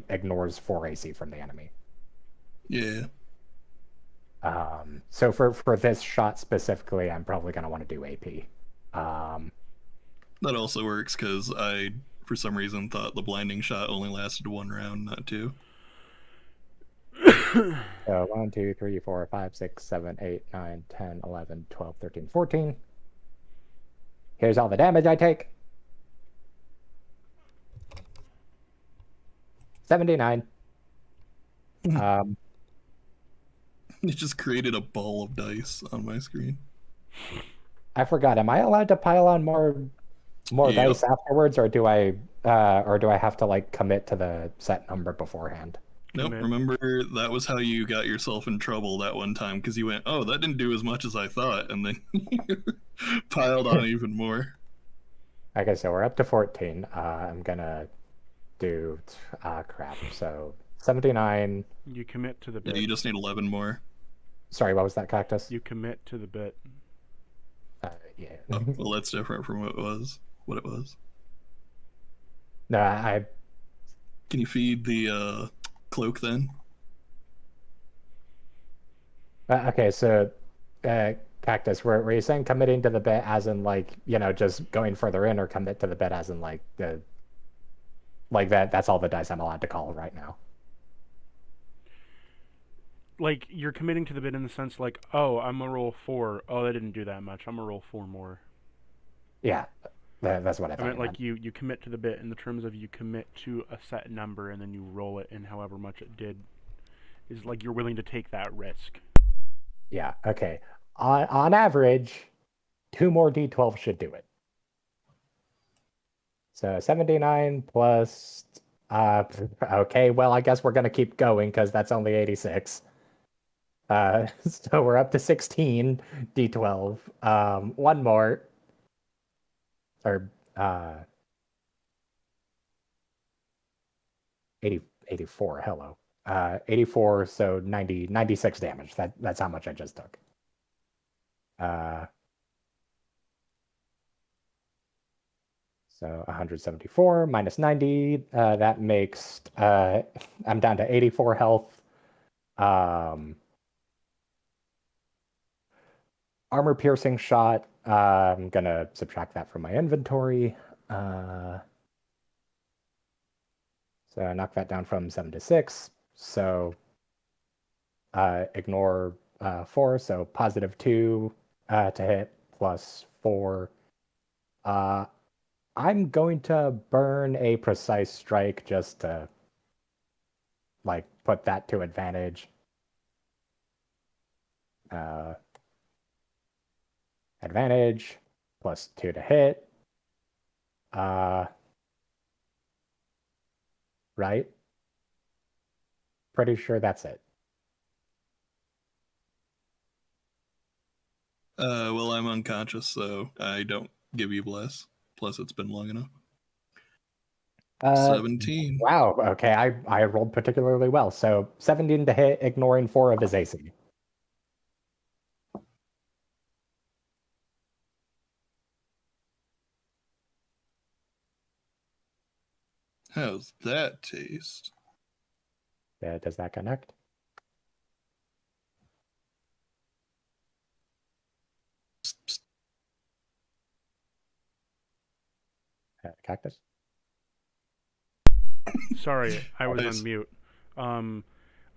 ignores 4 AC from the enemy. Yeah. So for this shot specifically, I'm probably going to want to do AP. That also works because I, for some reason, thought the blinding shot only lasted 1 round, not 2. So 1, 2, 3, 4, 5, 6, 7, 8, 9, 10, 11, 12, 13, 14. Here's all the damage I take. 79. It just created a ball of dice on my screen. I forgot. Am I allowed to pile on more dice afterwards, or do I have to like commit to the set number beforehand? Nope. Remember, that was how you got yourself in trouble that one time, because you went, "Oh, that didn't do as much as I thought," and then you piled on even more. Okay, so we're up to 14. I'm gonna do crap. So 79. You commit to the bit. Yeah, you just need 11 more. Sorry, what was that, Cactus? You commit to the bit. Yeah. Oh, well, that's different from what it was. No, I. Can you feed the cloak then? Okay, so Cactus, were you saying committing to the bit as in like, just going further in, or commit to the bit as in like that's all the dice I'm allowed to call right now? Like, you're committing to the bit in the sense like, oh, I'm gonna roll 4. Oh, that didn't do that much. I'm gonna roll 4 more. Yeah, that's what I thought. I meant like you commit to the bit in the terms of you commit to a set number and then you roll it, and however much it did is like you're willing to take that risk. Yeah, okay. On average, 2 more D12 should do it. So 79 plus... okay, well, I guess we're going to keep going because that's only 86. So we're up to 16 D12. One more. Or... 84, hello. 84, so 96 damage. That's how much I just took. So 174 minus 90, that makes, I'm down to 84 health. Armor piercing shot, I'm gonna subtract that from my inventory. So I knock that down from 7 to 6. So ignore 4, so +2 to hit plus 4. I'm going to burn a precise strike just to like put that to advantage. Advantage +2 to hit. Right? Pretty sure that's it. Well, I'm unconscious, so I don't give you bless. Plus, it's been long enough. 17. Wow. Okay, I rolled particularly well. So 17 to hit, ignoring 4 of his AC. How's that taste? Does that connect? Cactus? Sorry, I was Nice. on mute.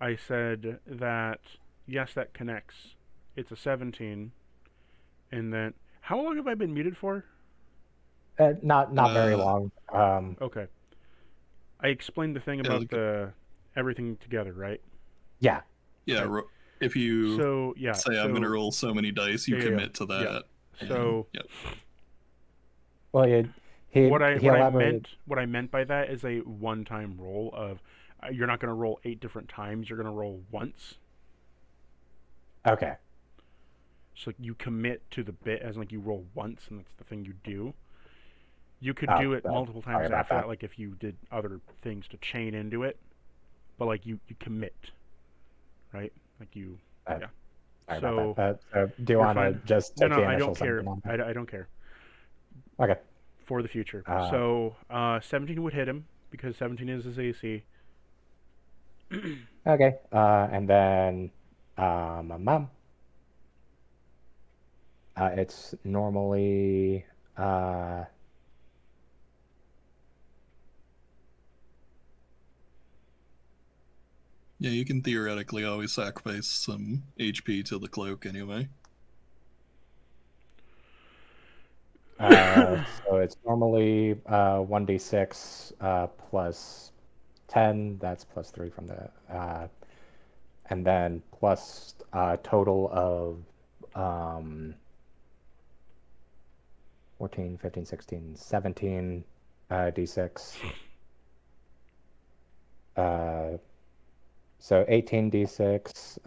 I said that yes, that connects. It's a 17, and then how long have I been muted for? Not very long. Okay, I explained the thing Yeah, about the everything together, right? Yeah. Yeah, Right. if you So yeah, say I'm going to roll so many dice, you yeah, commit to yeah. that. So Yep. Well, he what I elaborated. what I meant by that is a one-time roll of you're not going to roll 8 different times. You're going to roll once. Okay. So you commit to the bit as like you roll once, and that's the thing you do. You could Oh, do it multiple sorry times about after that. that, like if you did other things to chain into it. But like you commit, right? Like you, Uh, yeah. Sorry So about that. So do you you're want to fine. just No, take no, the I initial don't care. 17 on that? I don't care Okay. for the future. Uh, So 17 would hit him because 17 is his AC. okay. And then mom. It's normally Yeah, you can theoretically always sacrifice some HP to the cloak anyway. so it's normally 1d6 plus 10. That's plus 3 from the and then plus total of 14, 15, 16, 17 d6. So 18 d6,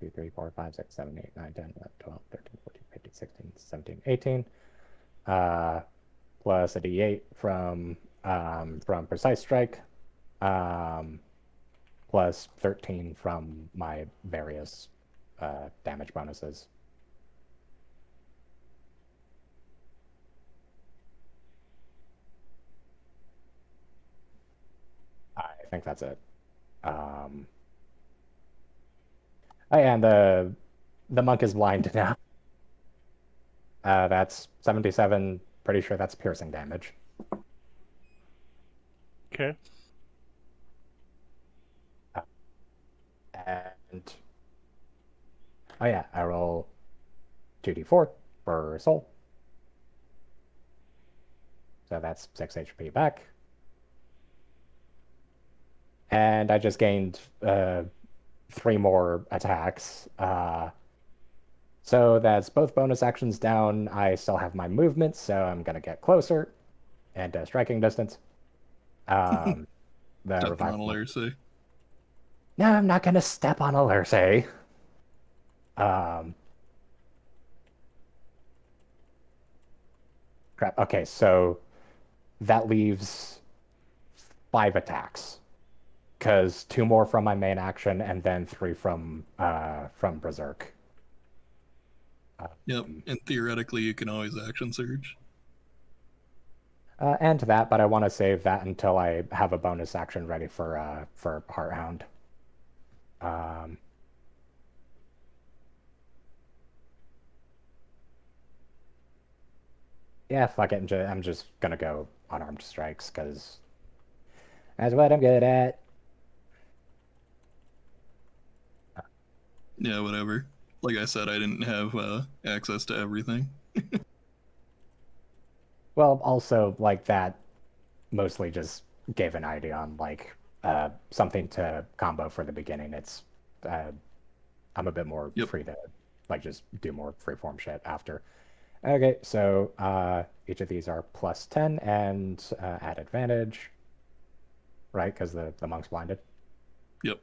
2, 3, 4, 5, 6, 7, 8, 9, 10, 11, 12, 13, 14, 15, 16, 17, 18. Plus a d8 from Precise Strike, plus 13 from my various damage bonuses. I think that's it. Oh, yeah, and the monk is blind now. That's 77. Pretty sure that's piercing damage. Okay. And oh yeah, I roll 2d4 for soul. So that's 6 HP back. And I just gained 3 more attacks. So that's both bonus actions down. I still have my movement, so I'm going to get closer and striking distance. The Stepping on revival. a Lurcy. No, I'm not going to step on a Lurcy. Crap. Okay, so that leaves 5 attacks. Because 2 more from my main action and then 3 from Berserk. Yep, and theoretically you can always action surge. And that, but I want to save that until I have a bonus action ready for Hearthound. Yeah, fuck it. I'm just gonna go unarmed strikes because that's what I'm good at. Yeah, whatever. Like I said, I didn't have access to everything. Well, also like that mostly just gave an idea on like something to combo for the beginning. It's I'm a bit more Yep. free to like just do more freeform shit after. Okay, so each of these are plus 10 and at advantage, right? Because the monk's blinded. Yep.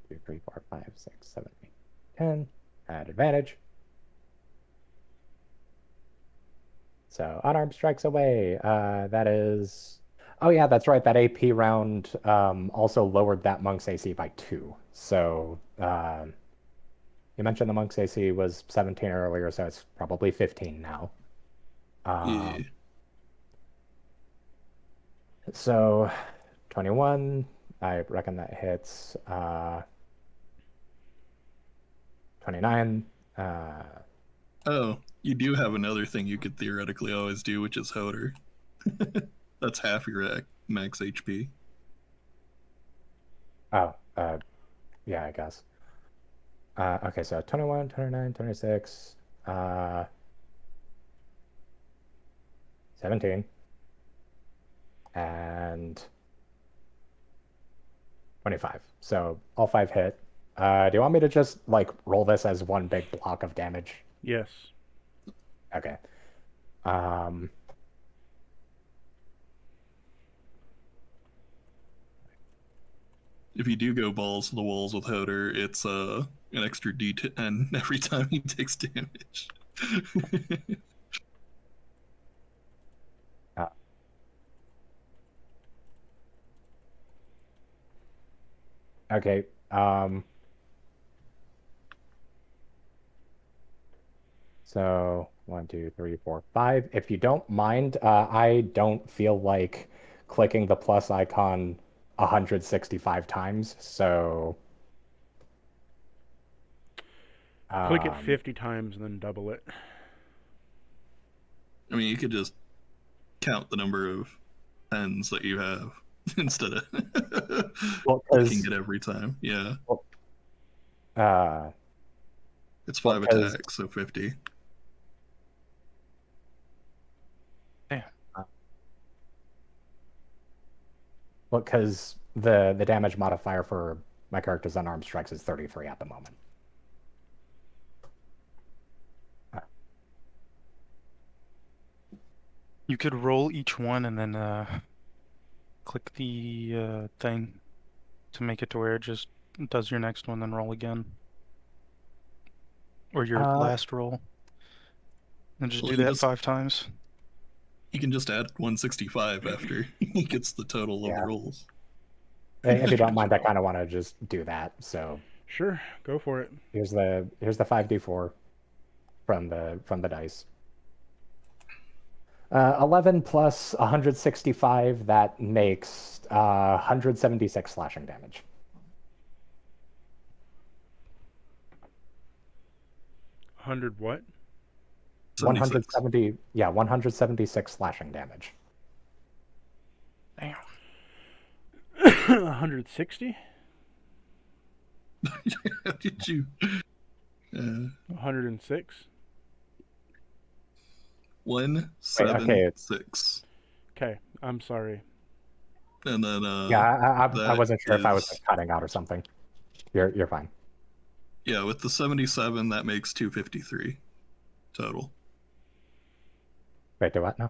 2, 3, 4, 5, 6, 7, 8, 10 at advantage. So unarmed strikes away. That is. Oh yeah, that's right. That AP round also lowered that monk's AC by 2. So you mentioned the monk's AC was 17 earlier, so it's probably 15 now. Yeah. So 21, I reckon that hits. 29. Oh, you do have another thing you could theoretically always do, which is Hoder. That's half your max HP. Oh, yeah, I guess. Okay, so 21, 29, 26, 17, and 25. So all 5 hit. Do you want me to just like roll this as one big block of damage? Yes. Okay. If you do go balls to the walls with Hoder, it's an extra D10 every time he takes damage. Uh, okay. So 1, 2, 3, 4, 5. If you don't mind, I don't feel like clicking the plus icon 165 times. So Click it um, 50 times and then double it. I mean, you could just count the number of pens that you have instead of well, clicking because it every time. Yeah, uh, it's well, 5 because attacks, so 50. Damn. well, because the damage modifier for my character's unarmed strikes is 33 at the moment. You could roll each one and then click the thing to make it to where it just does your next one, then roll again. Or your Uh, last roll. And just Well, do that 5 times. he can just add 165 after he gets the total of the yeah. rolls. If you don't mind, I kind of want to just do that. So Sure, go for it. here's the 5d4 from the dice. 11 plus 165, that makes 176 slashing damage. 100 what? 76. 170, yeah, 176 slashing damage. Damn. 160? How did you? 106? 176. Okay, I'm sorry. And then Yeah, I that wasn't sure if I was is, cutting out or something. You're fine. yeah, with the 77 that makes 253 total. Wait, do what now?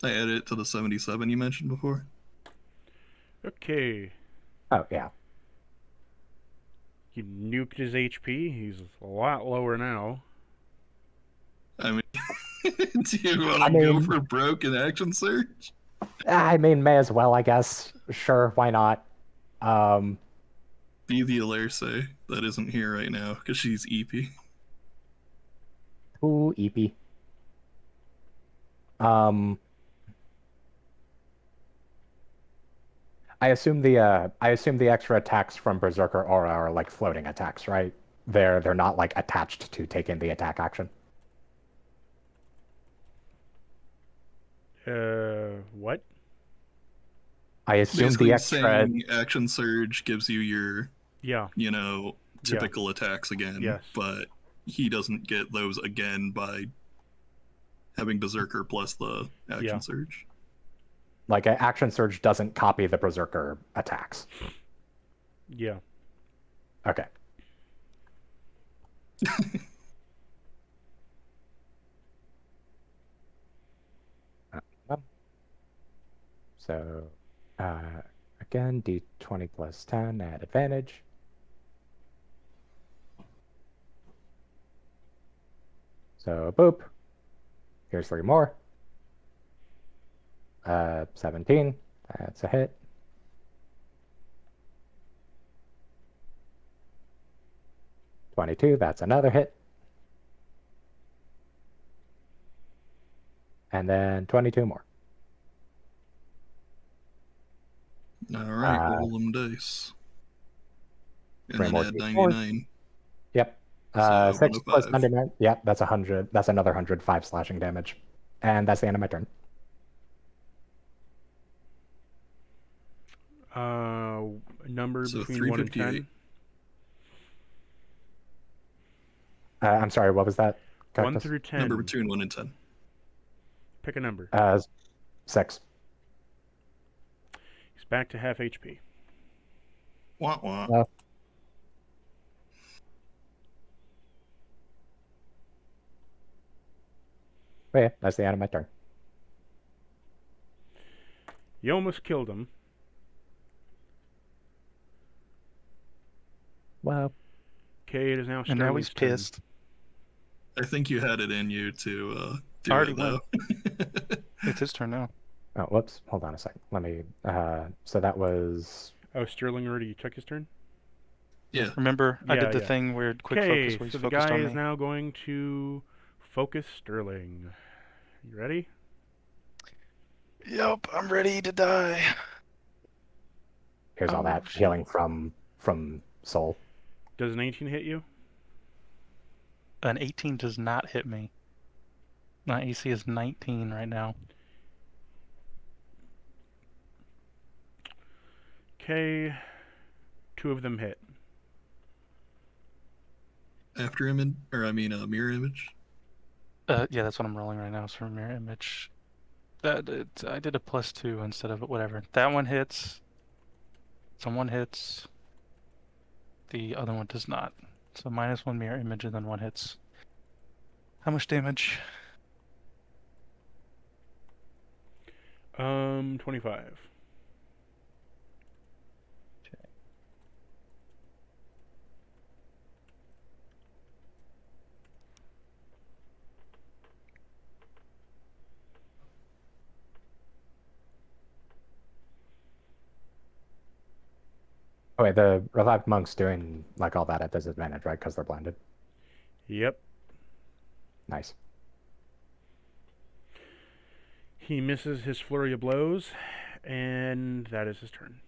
I added it to the 77 you mentioned before. Okay. Oh, yeah. You nuked his HP. He's a lot lower now. I mean, do you want I to go mean- for broken action search? I mean, may as well, I guess. Sure, why not? Be the Alerce that isn't here right now because she's EP. Ooh, EP. I assume the extra attacks from Berserker Aura are like floating attacks, right? They're not like attached to taking the attack action. What? I assume Basically, the he's extra. saying action surge gives you your, Yeah. typical attacks again, Yes. but he doesn't get those again by having Berserker plus the action surge. Like, an action surge doesn't copy the Berserker attacks. Yeah. Okay. So, again, d20 plus 10 at advantage. So, boop. Here's 3 more. 17. That's a hit. $22. That's another hit. And then 22 more. All right, roll them dice. And 3 then more add d4s. 99. Yep. So 6 plus 105. 99. Yep, that's 100. That's another 105 slashing damage. And that's the end of my turn. Number So between 1 and 10. 358. I'm sorry, what was that? 1 Cactus? through 10. Number between 1 and 10. Pick a number. 6. He's back to half HP. Wah wah. Oh, yeah, that's the end of my turn. You almost killed him. Wow. Okay, it is now And Sterling's now he's turn. pissed. I think you had it in you to do Already it, though. It's his turn now. Oh, whoops. Hold on a second. Let me. So that was. Oh, Sterling already took his turn? Yeah. Remember, I did the yeah. thing where quick Okay, focus where he's so the focused guy on is me. now going to focus Sterling. You ready? Yep, I'm ready to die. Here's all that shit. healing from Soul. Does an 18 hit you? An 18 does not hit me. My AC is 19 right now. Okay, 2 of them hit. After image, or I mean, mirror image. Yeah, that's what I'm rolling right now. It's for mirror image. I did a +2 instead of whatever. That one hits. Someone hits. The other one does not. So -1 mirror image and then 1 hits. How much damage? 25. Oh, wait, the revived monk's doing like all that at disadvantage, right? Because they're blinded. Yep. Nice. He misses his flurry of blows, and that is his turn.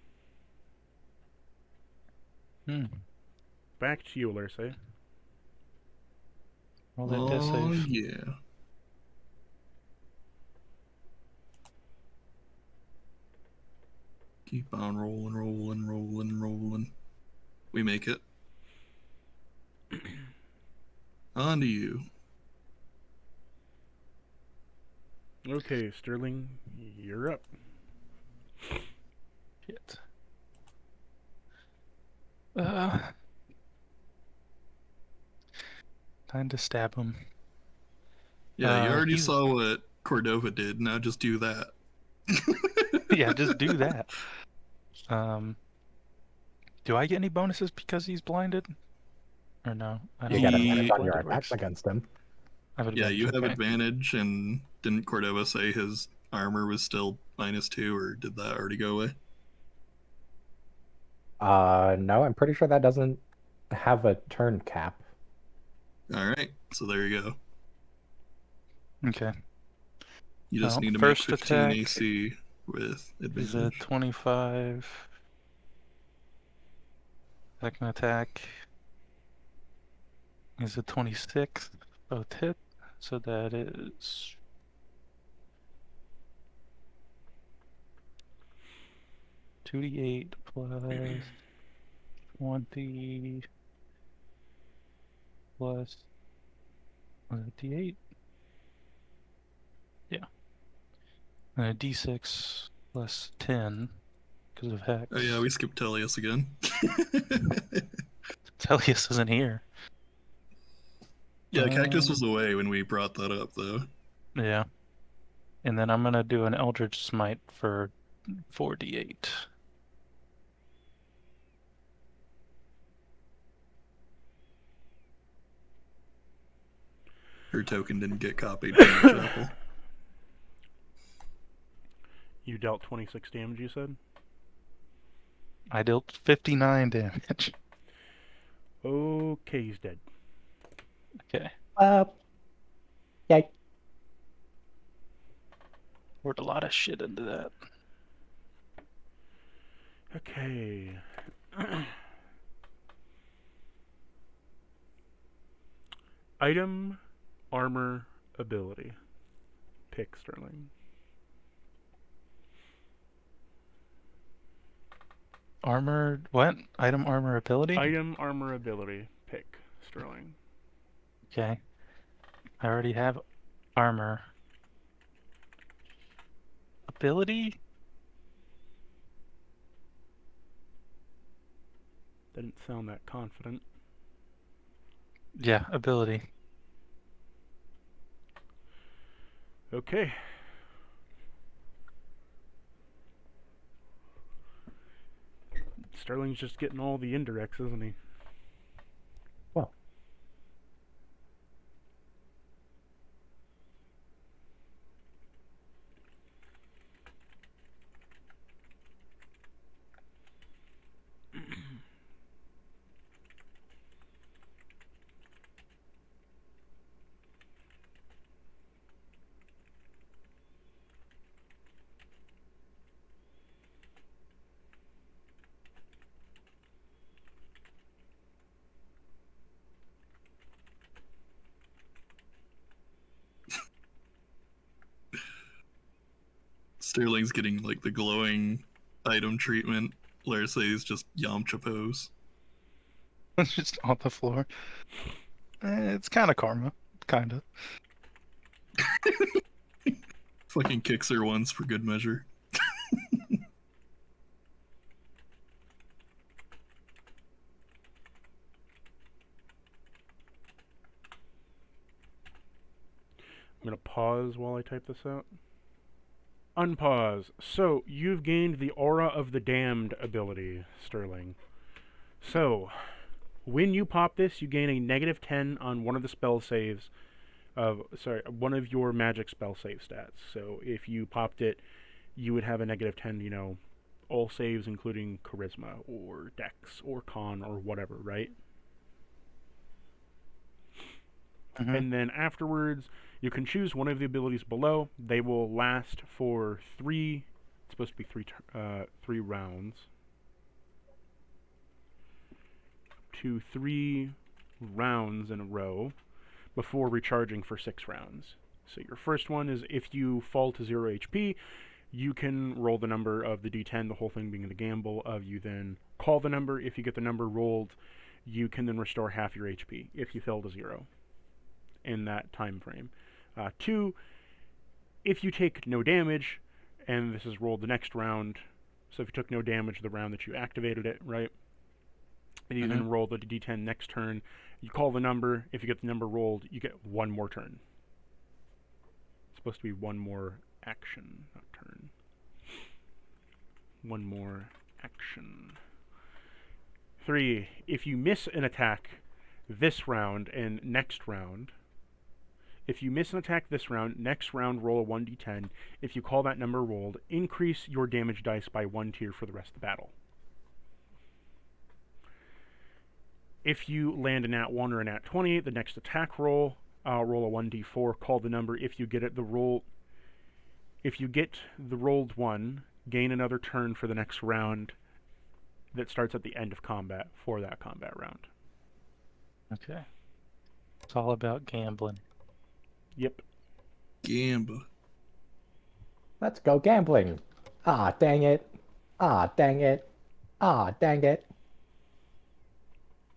Back to you, Lursa. Roll that death Oh, save. yeah. Keep on rolling, rolling, rolling, rolling. We make it. On to you. Okay, Sterling, you're up. Shit. Time to stab him. Yeah, you already he's- saw what Cordova did. Now just do that. Yeah, just do that. Do I get any bonuses because he's blinded? Or no? I don't You get know how advantage on your blinded attacks works. against him. I have Yeah, advantage, you have okay. advantage, and didn't Cordova say his armor was still -2, or did that already go away? No, I'm pretty sure that doesn't have a turn cap. Alright, so there you go. Okay. You just need to make First 15 attack AC with is a advantage. 25. Second attack is a 26. Both hit. So that is 2d8 plus 20 plus d8. Yeah. And a d6 plus 10 because of hex. Oh yeah, we skipped Tellius again. Tellius isn't here. Yeah, Cactus was away when we brought that up, though. Yeah. And then I'm gonna do an Eldritch Smite for 4d8. Her token didn't get copied from the chapel. You dealt 26 damage, you said? I dealt 59 damage. Okay, he's dead. Okay. Yay. Poured a lot of shit into that. Okay. Item, armor, ability. Pick, Sterling. Armor, what? Item, armor, ability? Item, armor, ability. Pick, Sterling. Okay. I already have armor. Ability? Didn't sound that confident. Yeah, ability. Okay. Sterling's just getting all the indirects, isn't he? Well. Sterling's getting like the glowing item treatment. Larcey's just Yamcha pose. It's just on the floor. It's kind of karma. Kind of. Fucking kicks her once for good measure. I'm going to pause while I type this out. Unpause. So, you've gained the Aura of the Damned ability, Sterling. So, when you pop this, you gain a negative 10 on one of the spell saves one of your magic spell save stats. So, if you popped it, you would have a negative 10, all saves including Charisma, or Dex, or Con, or whatever, right? Mm-hmm. And then afterwards, you can choose one of the abilities below. They will last for it's supposed to be three rounds. 3 rounds in a row before recharging for 6 rounds. So your first one is if you fall to 0 HP, you can roll the number of the D10, the whole thing being the gamble of you then call the number. If you get the number rolled, you can then restore half your HP if you fell to 0 in that time frame. 2, if you take no damage, and this is rolled the next round, so if you took no damage the round that you activated it, right? And you then roll the D10 next turn, you call the number, if you get the number rolled, you get one more turn. It's supposed to be one more action, not turn. One more action. 3, if you miss an attack this round and next round, if you miss an attack this round, next round roll a 1d10. If you call that number rolled, increase your damage dice by 1 tier for the rest of the battle. If you land a nat 1 or a nat 20, the next attack roll, roll a 1d4, call the number. If you get the rolled one, gain another turn for the next round that starts at the end of combat for that combat round. Okay. It's all about gambling. Yep. Gamba. Let's go gambling. Ah, dang it. Ah, dang it. Ah, dang it.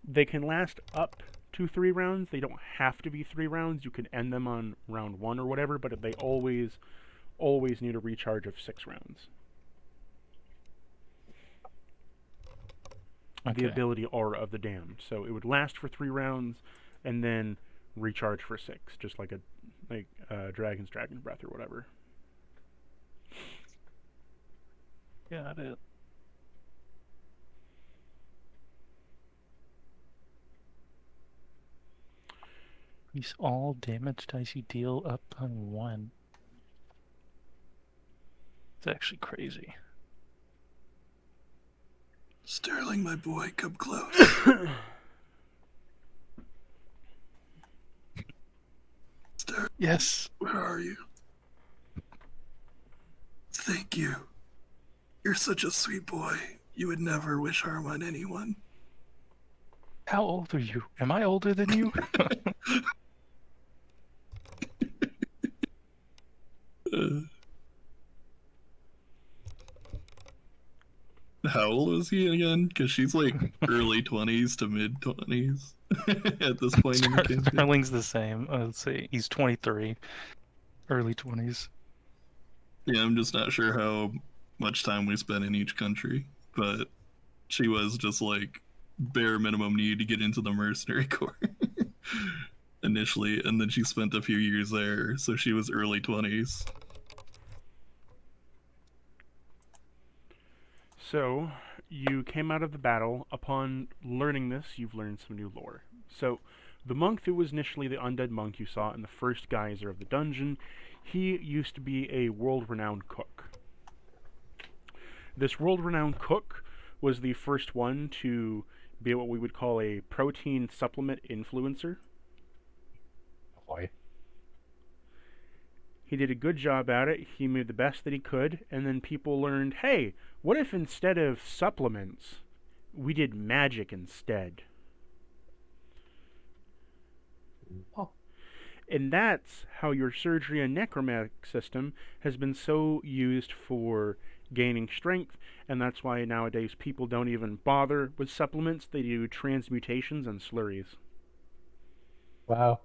They can last up to 3 rounds. They don't have to be 3 rounds. You can end them on round 1 or whatever, but they always need a recharge of 6 rounds. Okay. The ability Aura of the Damned. So it would last for 3 rounds and then recharge for 6, just like a Dragon's Dragon Breath or whatever. Got it. Increase all damage dice you deal up on 1. It's actually crazy. Sterling, my boy, come close. Sterling, Yes. where are you? Thank you. You're such a sweet boy. You would never wish harm on anyone. How old are you? Am I older than you? How old was he again? Because she's like early 20s to mid 20s at this point in the campaign. Sterling's the same. Let's see. He's 23. Early 20s. Yeah, I'm just not sure how much time we spent in each country, but she was just like bare minimum need to get into the mercenary corps initially, and then she spent a few years there, so she was early 20s. So, you came out of the battle. Upon learning this, you've learned some new lore. So, the monk who was initially the undead monk you saw in the first geyser of the dungeon, he used to be a world-renowned cook. This world-renowned cook was the first one to be what we would call a protein supplement influencer. Boy. He did a good job at it. He made the best that he could, and then people learned, hey, what if instead of supplements, we did magic instead? Oh. And that's how your surgery and necromantic system has been so used for gaining strength, and that's why nowadays people don't even bother with supplements. They do transmutations and slurries. Wow.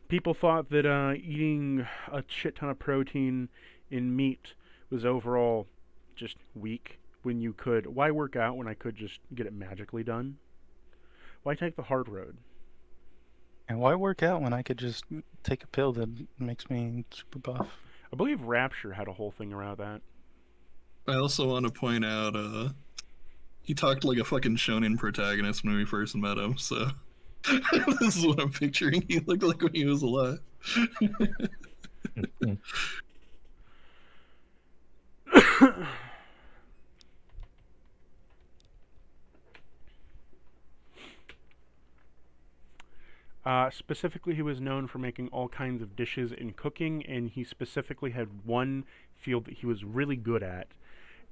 People thought that eating a shit ton of protein in meat was overall just weak when you could. Why work out when I could just get it magically done? Why take the hard road? And why work out when I could just take a pill that makes me super buff? I believe Rapture had a whole thing around that. I also want to point out, he talked like a fucking shonen protagonist when we first met him, so this is what I'm picturing he looked like when he was alive. Specifically, he was known for making all kinds of dishes in cooking, and he specifically had one field that he was really good at,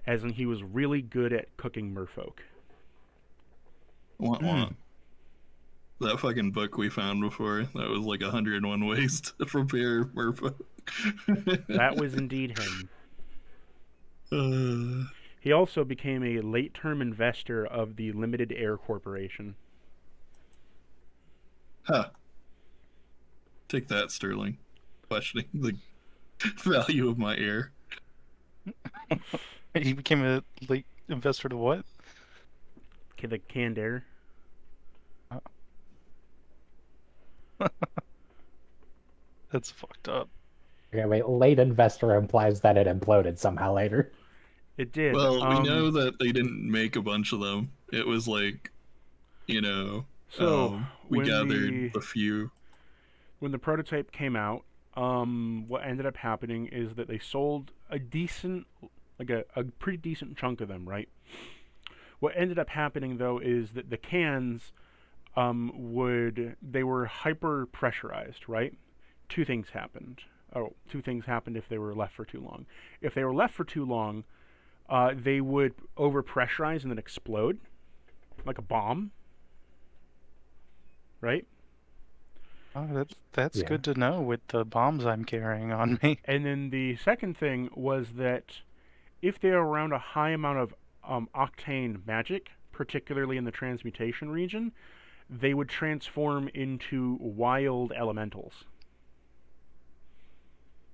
as in he was really good at cooking merfolk. Wah. That fucking book we found before, that was like 101 ways to prepare merfolk. That was indeed him. He also became a late-term investor of the Limited Air Corporation. Huh. Take that, Sterling. Questioning the value of my air. He became a late investor to what? Okay, the canned air. That's fucked up. Okay, wait. Late investor implies that it imploded somehow later. It did. Well, we know that they didn't make a bunch of them. It was like, you know, So we when gathered a few. When the prototype came out, what ended up happening is that they sold a decent, like a pretty decent chunk of them, right? What ended up happening though is that the cans they were hyper pressurized, right? Two things happened if they were left for too long. If they were left for too long, they would over pressurize and then explode like a bomb, right? Oh, that's Yeah. good to know with the bombs I'm carrying on me. And then the second thing was that if they are around a high amount of octane magic, particularly in the transmutation region, they would transform into wild elementals.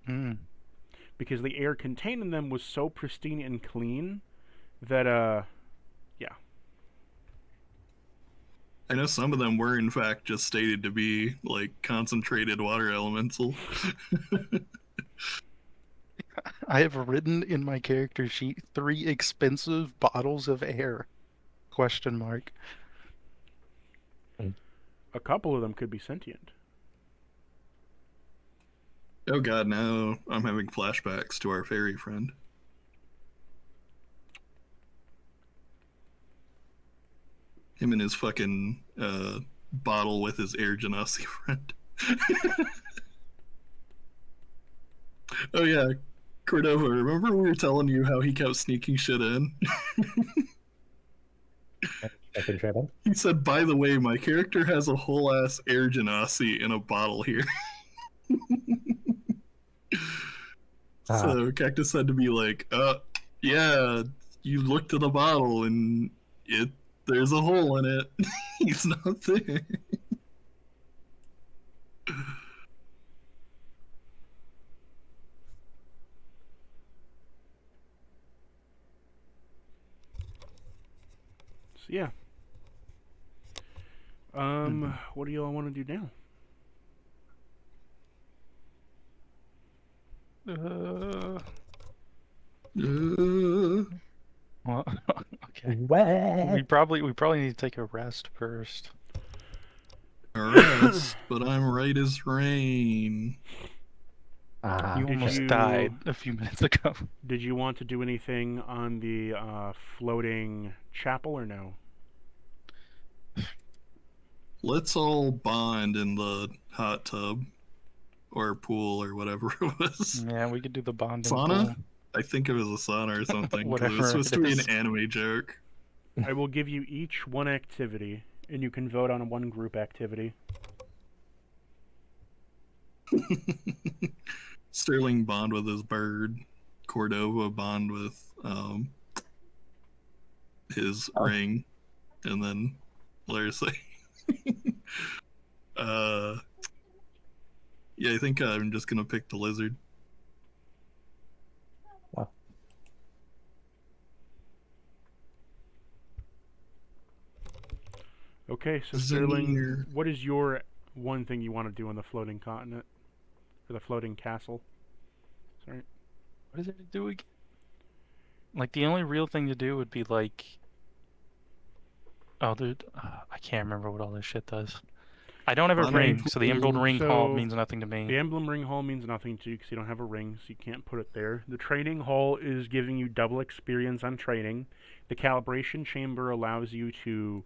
Hmm. Because the air contained in them was so pristine and clean that, yeah. I know some of them were in fact just stated to be like concentrated water elemental. I have written in my character sheet 3 expensive bottles of air. Question mark. A couple of them could be sentient. Oh god, now I'm having flashbacks to our fairy friend. Him and his fucking bottle with his air genasi friend. Oh yeah, Cordova, remember we were telling you how he kept sneaking shit in? Chicken driven. He said, by the way, my character has a whole ass air genasi in a bottle here. So Cactus had to be like, yeah, you looked at the bottle and there's a hole in it. He's not there. So, yeah. What do y'all want to do now? Well, okay. What? We probably need to take a rest first. Rest, but I'm right as rain. You Did almost you- died a few minutes ago. Did you want to do anything on the floating chapel or no? Let's all bond in the hot tub or pool or whatever it was. Yeah, we could do the bonding Sauna? pool. I think it was a sauna or something. 'cause it Whatever was supposed it to be is. an anime joke. I will give you each one activity, and you can vote on one group activity. Sterling bond with his bird. Cordova bond with his ring. And then Larissa. Yeah, I think I'm just gonna pick the lizard. Well, Okay, so Sterling, Sterling, what is your one thing you want to do on the floating continent? Or the floating castle? Sorry. What is it to do again? Like, the only real thing to do would be, like... Oh, dude, I can't remember what all this shit does. I don't have a Bonding ring, so the Emerald pool. Ring Hall So, means nothing to The me. emblem ring hall means nothing to you because you don't have a ring, so you can't put it there. The training hall is giving you double experience on training. The calibration chamber allows you to,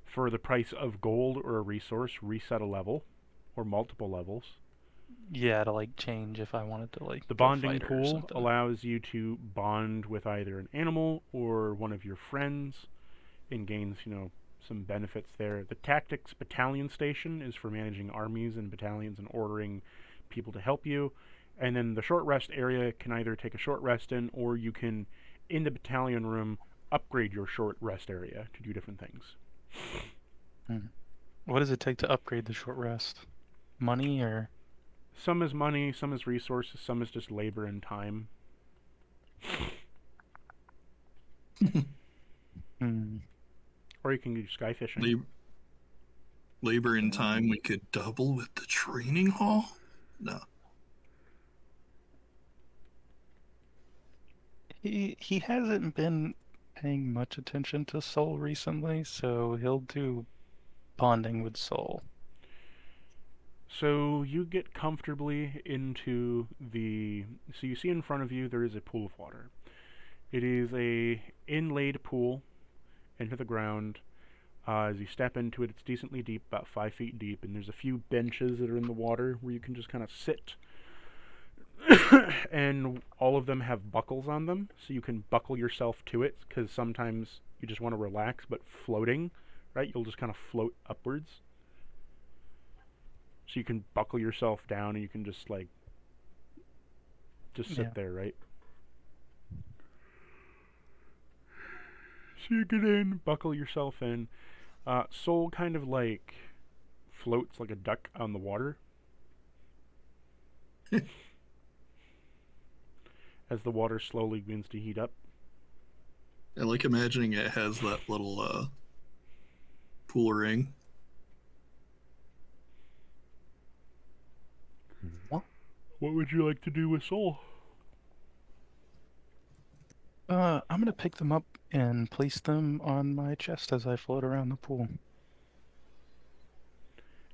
for the price of gold or a resource, reset a level or multiple levels. Yeah, to, like, change if I wanted to, like, The go bonding fighter or pool something. allows you to bond with either an animal or one of your friends and gains, some benefits there. The tactics battalion station is for managing armies and battalions and ordering people to help you. And then the short rest area can either take a short rest in, or you can, in the battalion room, upgrade your short rest area to do different things. What does it take to upgrade the short rest? Money or... Some is money, some is resources, some is just labor and time. Or you can do sky fishing. Labor and time we could double with the training hall? No. He hasn't been paying much attention to Soul recently, so he'll do bonding with Soul. So you get comfortably into the... So you see in front of you there is a pool of water. It is a inlaid pool into the ground. As you step into it, it's decently deep, about 5 feet deep, and there's a few benches that are in the water where you can just kind of sit. And all of them have buckles on them, so you can buckle yourself to it, because sometimes you just want to relax, but floating, right? You'll just kind of float upwards. So you can buckle yourself down and you can just like sit there, right? So you get in, buckle yourself in. Soul kind of like floats like a duck on the water. As the water slowly begins to heat up. I like imagining it has that little pool ring. What would you like to do with Soul? I'm gonna pick them up and place them on my chest as I float around the pool.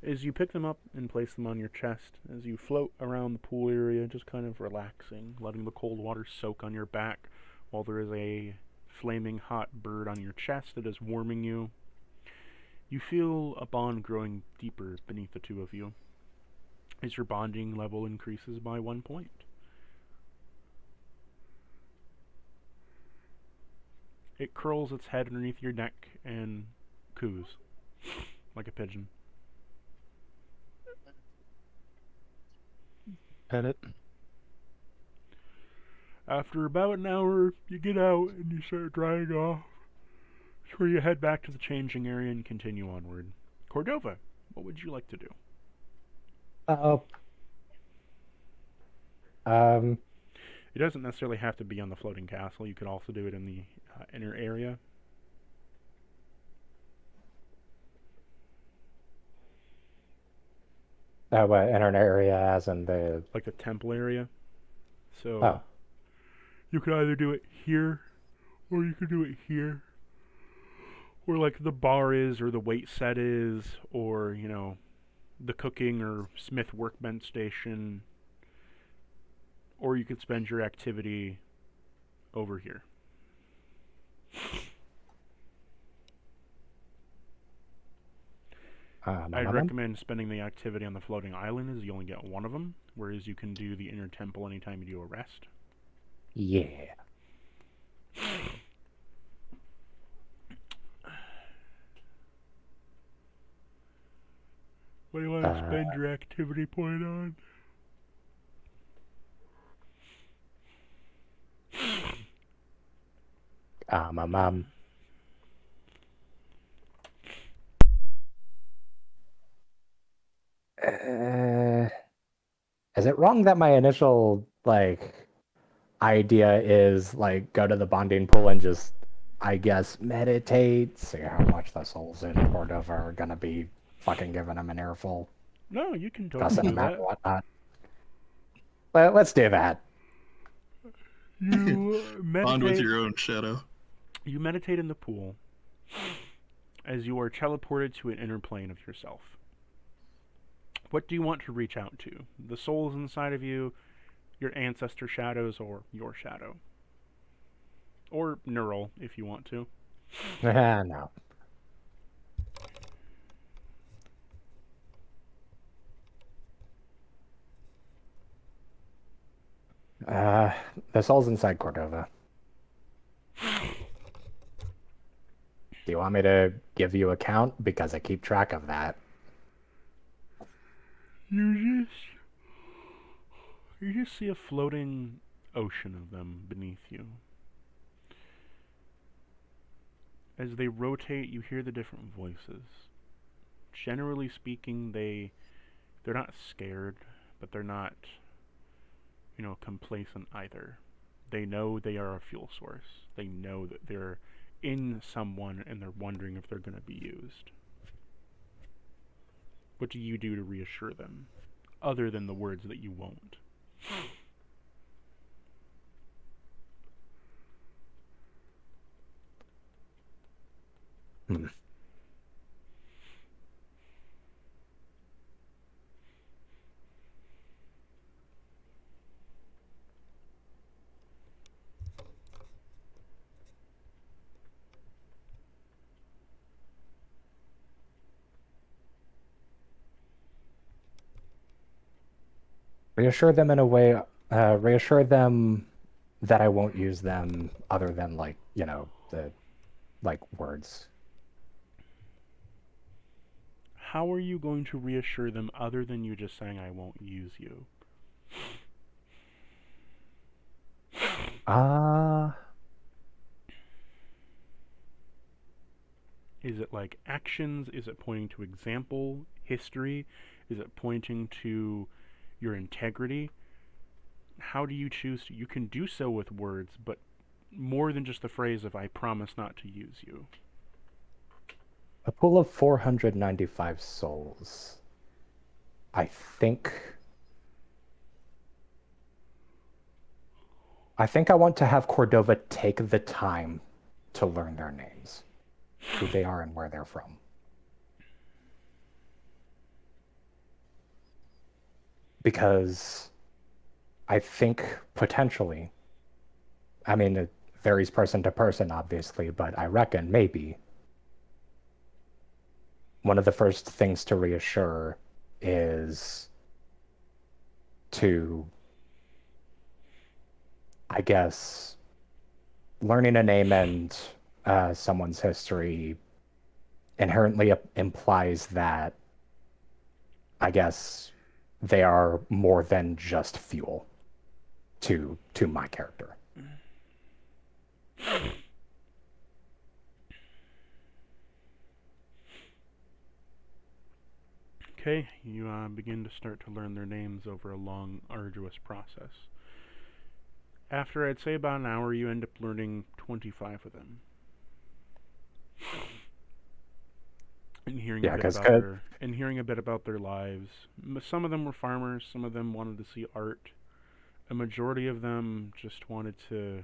As you pick them up and place them on your chest, as you float around the pool area, just kind of relaxing, letting the cold water soak on your back while there is a flaming hot bird on your chest that is warming you, you feel a bond growing deeper beneath the two of you as your bonding level increases by 1 point. It curls its head underneath your neck and coos like a pigeon. Pet it. After about an hour, you get out and you start drying off. It's where you head back to the changing area and continue onward. Cordova, what would you like to do? It doesn't necessarily have to be on the floating castle. You could also do it in the inner area. What inner area, as in the like the temple area. So you could either do it here, or you could do it here, or like the bar is, or the weight set is, or you know, the cooking or smith workbench station, or you could spend your activity over here. I'd recommend spending the activity on the floating island, as you only get one of them, whereas you can do the inner temple anytime you do a rest. Yeah. What do you want to spend your activity point on? Is it wrong that my initial idea is go to the bonding pool and just, I guess, meditate, see how much the souls in Cordova are gonna be fucking giving him an earful? No, you can totally do that. And whatnot. Let's do that. You meditate. Bond with your own shadow. You meditate in the pool as you are teleported to an inner plane of yourself. What do you want to reach out to? The souls inside of you, your ancestor shadows, or your shadow? Or neural, if you want to. No. The soul's inside Cordova. Do you want me to give you a count? Because I keep track of that. You just see a floating ocean of them beneath you. As they rotate, you hear the different voices. Generally speaking, they're not scared, but they're not, complacent either. They know they are a fuel source. They know that they're in someone and they're wondering if they're going to be used. What do you do to reassure them, other than the words that you won't? Reassure them in a way, reassure them that I won't use them other than the words. how are you going to reassure them other than you just saying, I won't use you? Is it like actions? Is it pointing to example, history? Is it pointing to your integrity? How do you choose to? You can do so with words, but more than just the phrase of, I promise not to use you. A pool of 495 souls. I think I want to have Cordova take the time to learn their names, who they are and where they're from. Because I think potentially, I mean, it varies person to person, obviously, but I reckon maybe one of the first things to reassure is to, I guess, learning a name and someone's history inherently implies that, I guess, they are more than just fuel to my character. Okay, you begin to start to learn their names over a long, arduous process. After, I'd say, about an hour, you end up learning 25 of them. And hearing a bit about their lives. Some of them were farmers, some of them wanted to see art. A majority of them just wanted to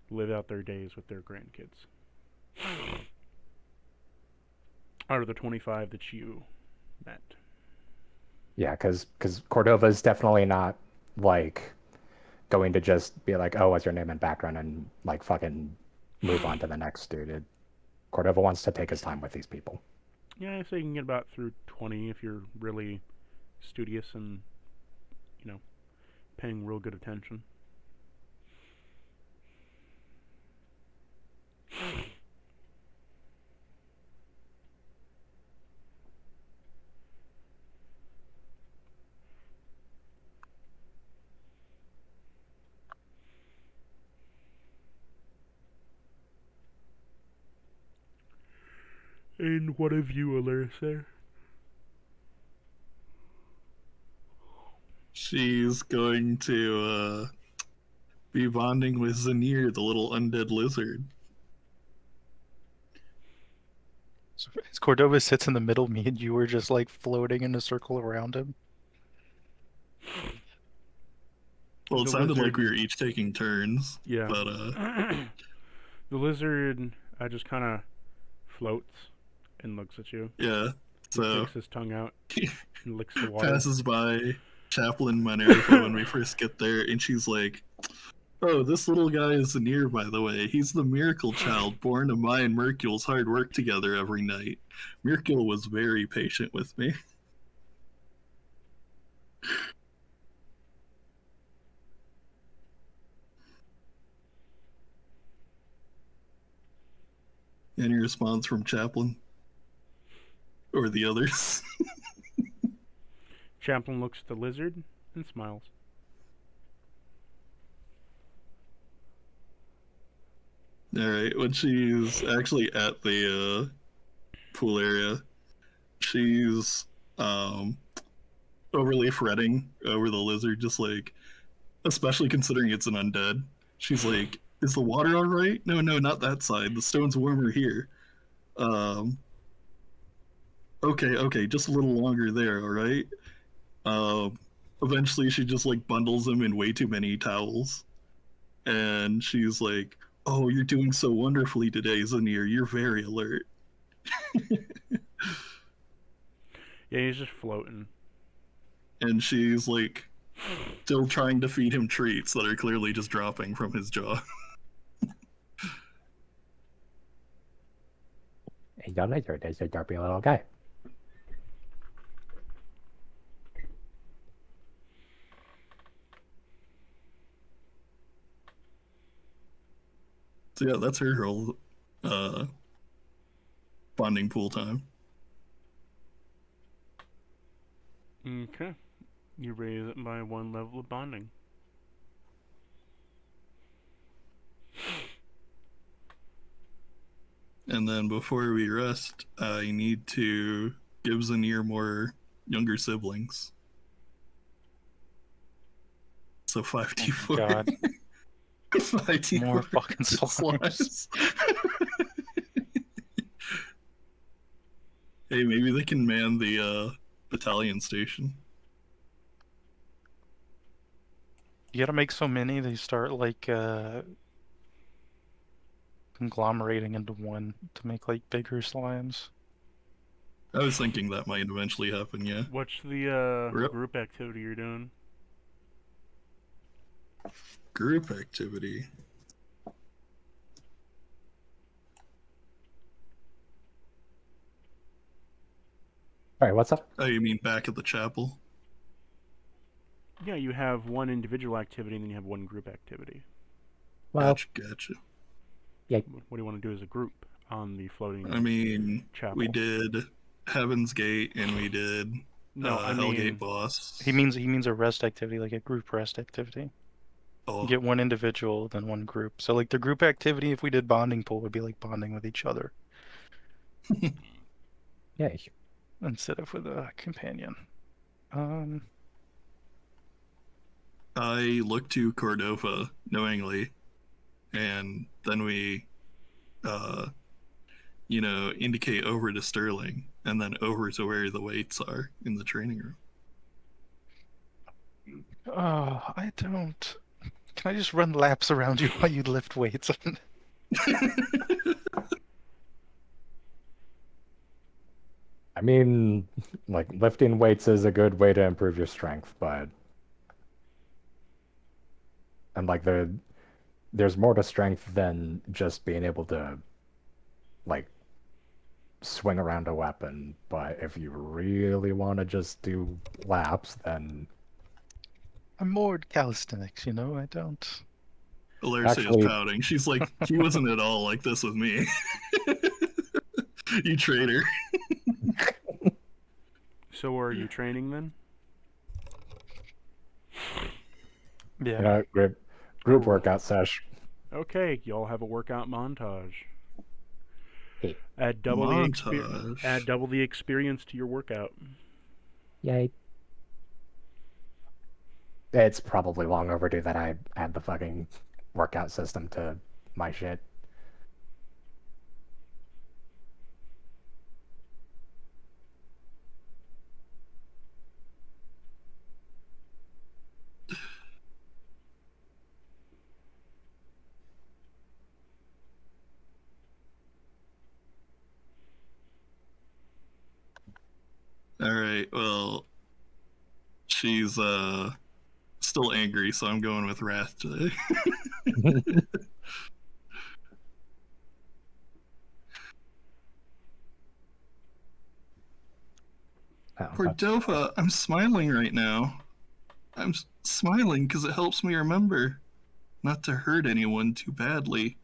live out their days with their grandkids. Out of the 25 that you met. Yeah, because Cordova is definitely not like going to just be like, oh, what's your name and background, and like fucking move on to the next dude. Cordova wants to take his time with these people. Yeah, I say you can get about through 20 if you're really studious and, paying real good attention. And what have you learned, sir? She's going to be bonding with Zanir, the little undead lizard. So as Cordova sits in the middle, me and you are just like floating in a circle around him. Well, it The sounded like lizard- we were each taking turns. Yeah. But The lizard just kind of floats and looks at you. yeah, He so sticks his tongue out and licks the water. passes by Chaplain Minerva when we first get there, and she's like, "Oh, this little guy is Zanir, by the way. He's the miracle child born of my and Mercule's hard work together every night. Mercule was very patient with me." Any response from Chaplain? Or the others? Chaplain looks at the lizard and smiles. Alright, when she's actually at the pool area, she's overly fretting over the lizard, just like, especially considering it's an undead. She's like, "Is the water all right? No, not that side. The stone's warmer here. Um, okay, just a little longer there, all right." Eventually, she just like bundles him in way too many towels, and she's like, "Oh, you're doing so wonderfully today, Zanir. You're very alert." Yeah, he's just floating. And she's like, still trying to feed him treats that are clearly just dropping from his jaw. He's a lizard. He's a derpy little guy. So yeah, that's her whole bonding pool time. Okay. You raise it by one level of bonding. And then before we rest, I need to give Zanir more younger siblings. So 5d4. God, 5d4 more fucking slimes. Hey, maybe they can man the battalion station. You gotta make so many they start like conglomerating into one to make like bigger slimes. I was thinking that might eventually happen, yeah. What's the We're up. group activity you're doing? Group activity. All right, what's up? Oh, you mean back at the chapel? Yeah, you have one individual activity and then you have one group activity. Well, Gotcha. What do you want to do as a group on the floating I mean, chapel? we did Heaven's Gate and we did No, I Hellgate mean, boss. He means a rest activity, like a group rest activity. Oh, You get one individual, then one group. So like the group activity, if we did bonding pool, would be like bonding with each other yeah. instead of with a companion. I looked to Cordova knowingly, and then we, uh, indicate over to Sterling, and then over to where the weights are in the training room. Oh, I don't. Can I just run laps around you while you lift weights? I mean, like lifting weights is a good way to improve your strength, but and like there's more to strength than just being able to like swing around a weapon. But if you really want to just do laps, then I'm more calisthenics, you know. I don't. Alercia is actually, pouting. She's like, he wasn't at all like this with me. You traitor. so are you training then? Yeah. group workout sesh. Okay, y'all have a workout montage. Hey, Add double Montage. the experience to your workout. yay! It's probably long overdue that I add the fucking workout system to my shit. All right. Well, she's still angry, so I'm going with wrath today. Cordova, I'm smiling right now. I'm smiling because it helps me remember not to hurt anyone too badly.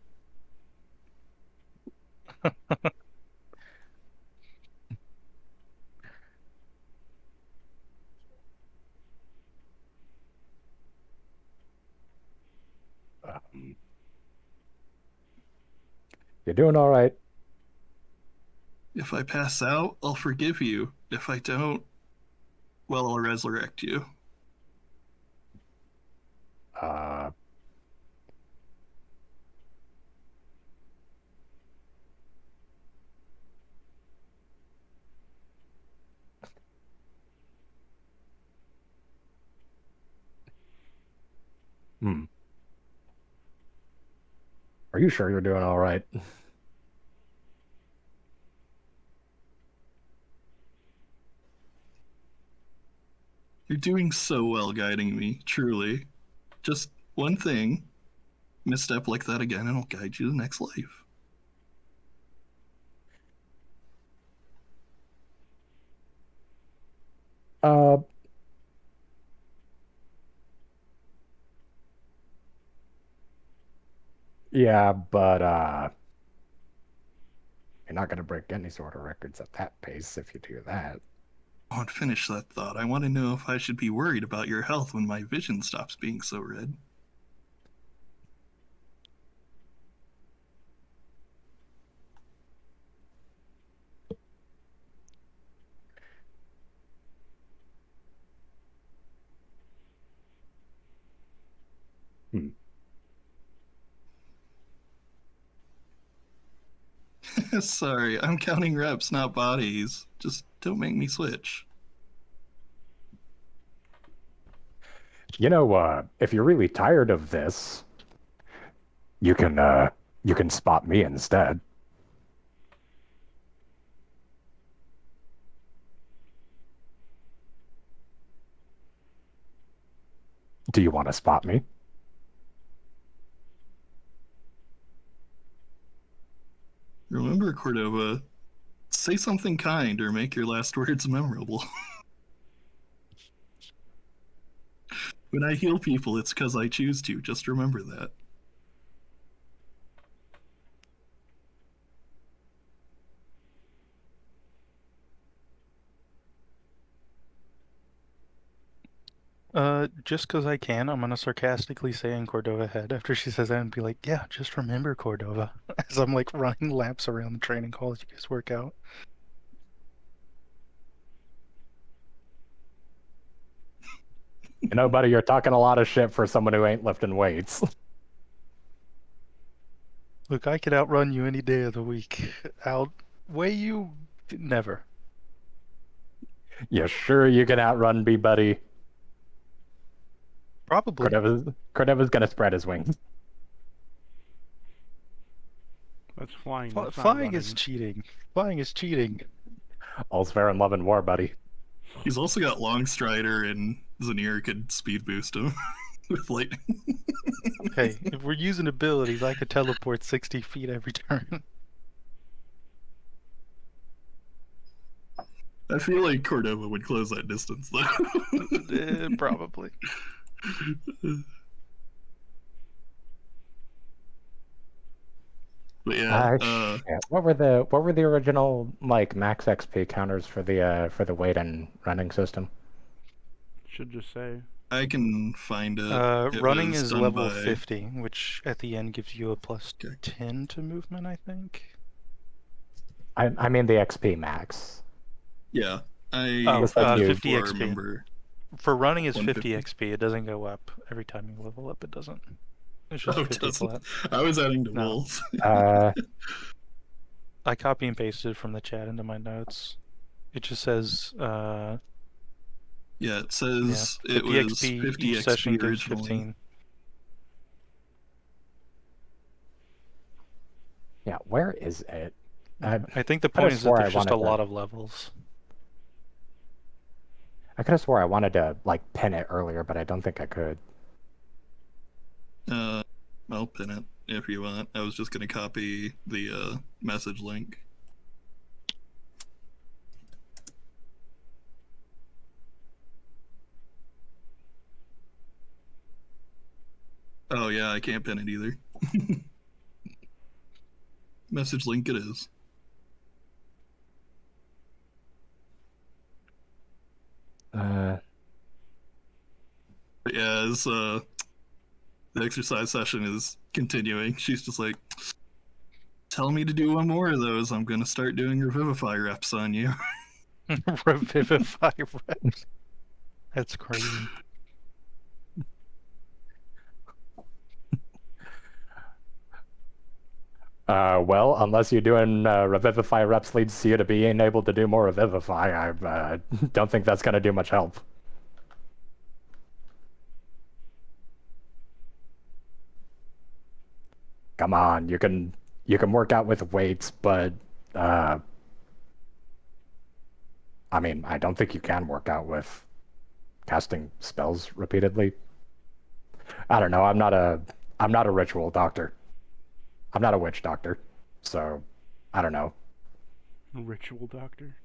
You're doing all right. If I pass out, I'll forgive you. If I don't, well, I'll resurrect you. Uh, hmm. Are you sure you're doing all right? You're doing so well guiding me, truly. Just one thing, misstep like that again, and I'll guide you to the next life. Uh, yeah, but you're not gonna break any sort of records at that pace if you do that. on, finish that thought. I want to know if I should be worried about your health when my vision stops being so red. Sorry, I'm counting reps, not bodies. Just don't make me switch. You know, if you're really tired of this, you can spot me instead. Do you want to spot me? Remember, Cordova, say something kind or make your last words memorable. When I heal people, it's because I choose to. Just remember that. Just because I can, I'm gonna sarcastically say in Cordova head after she says that and be like, yeah, just remember Cordova. As I'm like running laps around the training hall as you guys work out. You know, buddy, you're talking a lot of shit for someone who ain't lifting weights. Look, I could outrun you any day of the week. Outweigh you? Never. You sure you can outrun me, buddy? Probably. Cordova's gonna spread his wings. That's flying. That's not Flying is running. cheating. Flying is cheating. All's fair in love and war, buddy. He's also got Long Strider, and Zanir could speed boost him with lightning. Hey, if we're using abilities, I could teleport 60 feet every turn. I feel like Cordova would close that distance, though. Probably. But yeah, Shit. What were the original like max XP counters for the weight and running system? Should just say. I can find it. It Running was is done level by- 50, which at the end gives you a plus Okay. 10 to movement, I think. I mean the XP max. Yeah, I Oh, It's like you- 50 before XP. remember. For running is 50 150. XP. It doesn't go up every time you level up. It doesn't. It's just Oh, it 50 doesn't? flat. I was adding to No. wolves. I copy and pasted from the chat into my notes. It just says, Yeah, it says it 50 was XP 50 each session XP gives originally. 15. Yeah, where is it? I think the I point could've is that swore I there's just a wanted lot that. of levels. I could have swore I wanted to like pin it earlier, but I don't think I could. I'll pin it if you want. I was just gonna copy the message link. Oh yeah, I can't pin it either. Message link it is. But yeah, as the exercise session is continuing, she's just like, tell me to do one more of those. I'm gonna start doing revivify reps on you. Revivify reps. That's crazy. Well, unless you're doing revivify reps leads to you to being able to do more revivify, I don't think that's gonna do much help. Come on, you can work out with weights, but I mean, I don't think you can work out with casting spells repeatedly. I don't know. I'm not a ritual doctor. I'm not a witch doctor, so I don't know. Ritual doctor.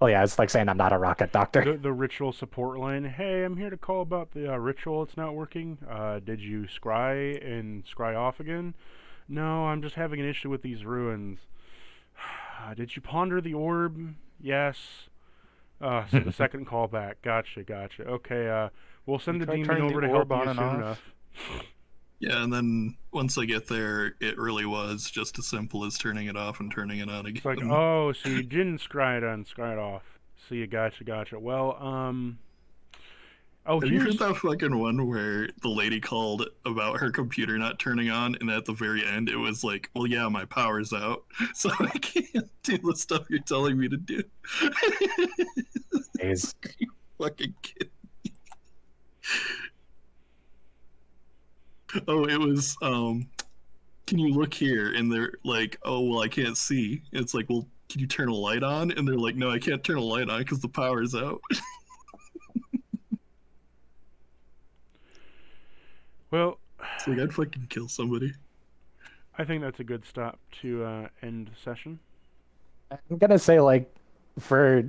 Oh yeah, it's like saying I'm not a rocket doctor. The ritual support line. Hey, I'm here to call about the ritual. It's not working. Did you scry and scry off again? No, I'm just having an issue with these ruins. Did you ponder the orb? Yes. So the second callback. Gotcha. Okay, we'll send the tried demon turning the over to help orb on you and soon off? enough. Yeah, and then once I get there, it really was just as simple as turning it off and turning it on again. It's like, oh, so you didn't scry it on, scry it off. See, you gotcha. Well, oh, Have you heard here's that fucking one where the lady called about her computer not turning on, and at the very end it was like, well, yeah, my power's out, so I can't do the stuff you're telling me to do. Is Fucking kid. Oh, it was, can you look here? And they're like, oh, well, I can't see. And it's like, well, can you turn a light on? And they're like, no, I can't turn a light on because the power's out. well. It's like, I'd fucking kill somebody. I think that's a good stop to end the session. I'm gonna say like for